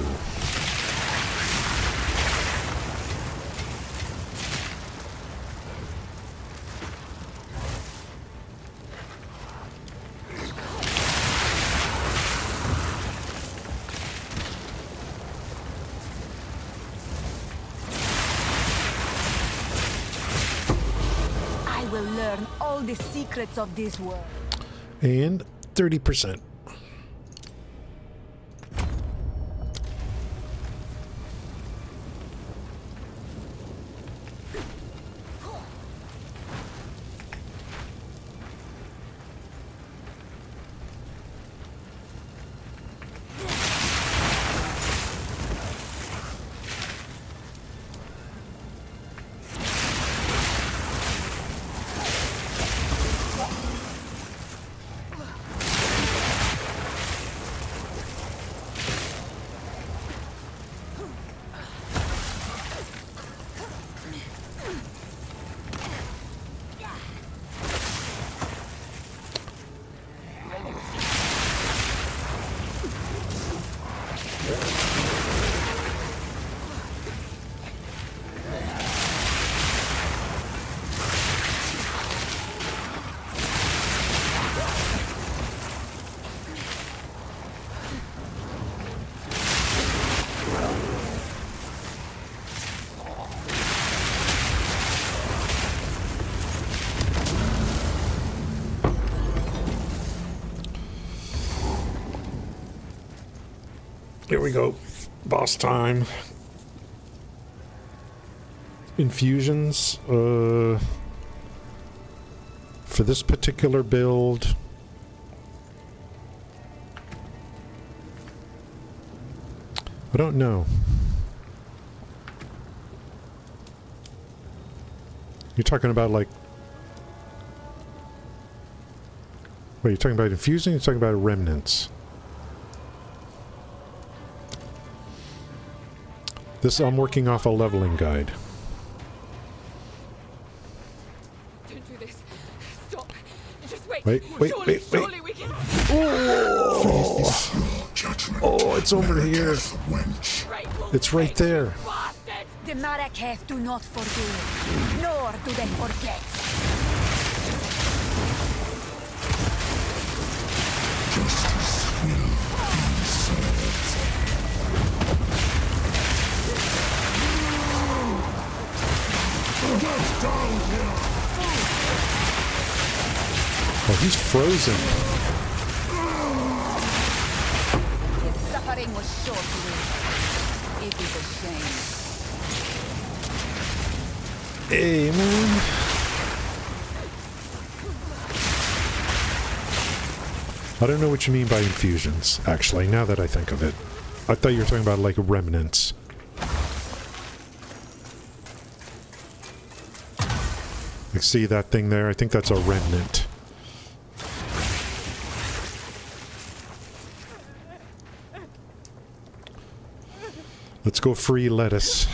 I will learn all the secrets of this world. And 30%. Here we go. Boss time. Infusions. For this particular build, I don't know. You're talking about like... Wait, you're talking about infusing? You're talking about remnants? This, I'm working off a leveling guide. Don't do this. Stop. Just wait. Wait. Surely we can... Oh, it's over here. It's right there. The Marrakech do not forgive, nor do they forget. Justice will be served. Get down here! Oh, he's frozen. His suffering was short-lived. It is a shame. Hey, man. I don't know what you mean by infusions, actually, now that I think of it. I thought you were talking about, like, remnants. You see that thing there? I think that's a remnant. Let's go free lettuce.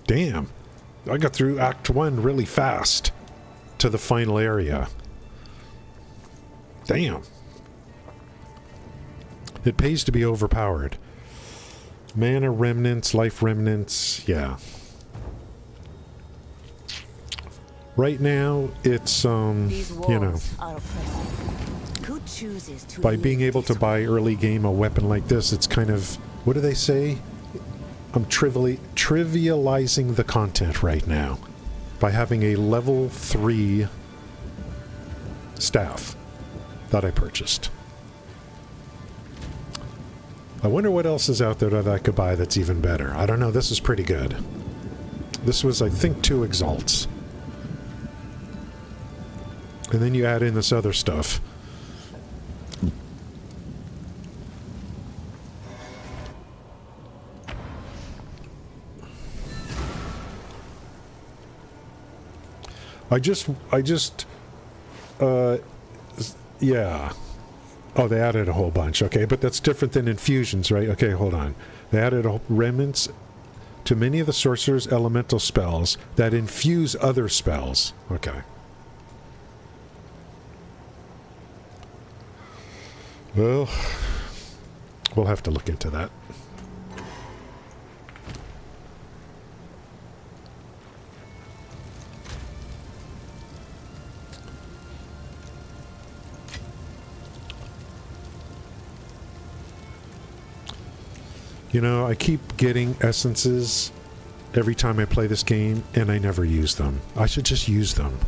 Damn. I got through Act 1 really fast to the final area. Damn. It pays to be overpowered. Mana remnants, life remnants, yeah. Right now, it's, you know, Who chooses to by being able to buy early game a weapon like this, it's kind of, what do they say? I'm trivializing the content right now by having a level 3 staff that I purchased. I wonder what else is out there that I could buy that's even better. I don't know, this is pretty good. This was, I think, 2 exalts. And then you add in this other stuff. Yeah. Oh, they added a whole bunch. Okay, but that's different than infusions, right? Okay, hold on. They added remnants to many of the sorcerer's elemental spells that infuse other spells. Okay. Well, we'll have to look into that. You know, I keep getting essences every time I play this game, and I never use them. I should just use them.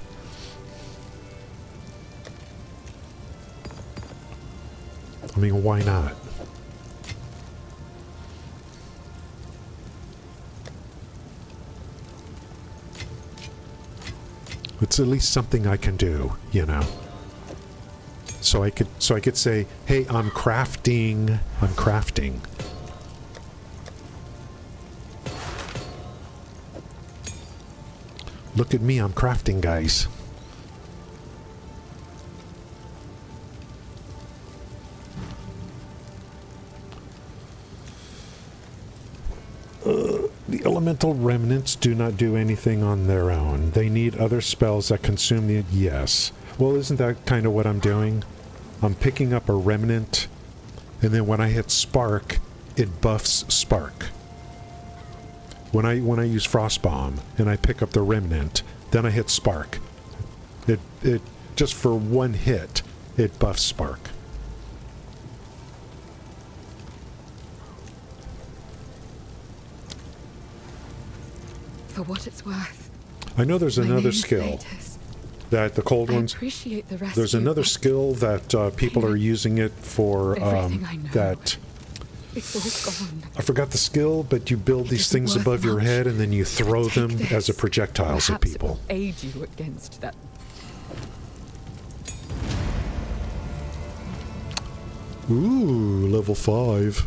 I mean, why not? It's at least something I can do, you know. So I could say, "Hey, I'm crafting. Look at me, I'm crafting, guys." The elemental remnants do not do anything on their own. They need other spells that consume the... Yes. Well, isn't that kind of what I'm doing? I'm picking up a remnant, and then when I hit spark, it buffs spark. When I use Frost Bomb and I pick up the remnant, then I hit spark. It just for one hit, it buffs spark. For what it's worth. I know there's another skill that the cold ones. There's another skill that people are using it for. That. It's all gone. I forgot the skill, but you build these things above your head and then you throw them as a projectiles at people. Perhaps it will aid you against that. Ooh, level 5.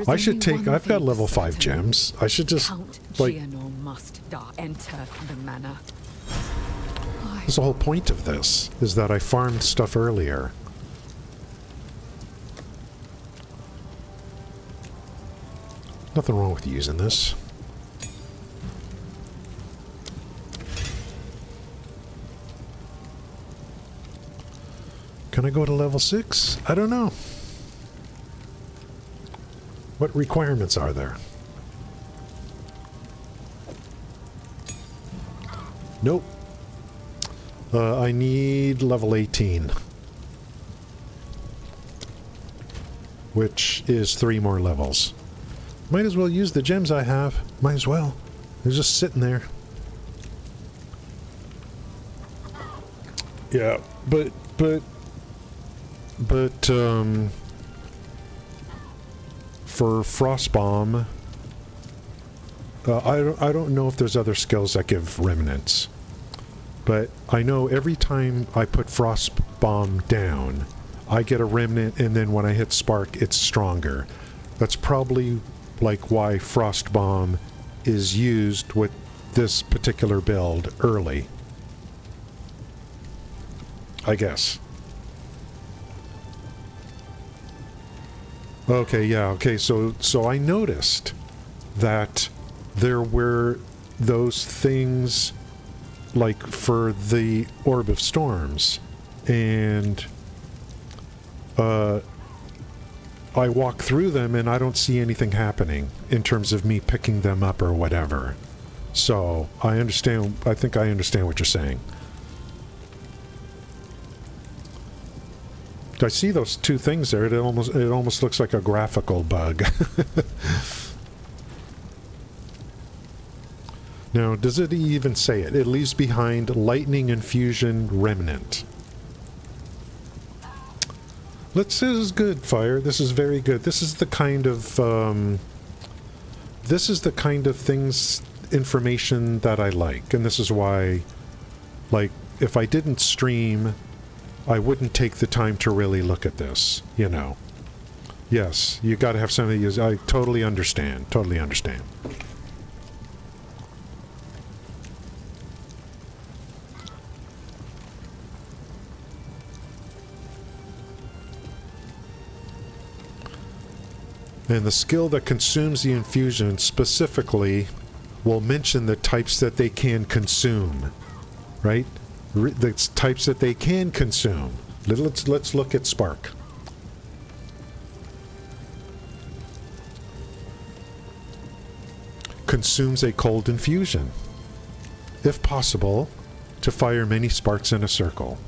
I should take. I've got level 5 gems. I should just like. Must enter the manor. That's the whole point of this, is that I farmed stuff earlier. Nothing wrong with using this. Can I go to level 6? I don't know. What requirements are there? Nope. I need level 18. Which is 3 more levels. Might as well use the gems I have. Might as well. They're just sitting there. Yeah, but for Frost Bomb, I don't know if there's other skills that give remnants. But I know every time I put Frost Bomb down, I get a remnant, and then when I hit spark, it's stronger. That's probably like why Frost Bomb is used with this particular build early. I guess. Okay, yeah, okay, so I noticed that there were those things like for the Orb of Storms, and I walk through them and I don't see anything happening in terms of me picking them up or whatever. So I think I understand what you're saying. I see those two things there. It almost looks like a graphical bug. Now, does it even say it? It leaves behind lightning infusion remnant. This is good, Fire. This is very good. This is the kind of things, information that I like, and this is why, like, if I didn't stream, I wouldn't take the time to really look at this, you know. Yes, you got to have something to use. I totally understand. Totally understand. And the skill that consumes the infusion specifically will mention the types that they can consume, right? The types that they can consume. Let's look at Spark. Consumes a cold infusion. If possible, to fire many sparks in a circle.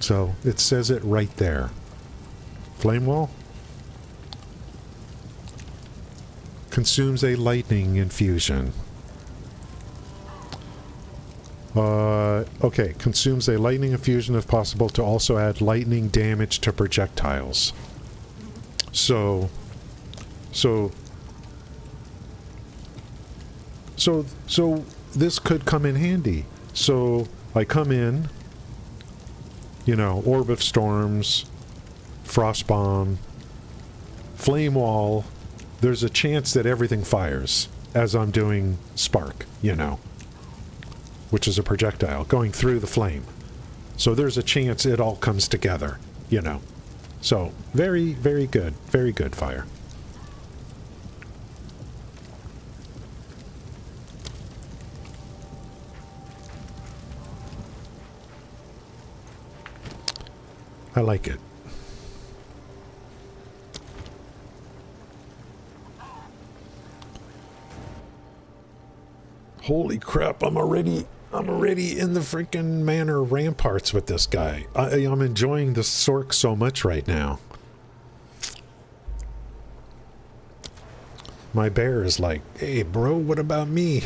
So it says it right there. Flame Wall? Consumes a lightning infusion. Okay, consumes a lightning infusion if possible to also add lightning damage to projectiles. So this could come in handy. So I come in, you know, Orb of Storms, Frost Bomb, Flame Wall. There's a chance that everything fires as I'm doing Spark, you know, which is a projectile going through the flame. So there's a chance it all comes together, you know. So very, very good. Very good, Fire. I like it. Holy crap, I'm already in the freaking Manor Ramparts with this guy. I'm enjoying the SORC so much right now. My bear is like, hey bro, what about me?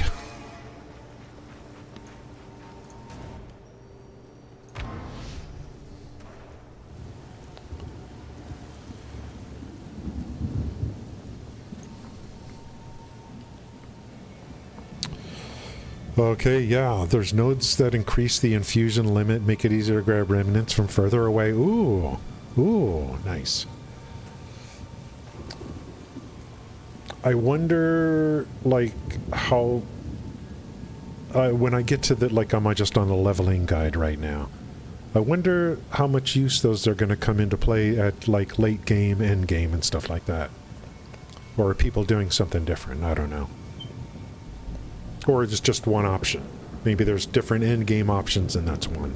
Okay, yeah, there's nodes that increase the infusion limit, make it easier to grab remnants from further away. Ooh, ooh, nice. I wonder, like, how... when I get to the... Like, I'm just on the leveling guide right now. I wonder how much use those are going to come into play at, like, late game, end game, and stuff like that. Or are people doing something different? I don't know. Or it's just one option. Maybe there's different end game options and that's one.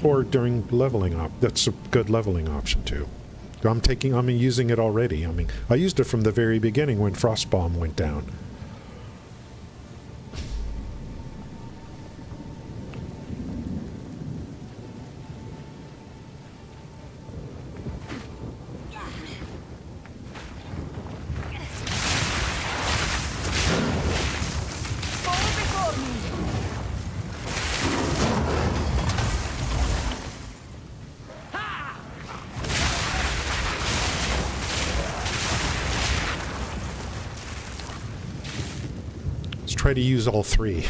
Or during leveling up, that's a good leveling option too. I'm using it already. I mean, I used it from the very beginning when Frostbomb went down. Try to use all three.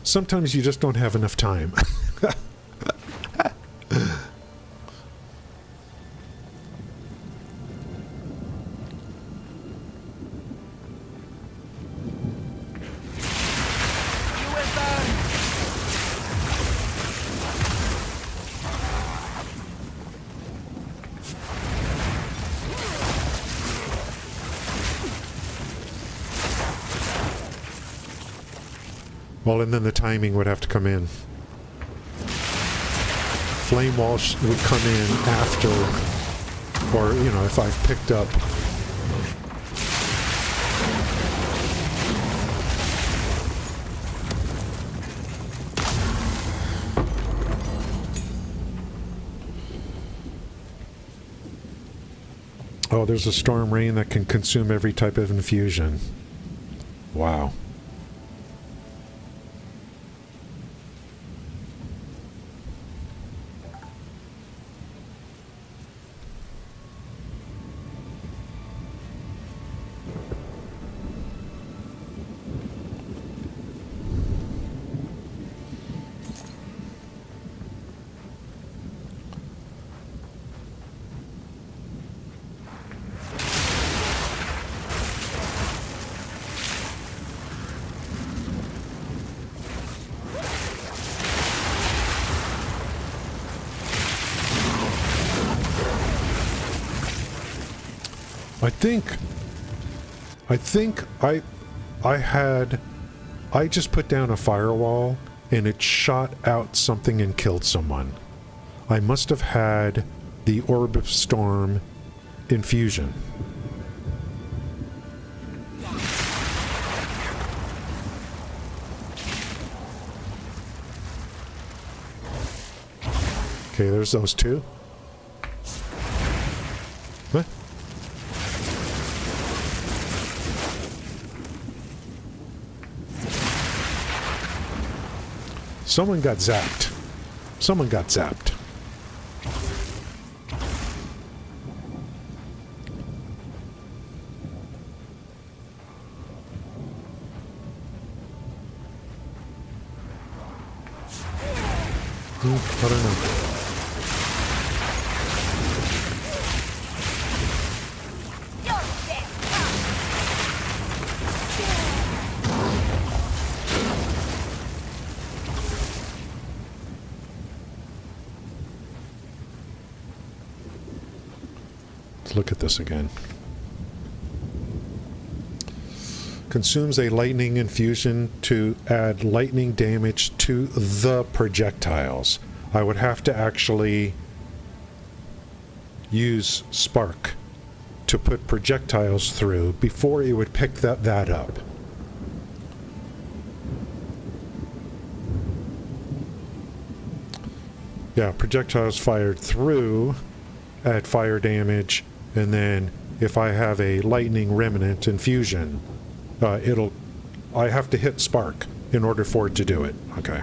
Sometimes you just don't have enough time. Well, and then the timing would have to come in. Flame wall would come in after, or, you know, if I've picked up. Oh, there's a storm rain that can consume every type of infusion. Wow. I just put down a firewall and it shot out something and killed someone. I must have had the Orb of Storm infusion. Okay, there's those two. What? Someone got zapped. Someone got zapped. I don't know. Look at this again. Consumes a lightning infusion to add lightning damage to the projectiles. I would have to actually use spark to put projectiles through before it would pick that up. Yeah, projectiles fired through add fire damage. And then if I have a lightning remnant infusion, I have to hit spark in order for it to do it. Okay.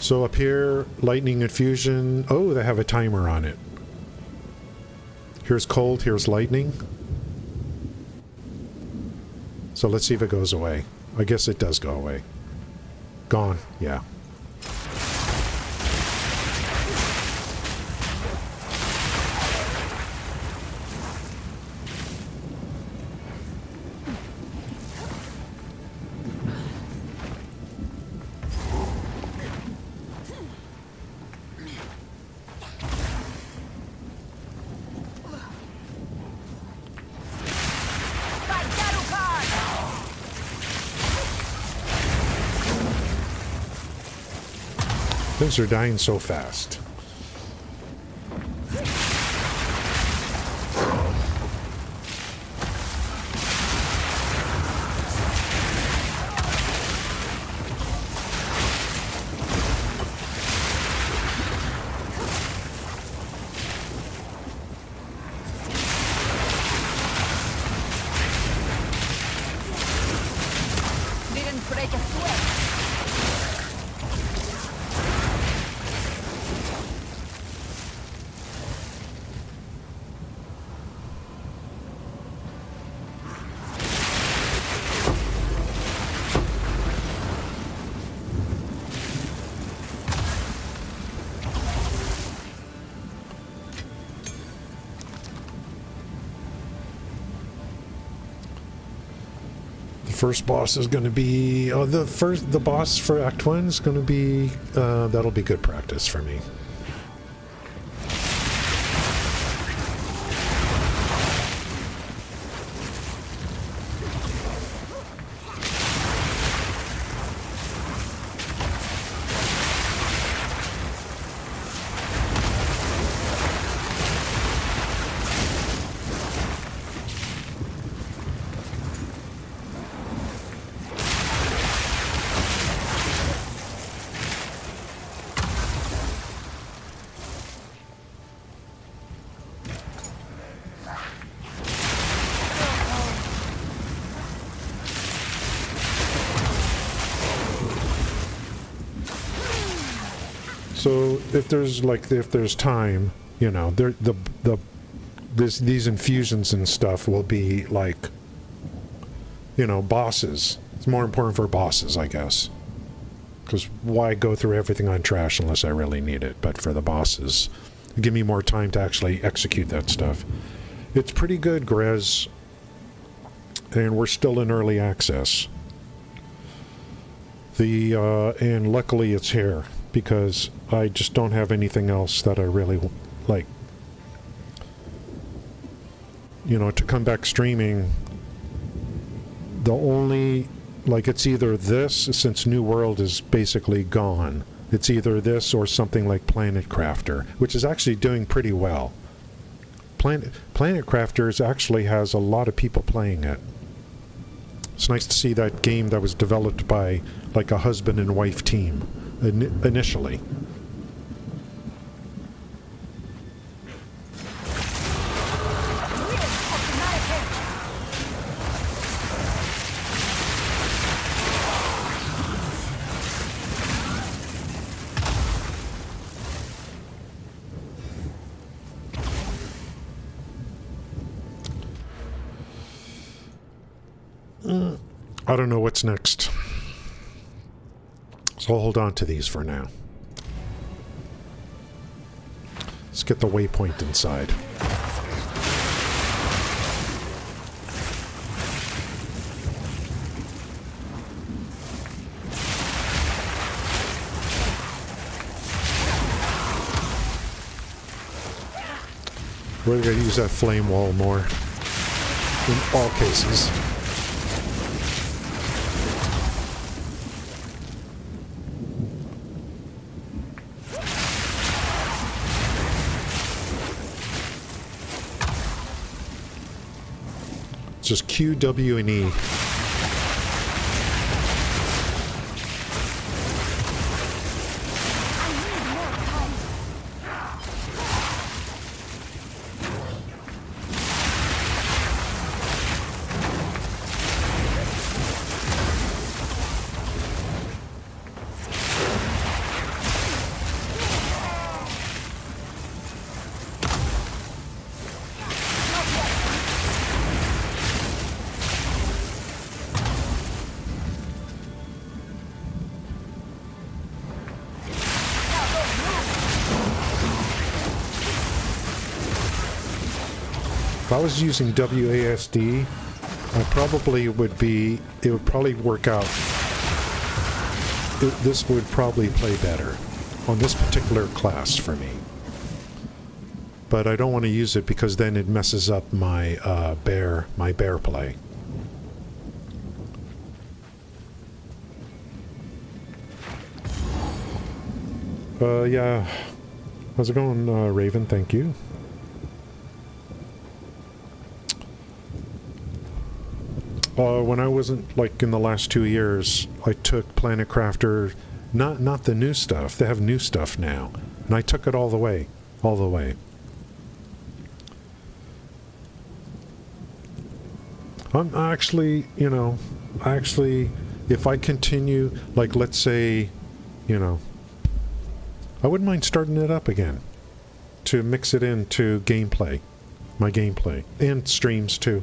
So up here, lightning infusion. Oh, they have a timer on it. Here's cold, here's lightning. So let's see if it goes away. I guess it does go away. Gone, yeah. Things are dying so fast. Didn't break a sweat. first boss is going to be the boss for Act 1 is going to be that'll be good practice for me. So if there's time, you know, these infusions and stuff will be like, you know, bosses. It's more important for bosses, I guess. Because why go through everything on trash unless I really need it? But for the bosses, give me more time to actually execute that stuff. It's pretty good, Grez. And we're still in early access. And luckily it's here, because I just don't have anything else that I really like. You know, to come back streaming, the only, like, it's either this, since New World is basically gone, it's either this or something like Planet Crafter, which is actually doing pretty well. Planet Crafters actually has a lot of people playing it. It's nice to see that game that was developed by, like, a husband and wife team initially. I don't know what's next. So I'll hold on to these for now. Let's get the waypoint inside. We're going to use that flame wall more in all cases. Just Q, W, and E. If I was using WASD, I probably would be, it would probably work out. This would probably play better on this particular class for me. But I don't want to use it because then it messes up my bear play. Yeah. How's it going, Raven? Thank you. When I wasn't, like, in the last 2 years, I took Planet Crafter, not the new stuff. They have new stuff now. And I took it all the way. All the way. I'm actually, you know, if I continue, like, let's say, you know, I wouldn't mind starting it up again to mix it into gameplay, my gameplay, and streams too.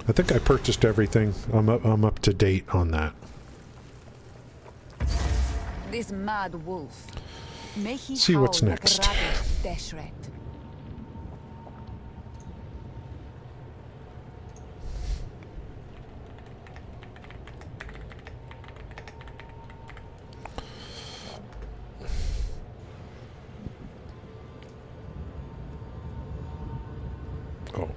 I think I purchased everything. I'm up to date on that. This mad wolf. May he see what's howl next. like a ravaged Deshret. Oh.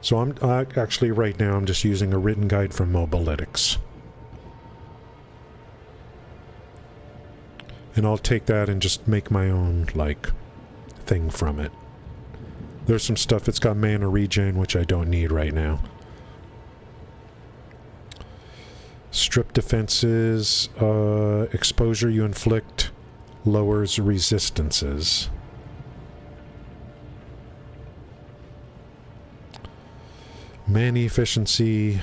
So I'm actually right now I'm just using a written guide from Mobalytics. And I'll take that and just make my own, like, thing from it. There's some stuff, it's got mana regen, which I don't need right now. Strip defenses, exposure you inflict lowers resistances. Mana efficiency.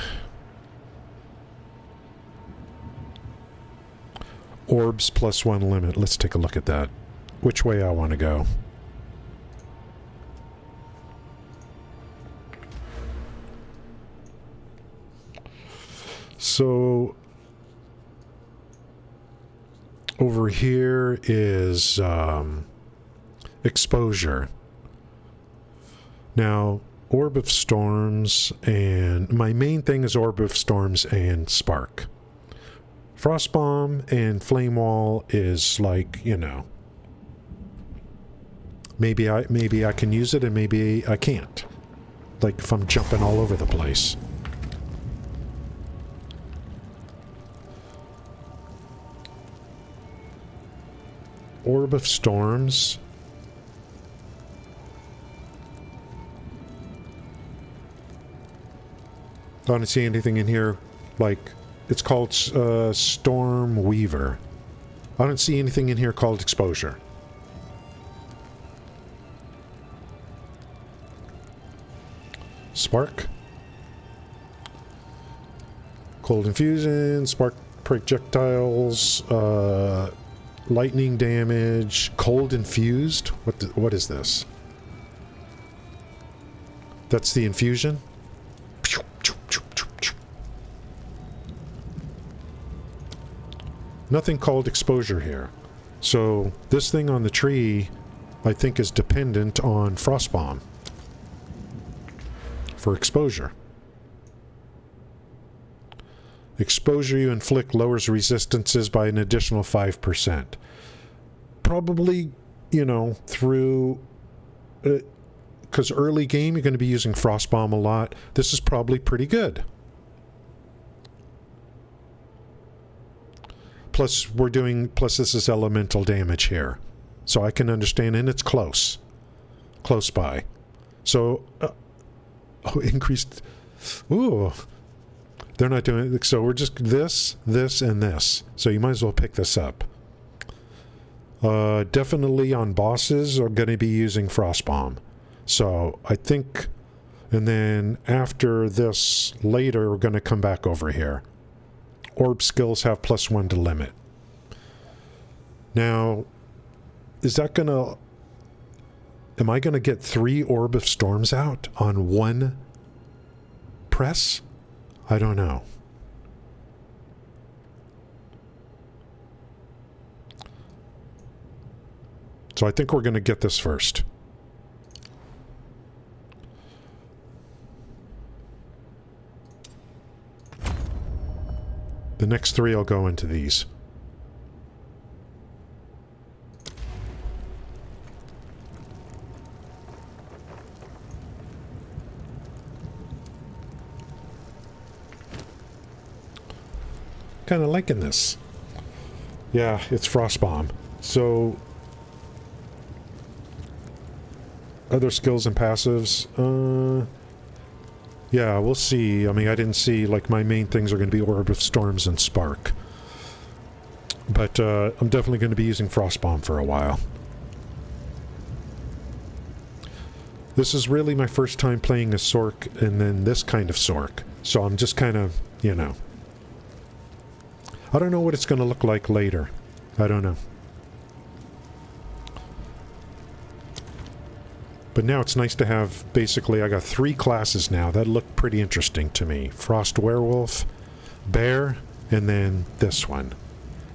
Orbs +1 limit. Let's take a look at that. Which way I want to go. So over here is exposure. Now, Orb of Storms, and my main thing is Orb of Storms and Spark. Frostbomb and Flame Wall is like, you know, maybe I can use it and maybe I can't. Like if I'm jumping all over the place. Orb of Storms. I don't see anything in here like... It's called STORMWEAVER. I don't see anything in here called exposure. Spark. Cold infusion, spark projectiles, lightning damage, cold infused. What is this? That's the infusion? Nothing called exposure here. So this thing on the tree, I think, is dependent on Frostbomb for exposure. Exposure you inflict lowers resistances by an additional 5%. Probably, you know, through... because early game you're going to be using Frostbomb a lot. This is probably pretty good. Plus this is elemental damage here. So I can understand, and it's close by. So, increased, ooh, they're not doing it. So we're just this, and this. So you might as well pick this up. Definitely on bosses are going to be using Frostbomb. So I think, and then after this, later, we're going to come back over here. Orb skills have +1 to limit. Now, is that gonna... Am I gonna get 3 Orb of Storms out on one press? I don't know. So I think we're gonna get this first. The next 3 will go into these. Kind of liking this. Yeah, it's Frostbomb. So, other skills and passives. Yeah, we'll see. I mean, I didn't see, like, my main things are going to be Orb of Storms and Spark. But I'm definitely going to be using Frostbomb for a while. This is really my first time playing a SORC and then this kind of SORC. So I'm just kind of, you know. I don't know what it's going to look like later. I don't know. But now it's nice to have, basically, I got 3 classes now. That look pretty interesting to me. Frost Werewolf, Bear, and then this one.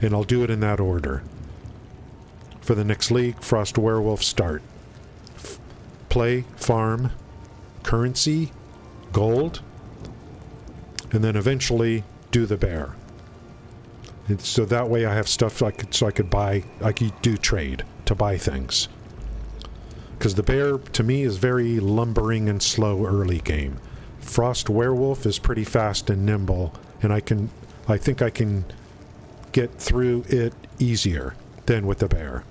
And I'll do it in that order. For the next league, Frost Werewolf start. Play, farm, currency, gold, and then eventually do the Bear. And so that way I have stuff so I could buy, I could do trade to buy things. Because the bear, to me, is very lumbering and slow early game. Frost Werewolf is pretty fast and nimble, and I think I can get through it easier than with the bear.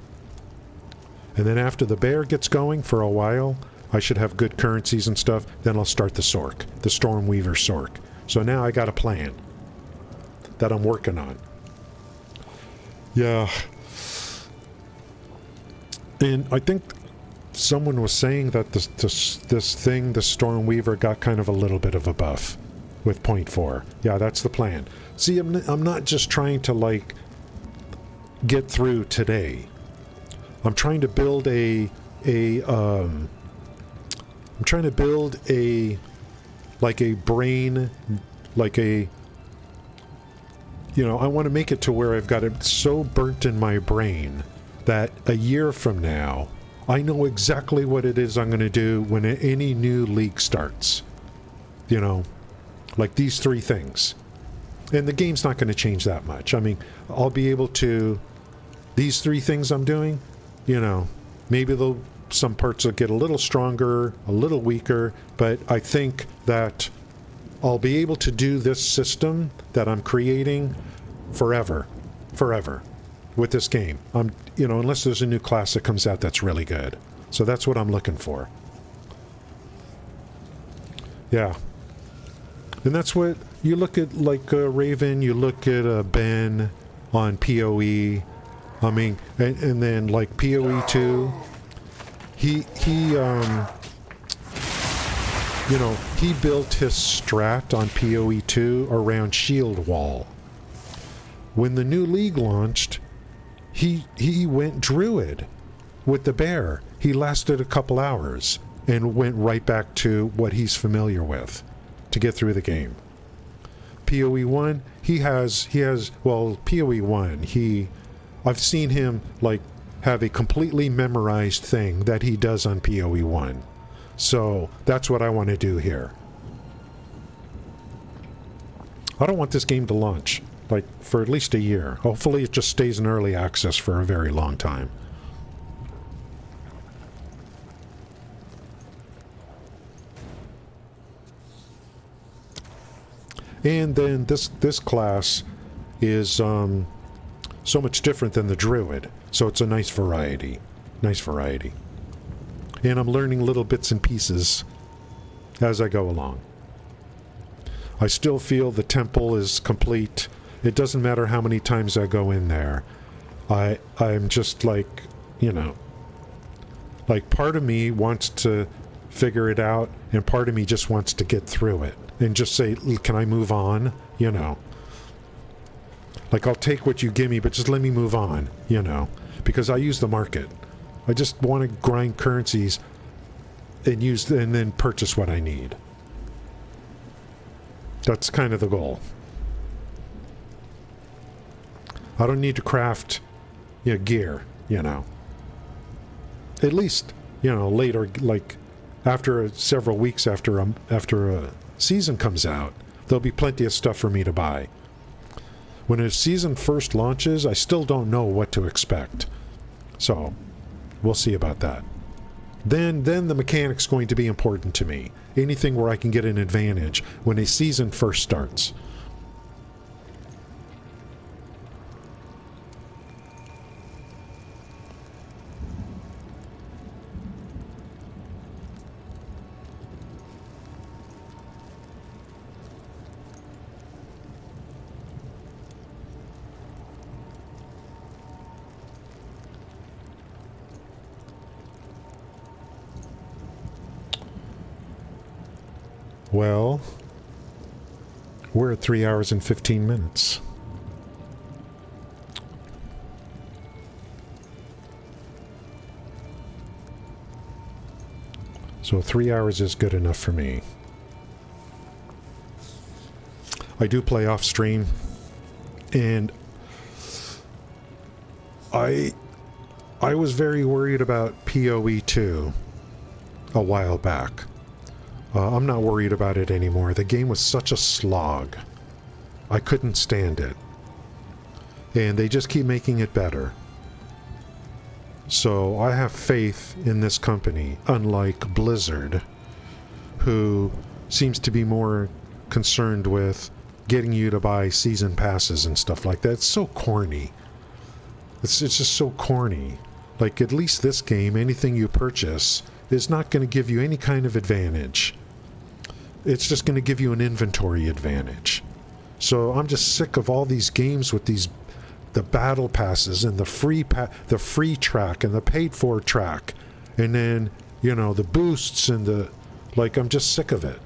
And then after the bear gets going for a while, I should have good currencies and stuff, then I'll start the SORC, the Stormweaver SORC. So now I got a plan that I'm working on. Yeah. And I think someone was saying that this thing, the Stormweaver, got kind of a little bit of a buff with 0.4. Yeah, that's the plan. See, I'm not just trying to, like, get through today. I'm trying to build I'm trying to build like a brain, like a, you know, I want to make it to where I've got it so burnt in my brain that a year from now, I know exactly what it is I'm going to do when any new league starts. You know, like these 3 things. And the game's not going to change that much. I mean, I'll be able to, these 3 things I'm doing, you know, maybe some parts will get a little stronger, a little weaker, but I think that I'll be able to do this system that I'm creating forever with this game. You know, unless there's a new class that comes out that's really good. So that's what I'm looking for. Yeah. And that's what you look at, like Raven, you look at Ben on POE. I mean, and then like POE2, he you know, he built his strat on POE2 around Shield Wall. When the new league launched, he went Druid with the bear. He lasted a couple hours and went right back to what he's familiar with to get through the game. POE1, he has well, POE1, I've seen him like have a completely memorized thing that he does on POE1. So that's what I want to do here. I don't want this game to launch like for at least a year. Hopefully it just stays in early access for a very long time. And then this class is so much different than the Druid, so it's a nice variety. Nice variety. And I'm learning little bits and pieces as I go along. I still feel the temple is complete. It doesn't matter how many times I go in there. I'm just like, you know, like part of me wants to figure it out, and part of me just wants to get through it and just say, can I move on? You know. Like, I'll take what you give me, but just let me move on, you know, because I use the market. I just want to grind currencies and then purchase what I need. That's kind of the goal. I don't need to craft, you know, gear, you know. At least, you know, later, like after several weeks after a season comes out, there'll be plenty of stuff for me to buy. When a season first launches, I still don't know what to expect. So, we'll see about that. Then the mechanic's going to be important to me. Anything where I can get an advantage when a season first starts. Well, we're at 3 hours and 15 minutes. So 3 hours is good enough for me. I do play off stream, and I was very worried about POE2 a while back. I'm not worried about it anymore. The game was such a slog. I couldn't stand it. and they just keep making it better. So I have faith in this company, unlike Blizzard, who seems to be more concerned with getting you to buy season passes and stuff like that. It's so corny. It's just so corny. Like, at least this game, anything you purchase is not going to give you any kind of advantage. It's just going to give you an inventory advantage. So I'm just sick of all these games with the battle passes and the free track and the paid for track, and then, you know, the boosts and the, like, I'm just sick of it.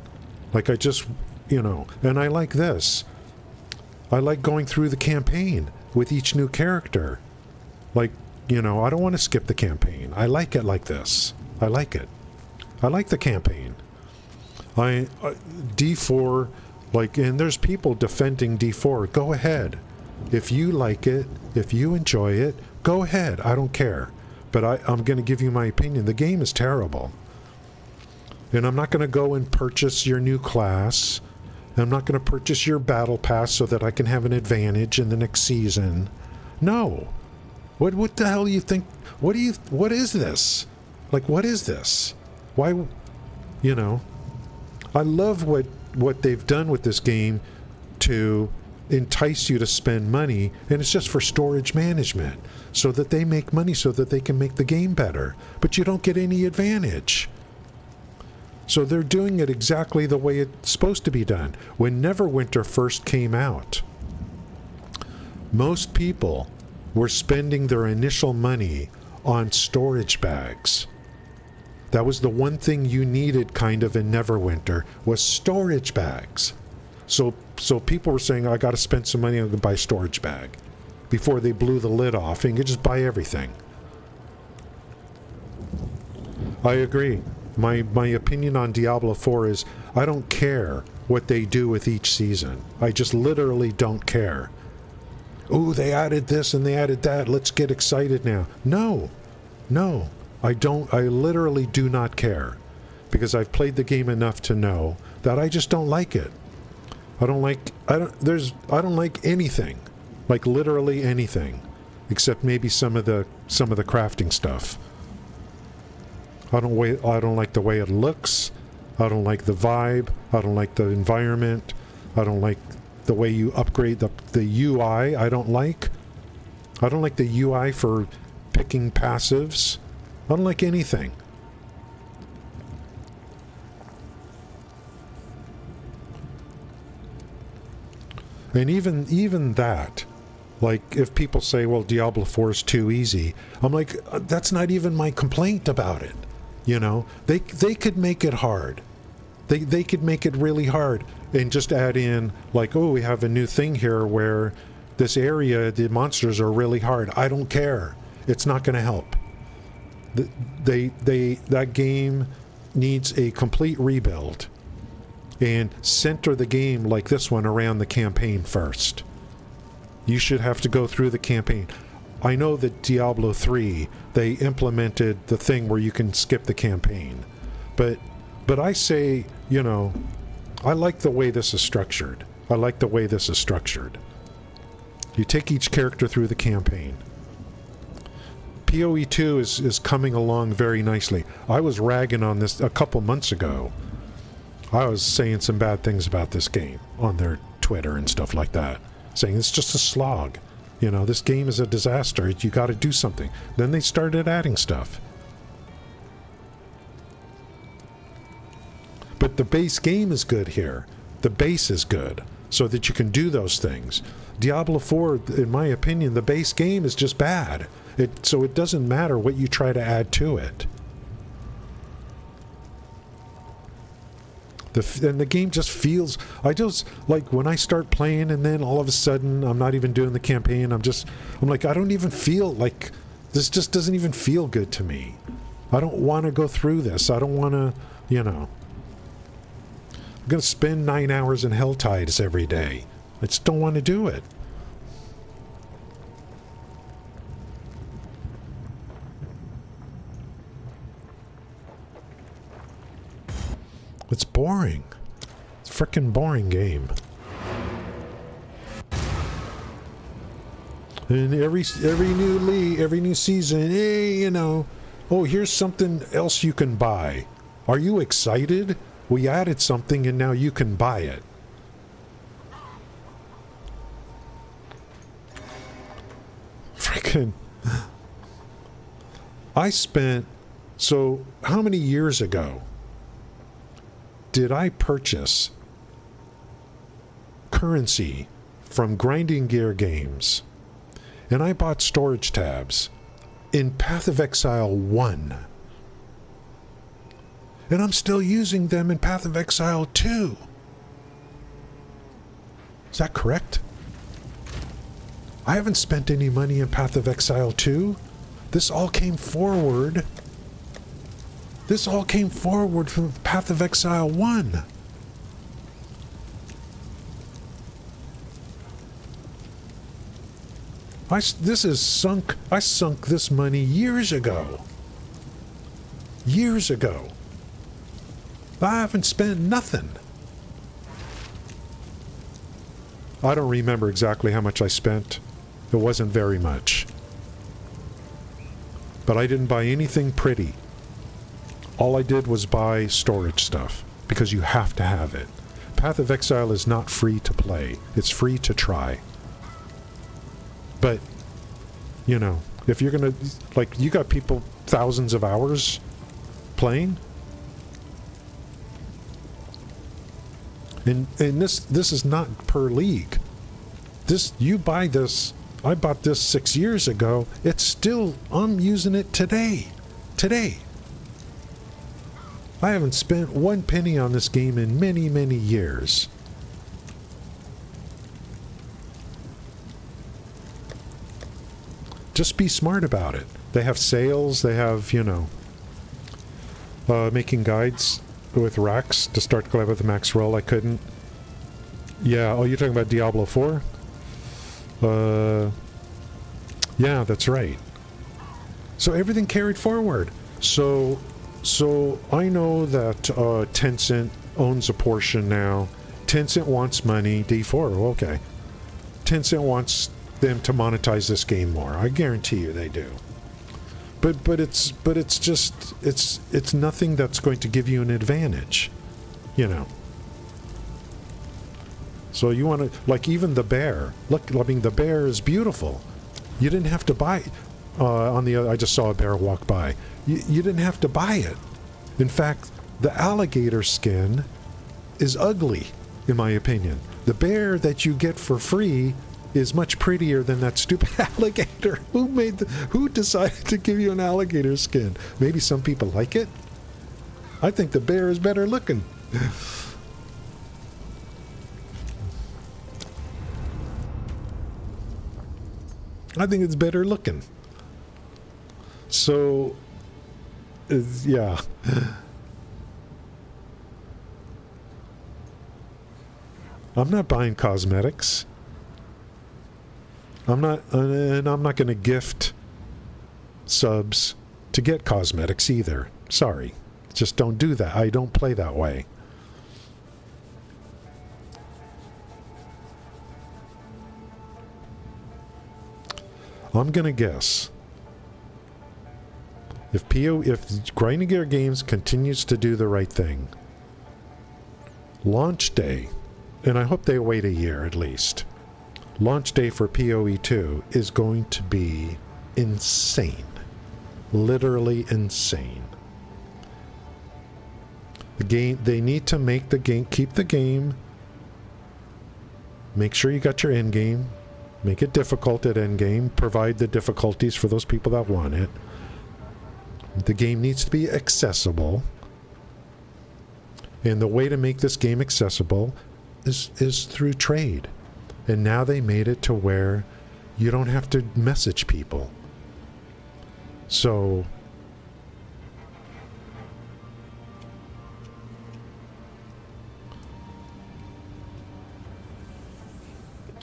Like, I just, you know, and I like this. I like going through the campaign with each new character. Like, you know, I don't want to skip the campaign. I like it like this. I like it. I like the campaign. D4, like, and there's people defending D4. Go ahead. If you like it, if you enjoy it, go ahead. I don't care. But I'm going to give you my opinion. The game is terrible. And I'm not going to go and purchase your new class. I'm not going to purchase your battle pass so that I can have an advantage in the next season. No. What the hell do you think? What is this? Like, what is this? Why, you know, I love what they've done with this game to entice you to spend money, and it's just for storage management, so that they make money so that they can make the game better, but you don't get any advantage. So they're doing it exactly the way it's supposed to be done. When Neverwinter first came out, most people were spending their initial money on storage bags. That was the one thing you needed kind of in Neverwinter, was storage bags. So people were saying, I got to spend some money on to buy a storage bag, before they blew the lid off and you could just buy everything. I agree. My opinion on Diablo 4 is I don't care what they do with each season. I just literally don't care. Ooh, they added this and they added that. Let's get excited now. No, I don't. I literally do not care, because I've played the game enough to know that I just don't like it. I don't like anything, like literally anything, except maybe some of the crafting stuff. I don't like the way it looks. I don't like the vibe. I don't like the environment. I don't like the way you upgrade the UI. I don't like the UI for picking passives. I don't like anything. And even that, like, if people say, well, Diablo 4 is too easy, I'm like, that's not even my complaint about it. You know, they could make it hard. They could make it really hard and just add in, like, oh, we have a new thing here where this area, the monsters are really hard. I don't care. It's not going to help. That game needs a complete rebuild, and center the game like this one around the campaign first. You should have to go through the campaign. I know that Diablo 3, they implemented the thing where you can skip the campaign. But I say, you know, I like the way this is structured. You take each character through the campaign. POE2 is coming along very nicely. I was ragging on this a couple months ago. I was saying some bad things about this game on their Twitter and stuff like that, saying it's just a slog. You know, this game is a disaster. You got to do something. Then they started adding stuff. But the base game is good here. The base is good, so that you can do those things. Diablo 4, in my opinion, the base game is just bad. So it doesn't matter what you try to add to it. And the game just feels, I just, like, when I start playing and then all of a sudden I'm not even doing the campaign, I'm like, I don't even feel like, this just doesn't even feel good to me. I don't want to go through this. I don't want to, you know. I'm going to spend 9 hours in Helltides every day. I just don't want to do it. It's boring. It's a frickin' boring game. And every new season, hey, you know, oh, here's something else you can buy. Are you excited? We added something and now you can buy it. Freaking. I spent, so how many years ago did I purchase currency from Grinding Gear Games? And I bought storage tabs in Path of Exile 1. And I'm still using them in Path of Exile 2. Is that correct? I haven't spent any money in Path of Exile 2. This all came forward. This all came forward from Path of Exile 1. I sunk this money years ago. Years ago. I haven't spent nothing. I don't remember exactly how much I spent. It wasn't very much. But I didn't buy anything pretty. All I did was buy storage stuff, because you have to have it. Path of Exile is not free to play. It's free to try. But, you know, if you're gonna, like, you got people thousands of hours playing. And this is not per league. This, you buy this, I bought this 6 years ago. It's still, I'm using it today. Today. I haven't spent one penny on this game in many, many years. Just be smart about it. They have sales, they have, you know, making guides with racks to start to collect with the max roll. I couldn't. Yeah, oh, you're talking about Diablo 4? Yeah, that's right. So everything carried forward. So I know that Tencent owns a portion now. Tencent wants money. D4, okay. Tencent wants them to monetize this game more. I guarantee you they do. But it's just it's nothing that's going to give you an advantage, you know. So you want to, like, even the bear. Look, I mean, the bear is beautiful. You didn't have to buy. On the other, I just saw a bear walk by. You didn't have to buy it. In fact, the alligator skin is ugly, in my opinion. The bear that you get for free is much prettier than that stupid alligator. Who decided to give you an alligator skin? Maybe some people like it. I think the bear is better looking. I think it's better looking. So, yeah. I'm not buying cosmetics. I'm not going to gift subs to get cosmetics either. Sorry. Just don't do that. I don't play that way. I'm going to guess. If Grinding Gear Games continues to do the right thing, launch day, and I hope they wait a year at least, launch day for POE2 is going to be insane. Literally insane. The game, they need to make the game, keep the game, make sure you got your end game, make it difficult at end game, provide the difficulties for those people that want it. The game needs to be accessible. And the way to make this game accessible is through trade. And now they made it to where you don't have to message people. So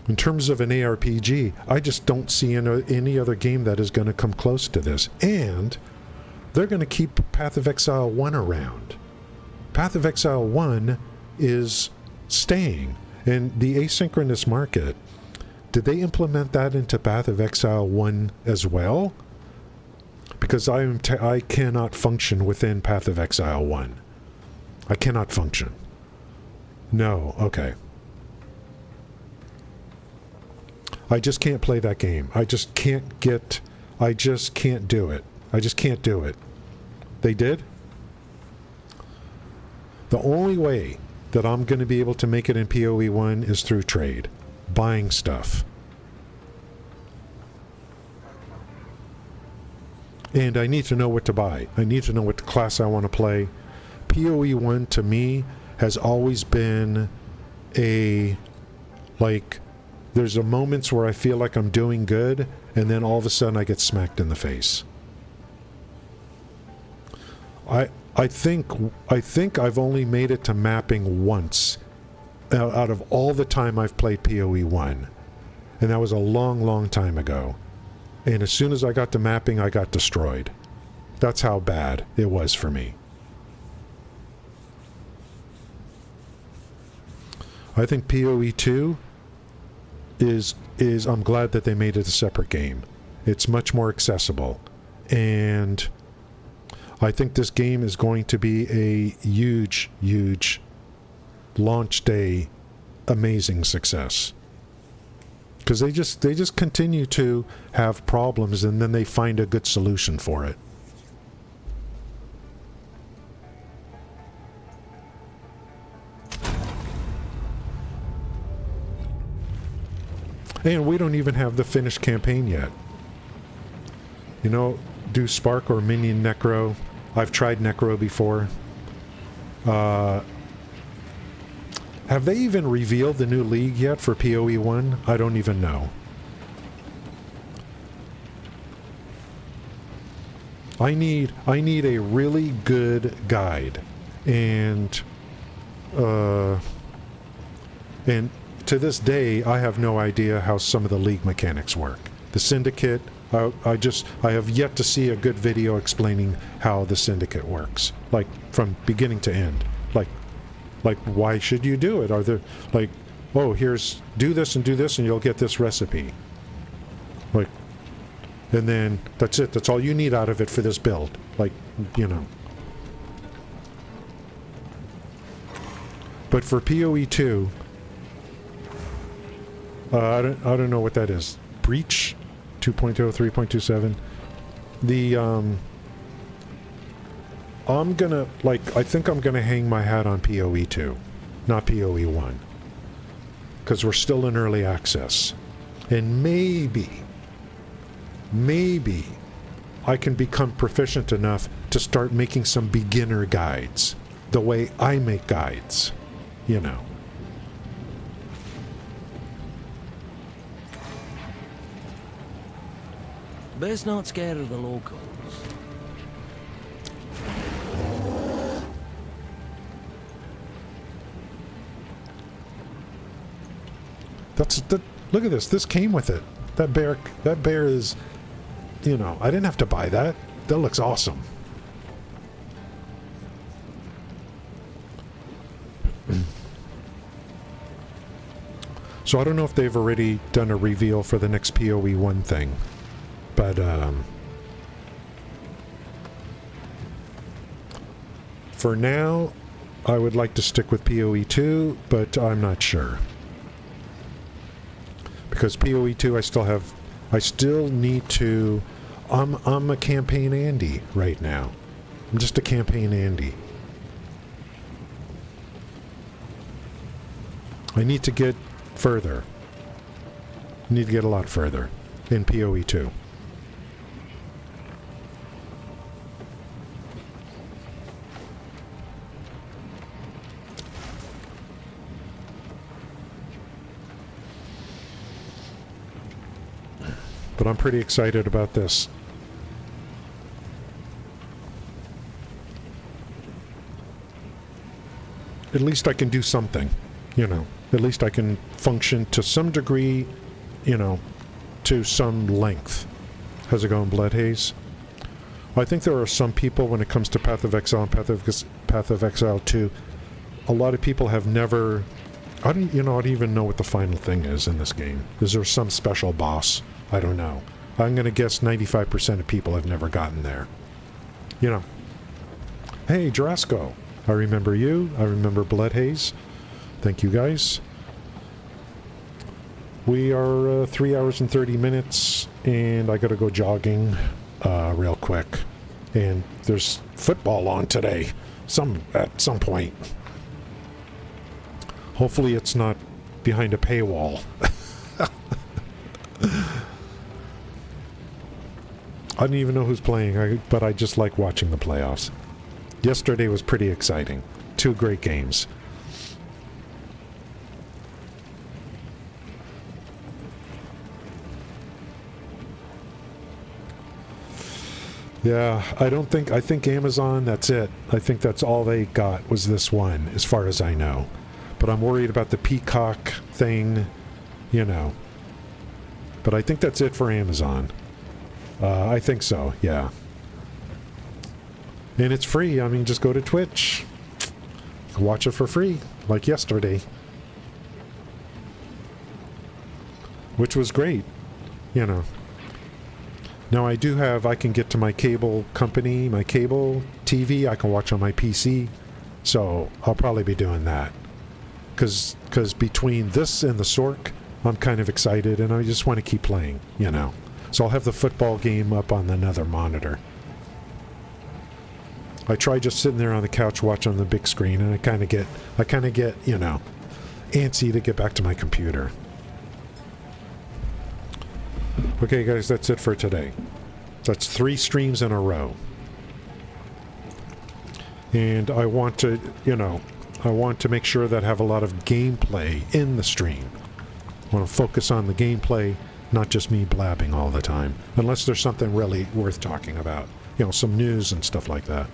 in terms of an ARPG, I just don't see any other game that is going to come close to this. And they're going to keep Path of Exile 1 around. Path of Exile 1 is staying. And the asynchronous market did they implement that into Path of Exile 1 as well? Because I cannot function within Path of Exile 1. I cannot function. No, okay. I just can't play that game. I just can't do it. I just can't do it. They did? The only way that I'm going to be able to make it in POE1 is through trade. Buying stuff. And I need to know what to buy. I need to know what class I want to play. POE1 to me has always been a, like, there's a moments where I feel like I'm doing good, and then all of a sudden I get smacked in the face. I think I've only made it to mapping once out of all the time I've played POE1. And that was a long, long time ago. And as soon as I got to mapping, I got destroyed. That's how bad it was for me. I think POE2 is I'm glad that they made it a separate game. It's much more accessible. And I think this game is going to be a huge, huge launch day amazing success. Because they just continue to have problems and then they find a good solution for it. And we don't even have the finished campaign yet. You know, do Spark or Minion Necro. I've tried Necro before. Have they even revealed the new league yet for POE1? I don't even know. I need a really good guide. And to this day, I have no idea how some of the league mechanics work. The Syndicate, I have yet to see a good video explaining how the Syndicate works. Like, from beginning to end. Like, why should you do it? Are there, like, oh, do this and you'll get this recipe. Like, and then that's it. That's all you need out of it for this build. Like, you know. But for POE2, I don't know what that is. Breach 2.0, 3.27. I think I'm gonna hang my hat on POE2, not POE1. Because we're still in early access. And maybe I can become proficient enough to start making some beginner guides. The way I make guides, you know. Best not scared of the locals. Look at this. This came with it. That bear is, you know, I didn't have to buy that. That looks awesome. So I don't know if they've already done a reveal for the next POE1 thing. But, for now, I would like to stick with POE2, but I'm not sure. Because POE2, I still need to, I'm a campaign Andy right now. I'm just a campaign Andy. I need to get further. I need to get a lot further in POE2. But I'm pretty excited about this. At least I can do something, you know. At least I can function to some degree, you know, to some length. How's it going, Bloodhaze? I think there are some people, when it comes to Path of Exile and Path of Exile 2, a lot of people have never I don't even know what the final thing is in this game. Is there some special boss? I don't know. I'm going to guess 95% of people have never gotten there. You know. Hey, Jarasco. I remember you. I remember Bloodhaze. Thank you, guys. We are 3 hours and 30 minutes, and I got to go jogging real quick. And there's football on today. At some point. Hopefully it's not behind a paywall. I don't even know who's playing, but I just like watching the playoffs. Yesterday was pretty exciting. 2 great games. Yeah, I think Amazon, that's it. I think that's all they got was this one, as far as I know. But I'm worried about the Peacock thing, you know. But I think that's it for Amazon. I think so, yeah. And it's free. I mean, just go to Twitch. Watch it for free, like yesterday. Which was great, you know. Now I can get to my cable company, my cable TV, I can watch on my PC. So I'll probably be doing that. Because between this and the SORC, I'm kind of excited and I just want to keep playing, you know. So I'll have the football game up on another monitor. I try just sitting there on the couch watching on the big screen, and I kind of get, you know, antsy to get back to my computer. Okay, guys, that's it for today. That's 3 streams in a row. And I want to, you know, make sure that I have a lot of gameplay in the stream. I want to focus on the gameplay, not just me blabbing all the time. Unless there's something really worth talking about. You know, some news and stuff like that.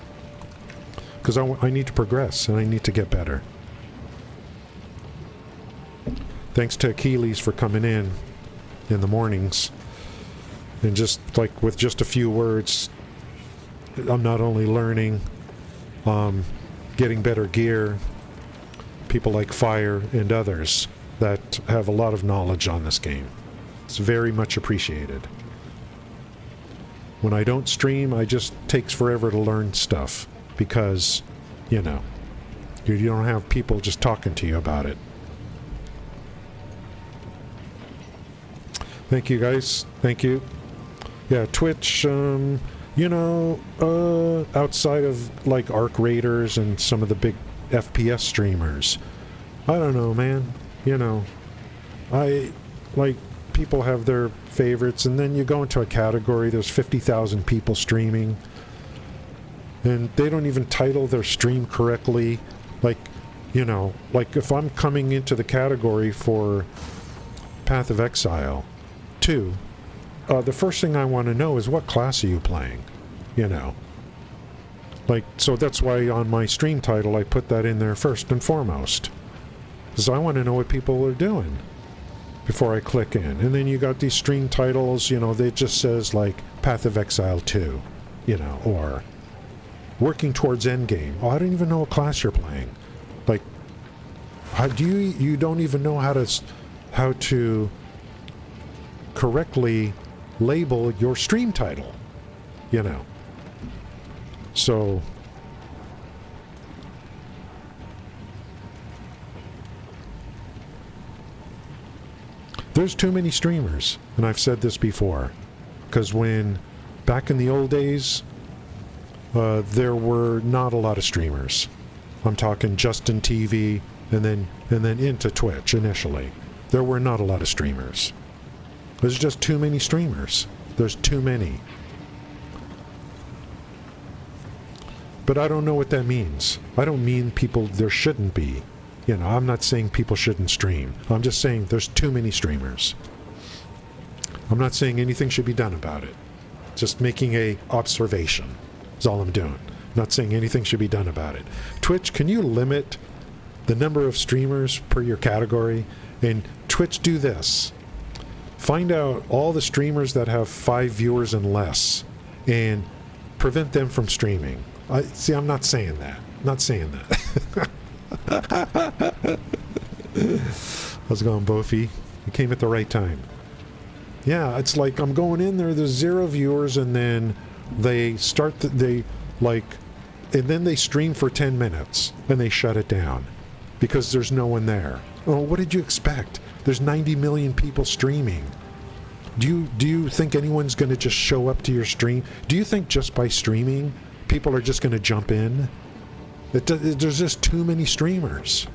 Because I need to progress, and I need to get better. Thanks to Achilles for coming in the mornings. And just, like, with just a few words, I'm not only learning, getting better gear, people like Fire and others that have a lot of knowledge on this game. It's very much appreciated. When I don't stream, it just takes forever to learn stuff because, you know, you don't have people just talking to you about it. Thank you, guys. Thank you. Yeah, Twitch, you know, outside of, like, Arc Raiders and some of the big FPS streamers, I don't know, man. You know, people have their favorites, and then you go into a category, there's 50,000 people streaming, and they don't even title their stream correctly. Like, you know, like if I'm coming into the category for Path of Exile 2, the first thing I want to know is what class are you playing, you know. Like, so that's why on my stream title I put that in there first and foremost, because I want to know what people are doing before I click in. And then you got these stream titles, you know, they just says like Path of Exile 2, you know, or working towards endgame. Oh, I don't even know what class you're playing. Like, how do you don't even know how to correctly label your stream title, you know. So there's too many streamers, and I've said this before, because back in the old days, there were not a lot of streamers. I'm talking Justin TV and then into Twitch initially. There were not a lot of streamers. There's just too many streamers. There's too many. But I don't know what that means. I don't mean there shouldn't be. You know, I'm not saying people shouldn't stream. I'm just saying there's too many streamers. I'm not saying anything should be done about it. Just making a observation is all I'm doing. Not saying anything should be done about it. Twitch, can you limit the number of streamers per your category? And Twitch, do this. Find out all the streamers that have 5 viewers and less and prevent them from streaming. I'm not saying that. Not saying that. How's it going, Bofi? You came at the right time. Yeah, it's like I'm going in there, there's 0 viewers, and then they start, and then they stream for 10 minutes, and they shut it down because there's no one there. Oh, what did you expect? There's 90 million people streaming. Do you think anyone's going to just show up to your stream? Do you think just by streaming, people are just going to jump in? There's just too many streamers.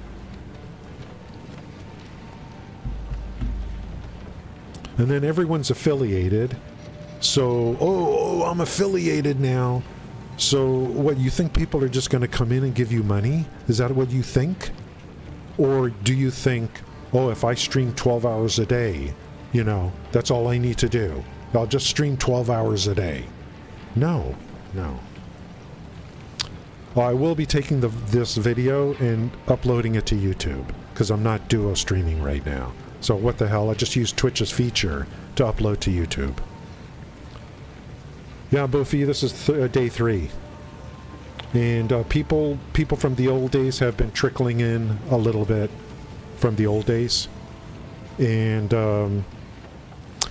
And then everyone's affiliated. So, oh, I'm affiliated now. So, what, you think people are just going to come in and give you money? Is that what you think? Or do you think, oh, if I stream 12 hours a day, you know, that's all I need to do. I'll just stream 12 hours a day. No. Well, I will be taking this video and uploading it to YouTube, because I'm not duo streaming right now. So what the hell, I just used Twitch's feature to upload to YouTube. Yeah, Bofi, this is day 3. And people from the old days have been trickling in a little bit from the old days. And,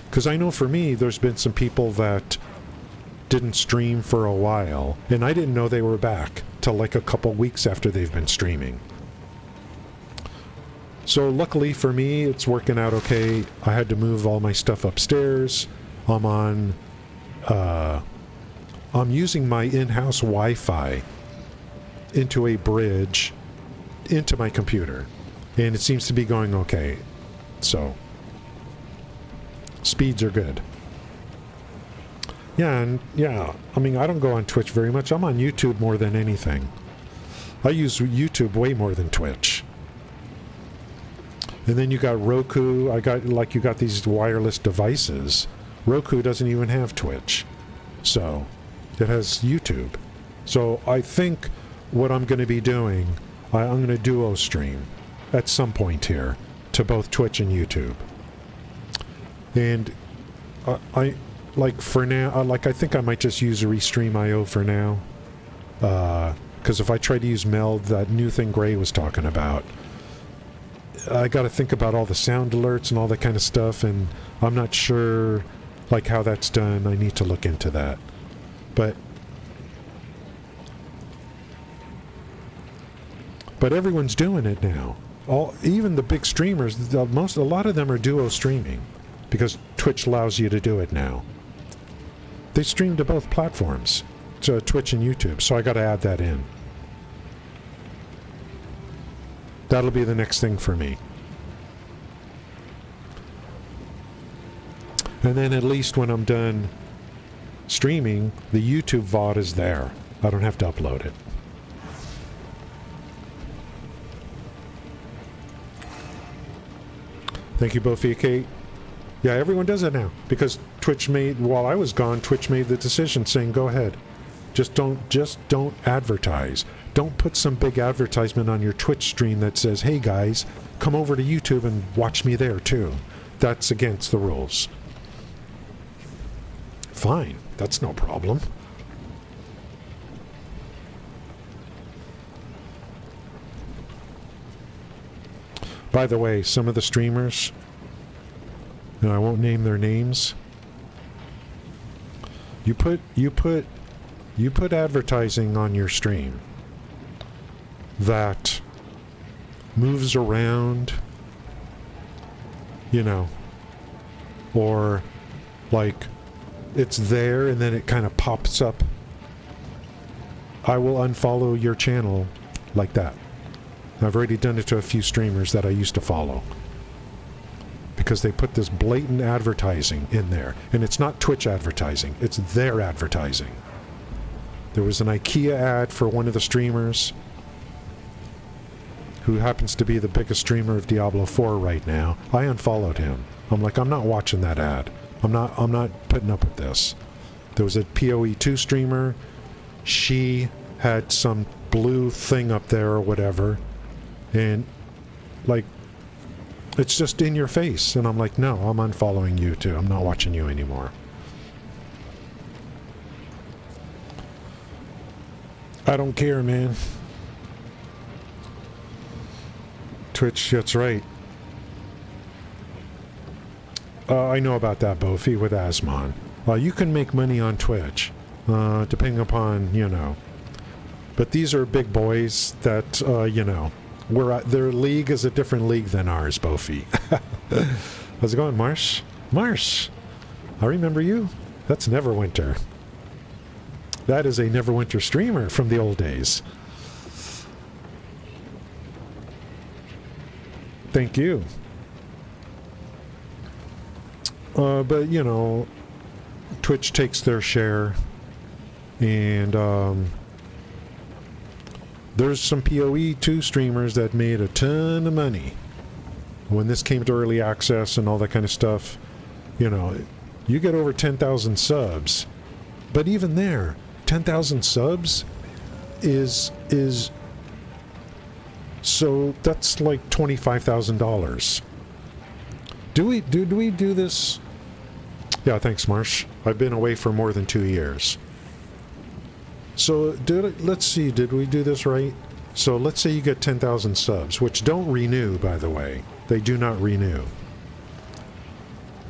because I know for me, there's been some people that didn't stream for a while, and I didn't know they were back till like a couple weeks after they've been streaming. So luckily for me, it's working out okay. I had to move all my stuff upstairs. I'm using my in-house Wi-Fi into a bridge into my computer, and it seems to be going okay. So speeds are good. Yeah, and yeah, I mean, I don't go on Twitch very much. I'm on YouTube more than anything. I use YouTube way more than Twitch. And then you got Roku. You got these wireless devices. Roku doesn't even have Twitch. So it has YouTube. So I think what I'm going to be doing, I'm going to duo stream at some point here to both Twitch and YouTube. And for now, I think I might just use Restream.io for now. Because if I try to use Meld, that new thing Gray was talking about, I got to think about all the sound alerts and all that kind of stuff, and I'm not sure how that's done. I need to look into that. But everyone's doing it now. Even the big streamers, a lot of them are duo streaming because Twitch allows you to do it now. They stream to both platforms, to Twitch and YouTube, so I got to add that in. That'll be the next thing for me. And then at least when I'm done streaming, the YouTube VOD is there. I don't have to upload it. Thank you, Bofi. Yeah, everyone does it now because while I was gone, Twitch made the decision saying, go ahead. Just don't advertise. Don't put some big advertisement on your Twitch stream that says, hey guys, come over to YouTube and watch me there too. That's against the rules. Fine, that's no problem. By the way, some of the streamers, and I won't name their names, you put advertising on your stream that moves around, you know, or it's there and then it kind of pops up. I will unfollow your channel like that. I've already done it to a few streamers that I used to follow because they put this blatant advertising in there, and it's not Twitch advertising, it's their advertising. There was an IKEA ad for one of the streamers who happens to be the biggest streamer of Diablo 4 right now. I unfollowed him. I'm like, I'm not watching that ad. I'm not putting up with this. There was a POE2 streamer. She had some blue thing up there or whatever, and it's just in your face. And I'm like, no, I'm unfollowing you too. I'm not watching you anymore. I don't care, man. Twitch, that's right. I know about that, Bofi, with Asmon. You can make money on Twitch, depending upon, you know. But these are big boys that, you know, their league is a different league than ours, Bofi. How's it going, Marsh? Marsh! I remember you. That's Neverwinter. That is a Neverwinter streamer from the old days. Thank you. But, you know, Twitch takes their share, and there's some POE2 streamers that made a ton of money when this came to early access and all that kind of stuff. You know, you get over 10,000 subs, but even there, 10,000 subs is so that's like $25,000. Do we do this? Yeah, thanks, Marsh. I've been away for more than 2 years. So let's see, did we do this right? So let's say you get 10,000 subs, which don't renew, by the way. They do not renew.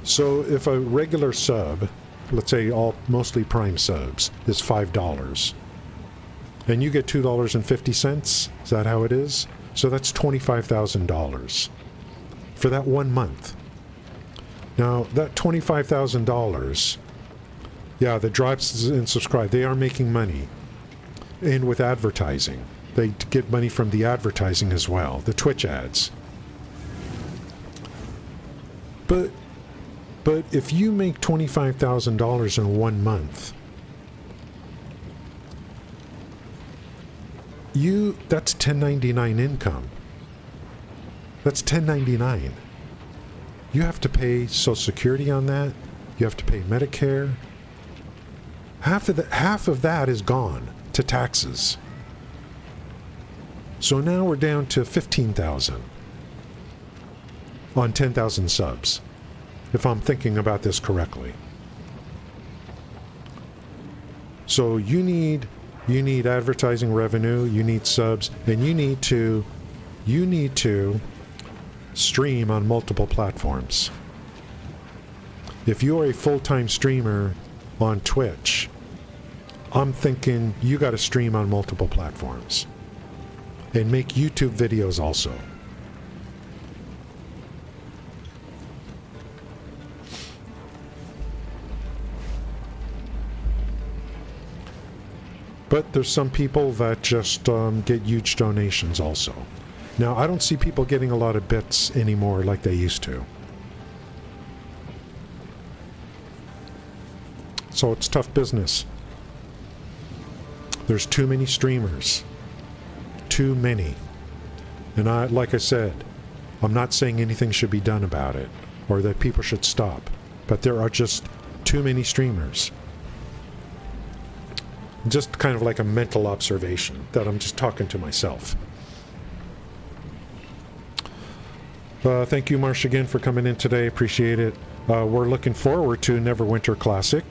So if a regular sub, let's say mostly Prime subs, is $5, and you get $2.50, is that how it is? So that's $25,000 for that 1 month. Now, that $25,000, yeah, the drops and subscribe, they are making money. And with advertising, they get money from the advertising as well, the Twitch ads. But if you make $25,000 in 1 month, that's 1099 income. That's 1099. You have to pay Social Security on that. You have to pay Medicare. Half of that is gone to taxes. So now we're down to 15,000 on 10,000 subs, if I'm thinking about this correctly. So you need advertising revenue, you need subs, and you need to stream on multiple platforms. If you're a full-time streamer on Twitch, I'm thinking you got to stream on multiple platforms and make YouTube videos also. But there's some people that just get huge donations also. Now, I don't see people getting a lot of bits anymore like they used to. So it's tough business. There's too many streamers. Too many. And like I said, I'm not saying anything should be done about it or that people should stop. But there are just too many streamers. Just kind of like a mental observation that I'm just talking to myself. Thank you, Marsh, again for coming in today. Appreciate it. We're looking forward to Neverwinter Classic,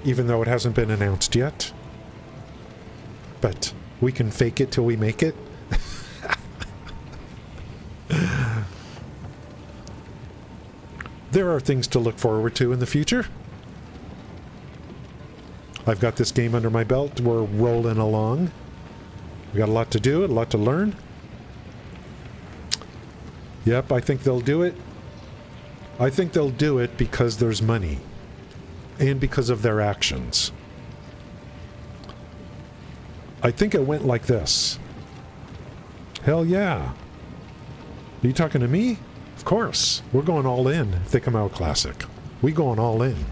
even though it hasn't been announced yet. But we can fake it till we make it. There are things to look forward to in the future. I've got this game under my belt. We're rolling along. We got a lot to do, a lot to learn. Yep, I think they'll do it. I think they'll do it because there's money. And because of their actions. I think it went like this. Hell yeah. Are you talking to me? Of course. We're going all in if they come out classic. We going all in.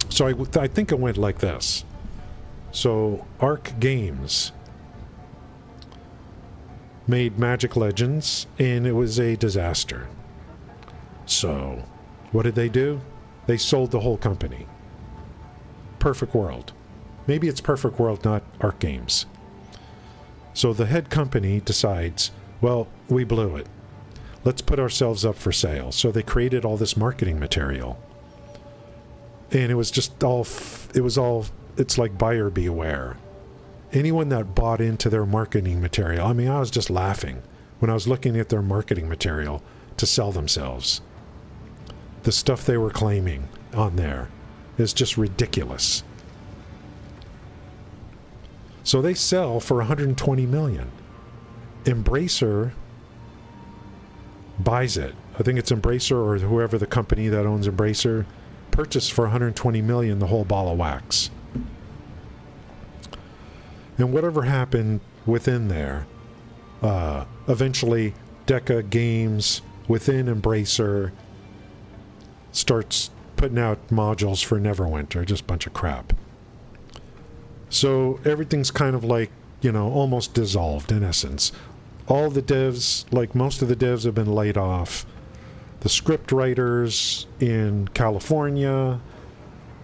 So I think it went like this. So Arc Games made Magic Legends, and it was a disaster. So what did they do? They sold the whole company. Perfect World. Maybe it's Perfect World, not Arc Games. So the head company decides, well, we blew it. Let's put ourselves up for sale. So they created all this marketing material. And it was just all, it's like buyer beware. anyone that bought into their marketing material, I mean, I was just laughing when I was looking at their marketing material to sell themselves. The stuff they were claiming on there is just ridiculous. So they sell for 120 million. Embracer buys it. I think it's Embracer or whoever the company that owns Embracer purchased for 120 million the whole ball of wax. And whatever happened within there, eventually Deca Games within Embracer starts putting out modules for Neverwinter, just a bunch of crap. So everything's kind of like, you know, almost dissolved in essence. All the devs, like most of the devs, have been laid off. The script writers in California,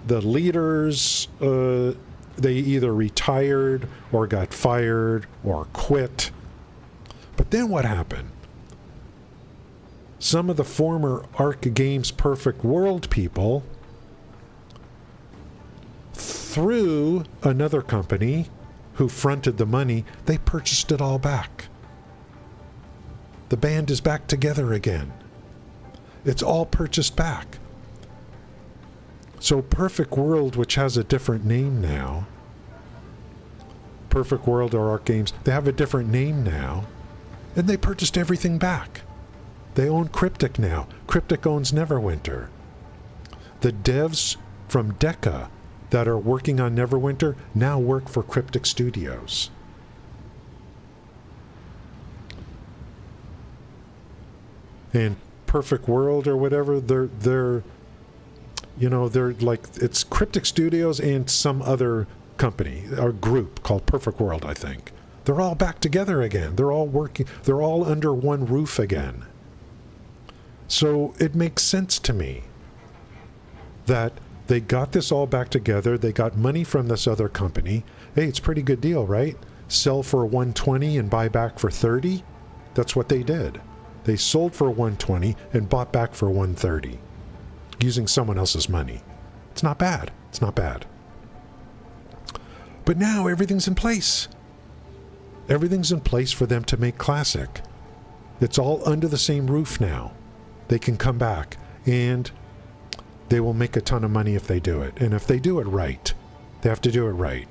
the leaders, they either retired or got fired or quit. But then what happened? Some of the former Arc Games Perfect World people, through another company who fronted the money, they purchased it all back. The band is back together again. It's all purchased back. So Perfect World, which has a different name now, Perfect World or Arc Games, they have a different name now, and they purchased everything back. They own Cryptic now. Cryptic owns Neverwinter. The devs from Deca that are working on Neverwinter now work for Cryptic Studios. And Perfect World or whatever, they're like, it's Cryptic Studios and some other company or group called Perfect World, I think. They're all back together again. They're all working, they're all under one roof again. So it makes sense to me that they got this all back together. They got money from this other company. Hey, it's a pretty good deal, right? Sell for 120 and buy back for 30. That's what they did. They sold for 120 and bought back for 130 using someone else's money. It's not bad. It's not bad. But now everything's in place. Everything's in place for them to make Classic. It's all under the same roof now. They can come back and they will make a ton of money if they do it. And if they do it right, they have to do it right.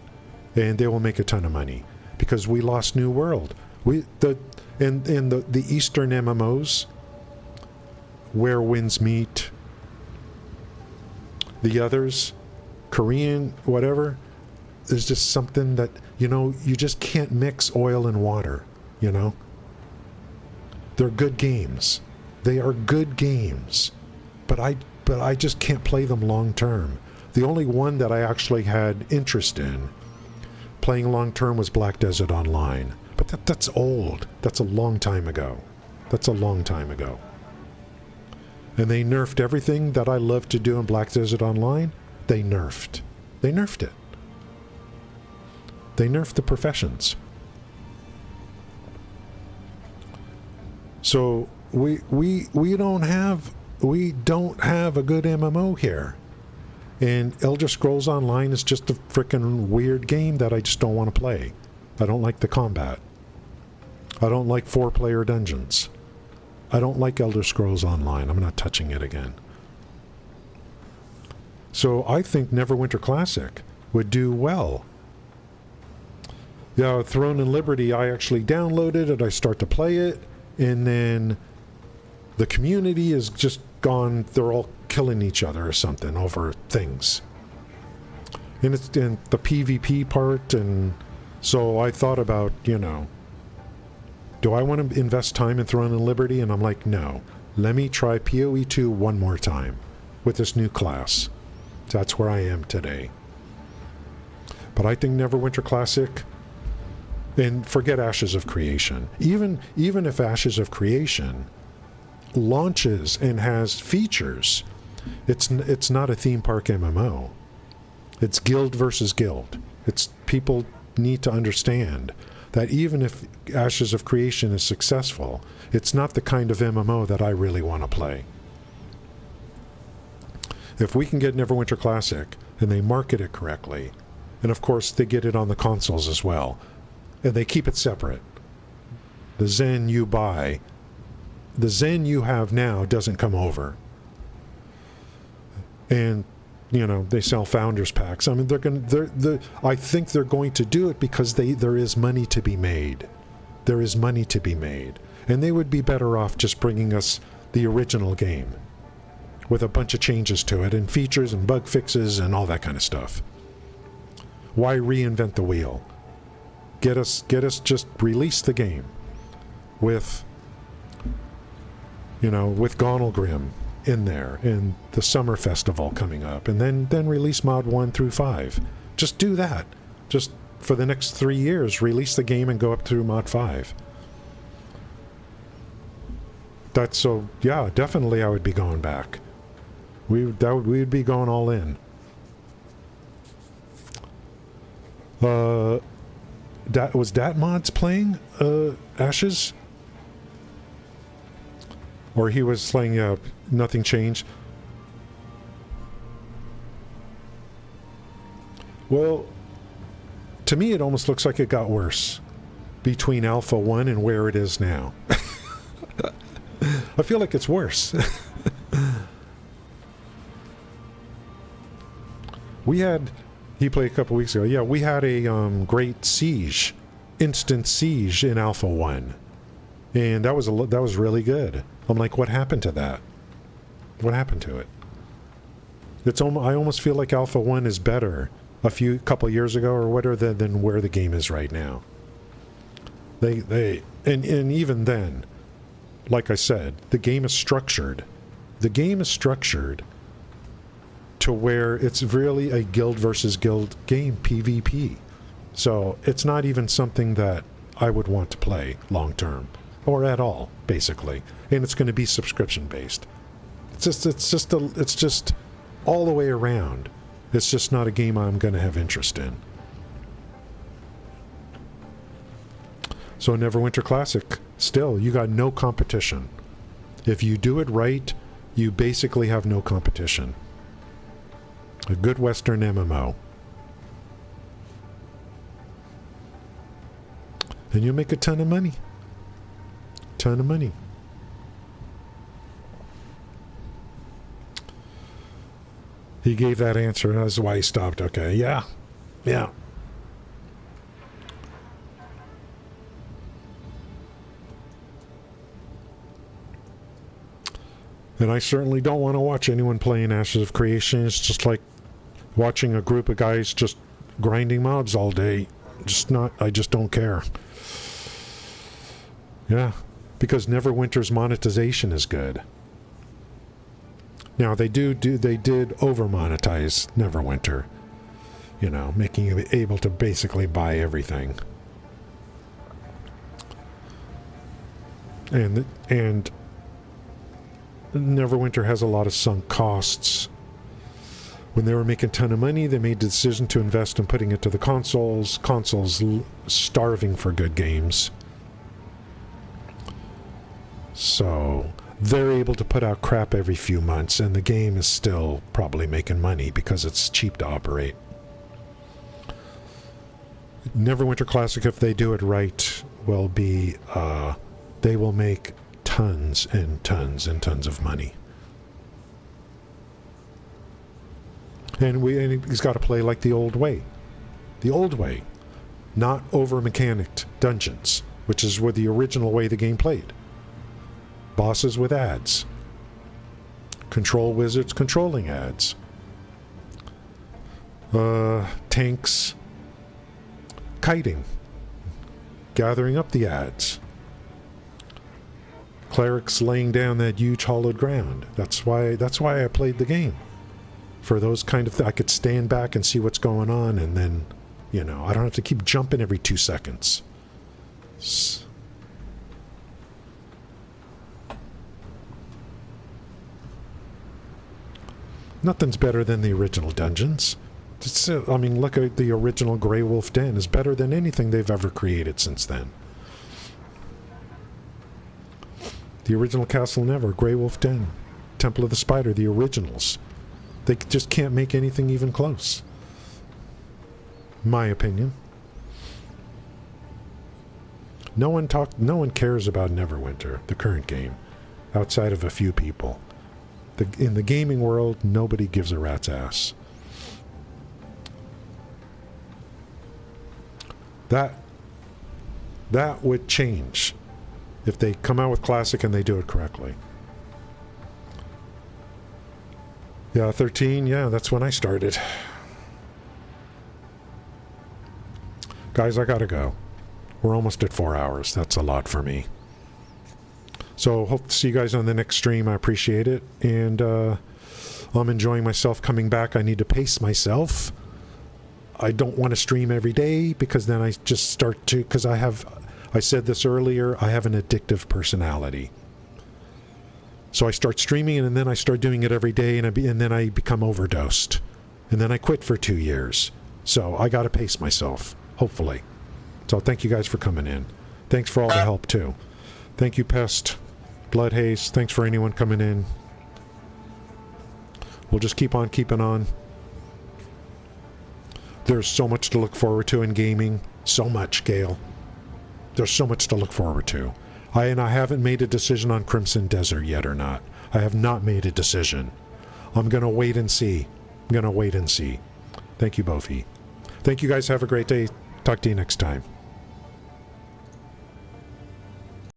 And they will make a ton of money because we lost New World. The Eastern MMOs, Where Winds Meet, the others, Korean, whatever, there's just something that, you know, you just can't mix oil and water, you know? They're good games. They are good games. But I just can't play them long term. The only one that I actually had interest in playing long term was Black Desert Online. But that's old. That's a long time ago. That's a long time ago. And they nerfed everything that I loved to do in Black Desert Online. They nerfed. They nerfed it. They nerfed the professions. So we don't have a good MMO here. And Elder Scrolls Online is just a freaking weird game that I just don't want to play. I don't like the combat. I don't like 4-player dungeons. I don't like Elder Scrolls Online. I'm not touching it again. So I think Neverwinter Classic would do well. Yeah, Throne and Liberty, I actually downloaded it. I start to play it. And then the community is just gone. They're all killing each other or something over things. And it's in the PvP part. And so I thought about, you know, do I want to invest time in Throne and Liberty? And I'm like, no. Let me try POE2 one more time with this new class. That's where I am today. But I think Neverwinter Classic, and forget Ashes of Creation. Even if Ashes of Creation launches and has features, it's not a theme park MMO. It's guild versus guild. It's people need to understand that even if Ashes of Creation is successful, it's not the kind of MMO that I really want to play. If we can get Neverwinter Classic and they market it correctly And of course, they get it on the consoles as well. And they keep it separate. The Zen you buy, the Zen you have now doesn't come over. And, you know, they sell founders packs. I mean, I think they're going to do it because there is money to be made. There is money to be made. And they would be better off just bringing us the original game with a bunch of changes to it and features and bug fixes and all that kind of stuff. Why reinvent the wheel? Get us just release the game with, you know, with Gonalgrim in there and the summer festival coming up, and then release mod 1 through 5. Just do that. Just for the next 3 years, release the game and go up through mod 5. That's so, yeah, definitely I would be going back. We'd be going all in. Was Datmods playing Ashes? Or he was playing Nothing Changed? Well, to me it almost looks like it got worse between Alpha 1 and where it is now. I feel like it's worse. He played a couple weeks ago. Yeah, we had a Great Siege, instant siege in Alpha 1. And that was really good. I'm like, what happened to that? What happened to it? I almost feel like Alpha 1 is better couple years ago or whatever than where the game is right now. And even then, like I said, the game is structured. The game is structured to where it's really a guild versus guild game, PvP. So it's not even something that I would want to play long term or at all, basically. And it's going to be subscription based. It's just all the way around. It's just not a game I'm going to have interest in. So Neverwinter Classic, still, you got no competition. If you do it right, you basically have no competition. A good Western MMO. And you'll make a ton of money. Ton of money. He gave that answer, and that's why he stopped. Okay, yeah. Yeah. And I certainly don't want to watch anyone playing Ashes of Creation. It's just like watching a group of guys just grinding mobs all day. I just don't care. Yeah, because Neverwinter's monetization is good. Now they did over monetize Neverwinter, you know, making you able to basically buy everything. And Neverwinter has a lot of sunk costs. When they were making a ton of money, they made the decision to invest in putting it to the consoles. Consoles starving for good games. So they're able to put out crap every few months, and the game is still probably making money because it's cheap to operate. Neverwinter Classic, if they do it right, will be they will make tons and tons and tons of money. And he's got to play like the old way. The old way. Not over-mechanicked dungeons, which is where the original way the game played. Bosses with ads. Control wizards controlling ads. Tanks kiting. Gathering up the ads. Clerics laying down that huge hollowed ground. That's why I played the game. For those kind of I could stand back and see what's going on, and then, you know, I don't have to keep jumping every 2 seconds. Nothing's better than the original dungeons. I mean, look at the original Grey Wolf Den. Is better than anything they've ever created since then. The original Castle Never, Grey Wolf Den, Temple of the Spider, the originals. They just can't make anything even close. My opinion. No one cares about Neverwinter, the current game, outside of a few people. In the gaming world, nobody gives a rat's ass. That would change if they come out with Classic and they do it correctly. Yeah, 13, yeah, that's when I started. Guys, I gotta go. We're almost at 4 hours. That's a lot for me. So, hope to see you guys on the next stream. I appreciate it. And I'm enjoying myself coming back. I need to pace myself. I don't want to stream every day because then I just start to... Because I said this earlier, I have an addictive personality. So I start streaming and then I start doing it every day and then I become overdosed. And then I quit for 2 years. So I got to pace myself, hopefully. So thank you guys for coming in. Thanks for all the help, too. Thank you, Pest, Bloodhaze. Thanks for anyone coming in. We'll just keep on keeping on. There's so much to look forward to in gaming. So much, Gale. There's so much to look forward to. I haven't made a decision on Crimson Desert yet or not. I have not made a decision. I'm going to wait and see. Thank you, Bofi. Thank you guys. Have a great day. Talk to you next time.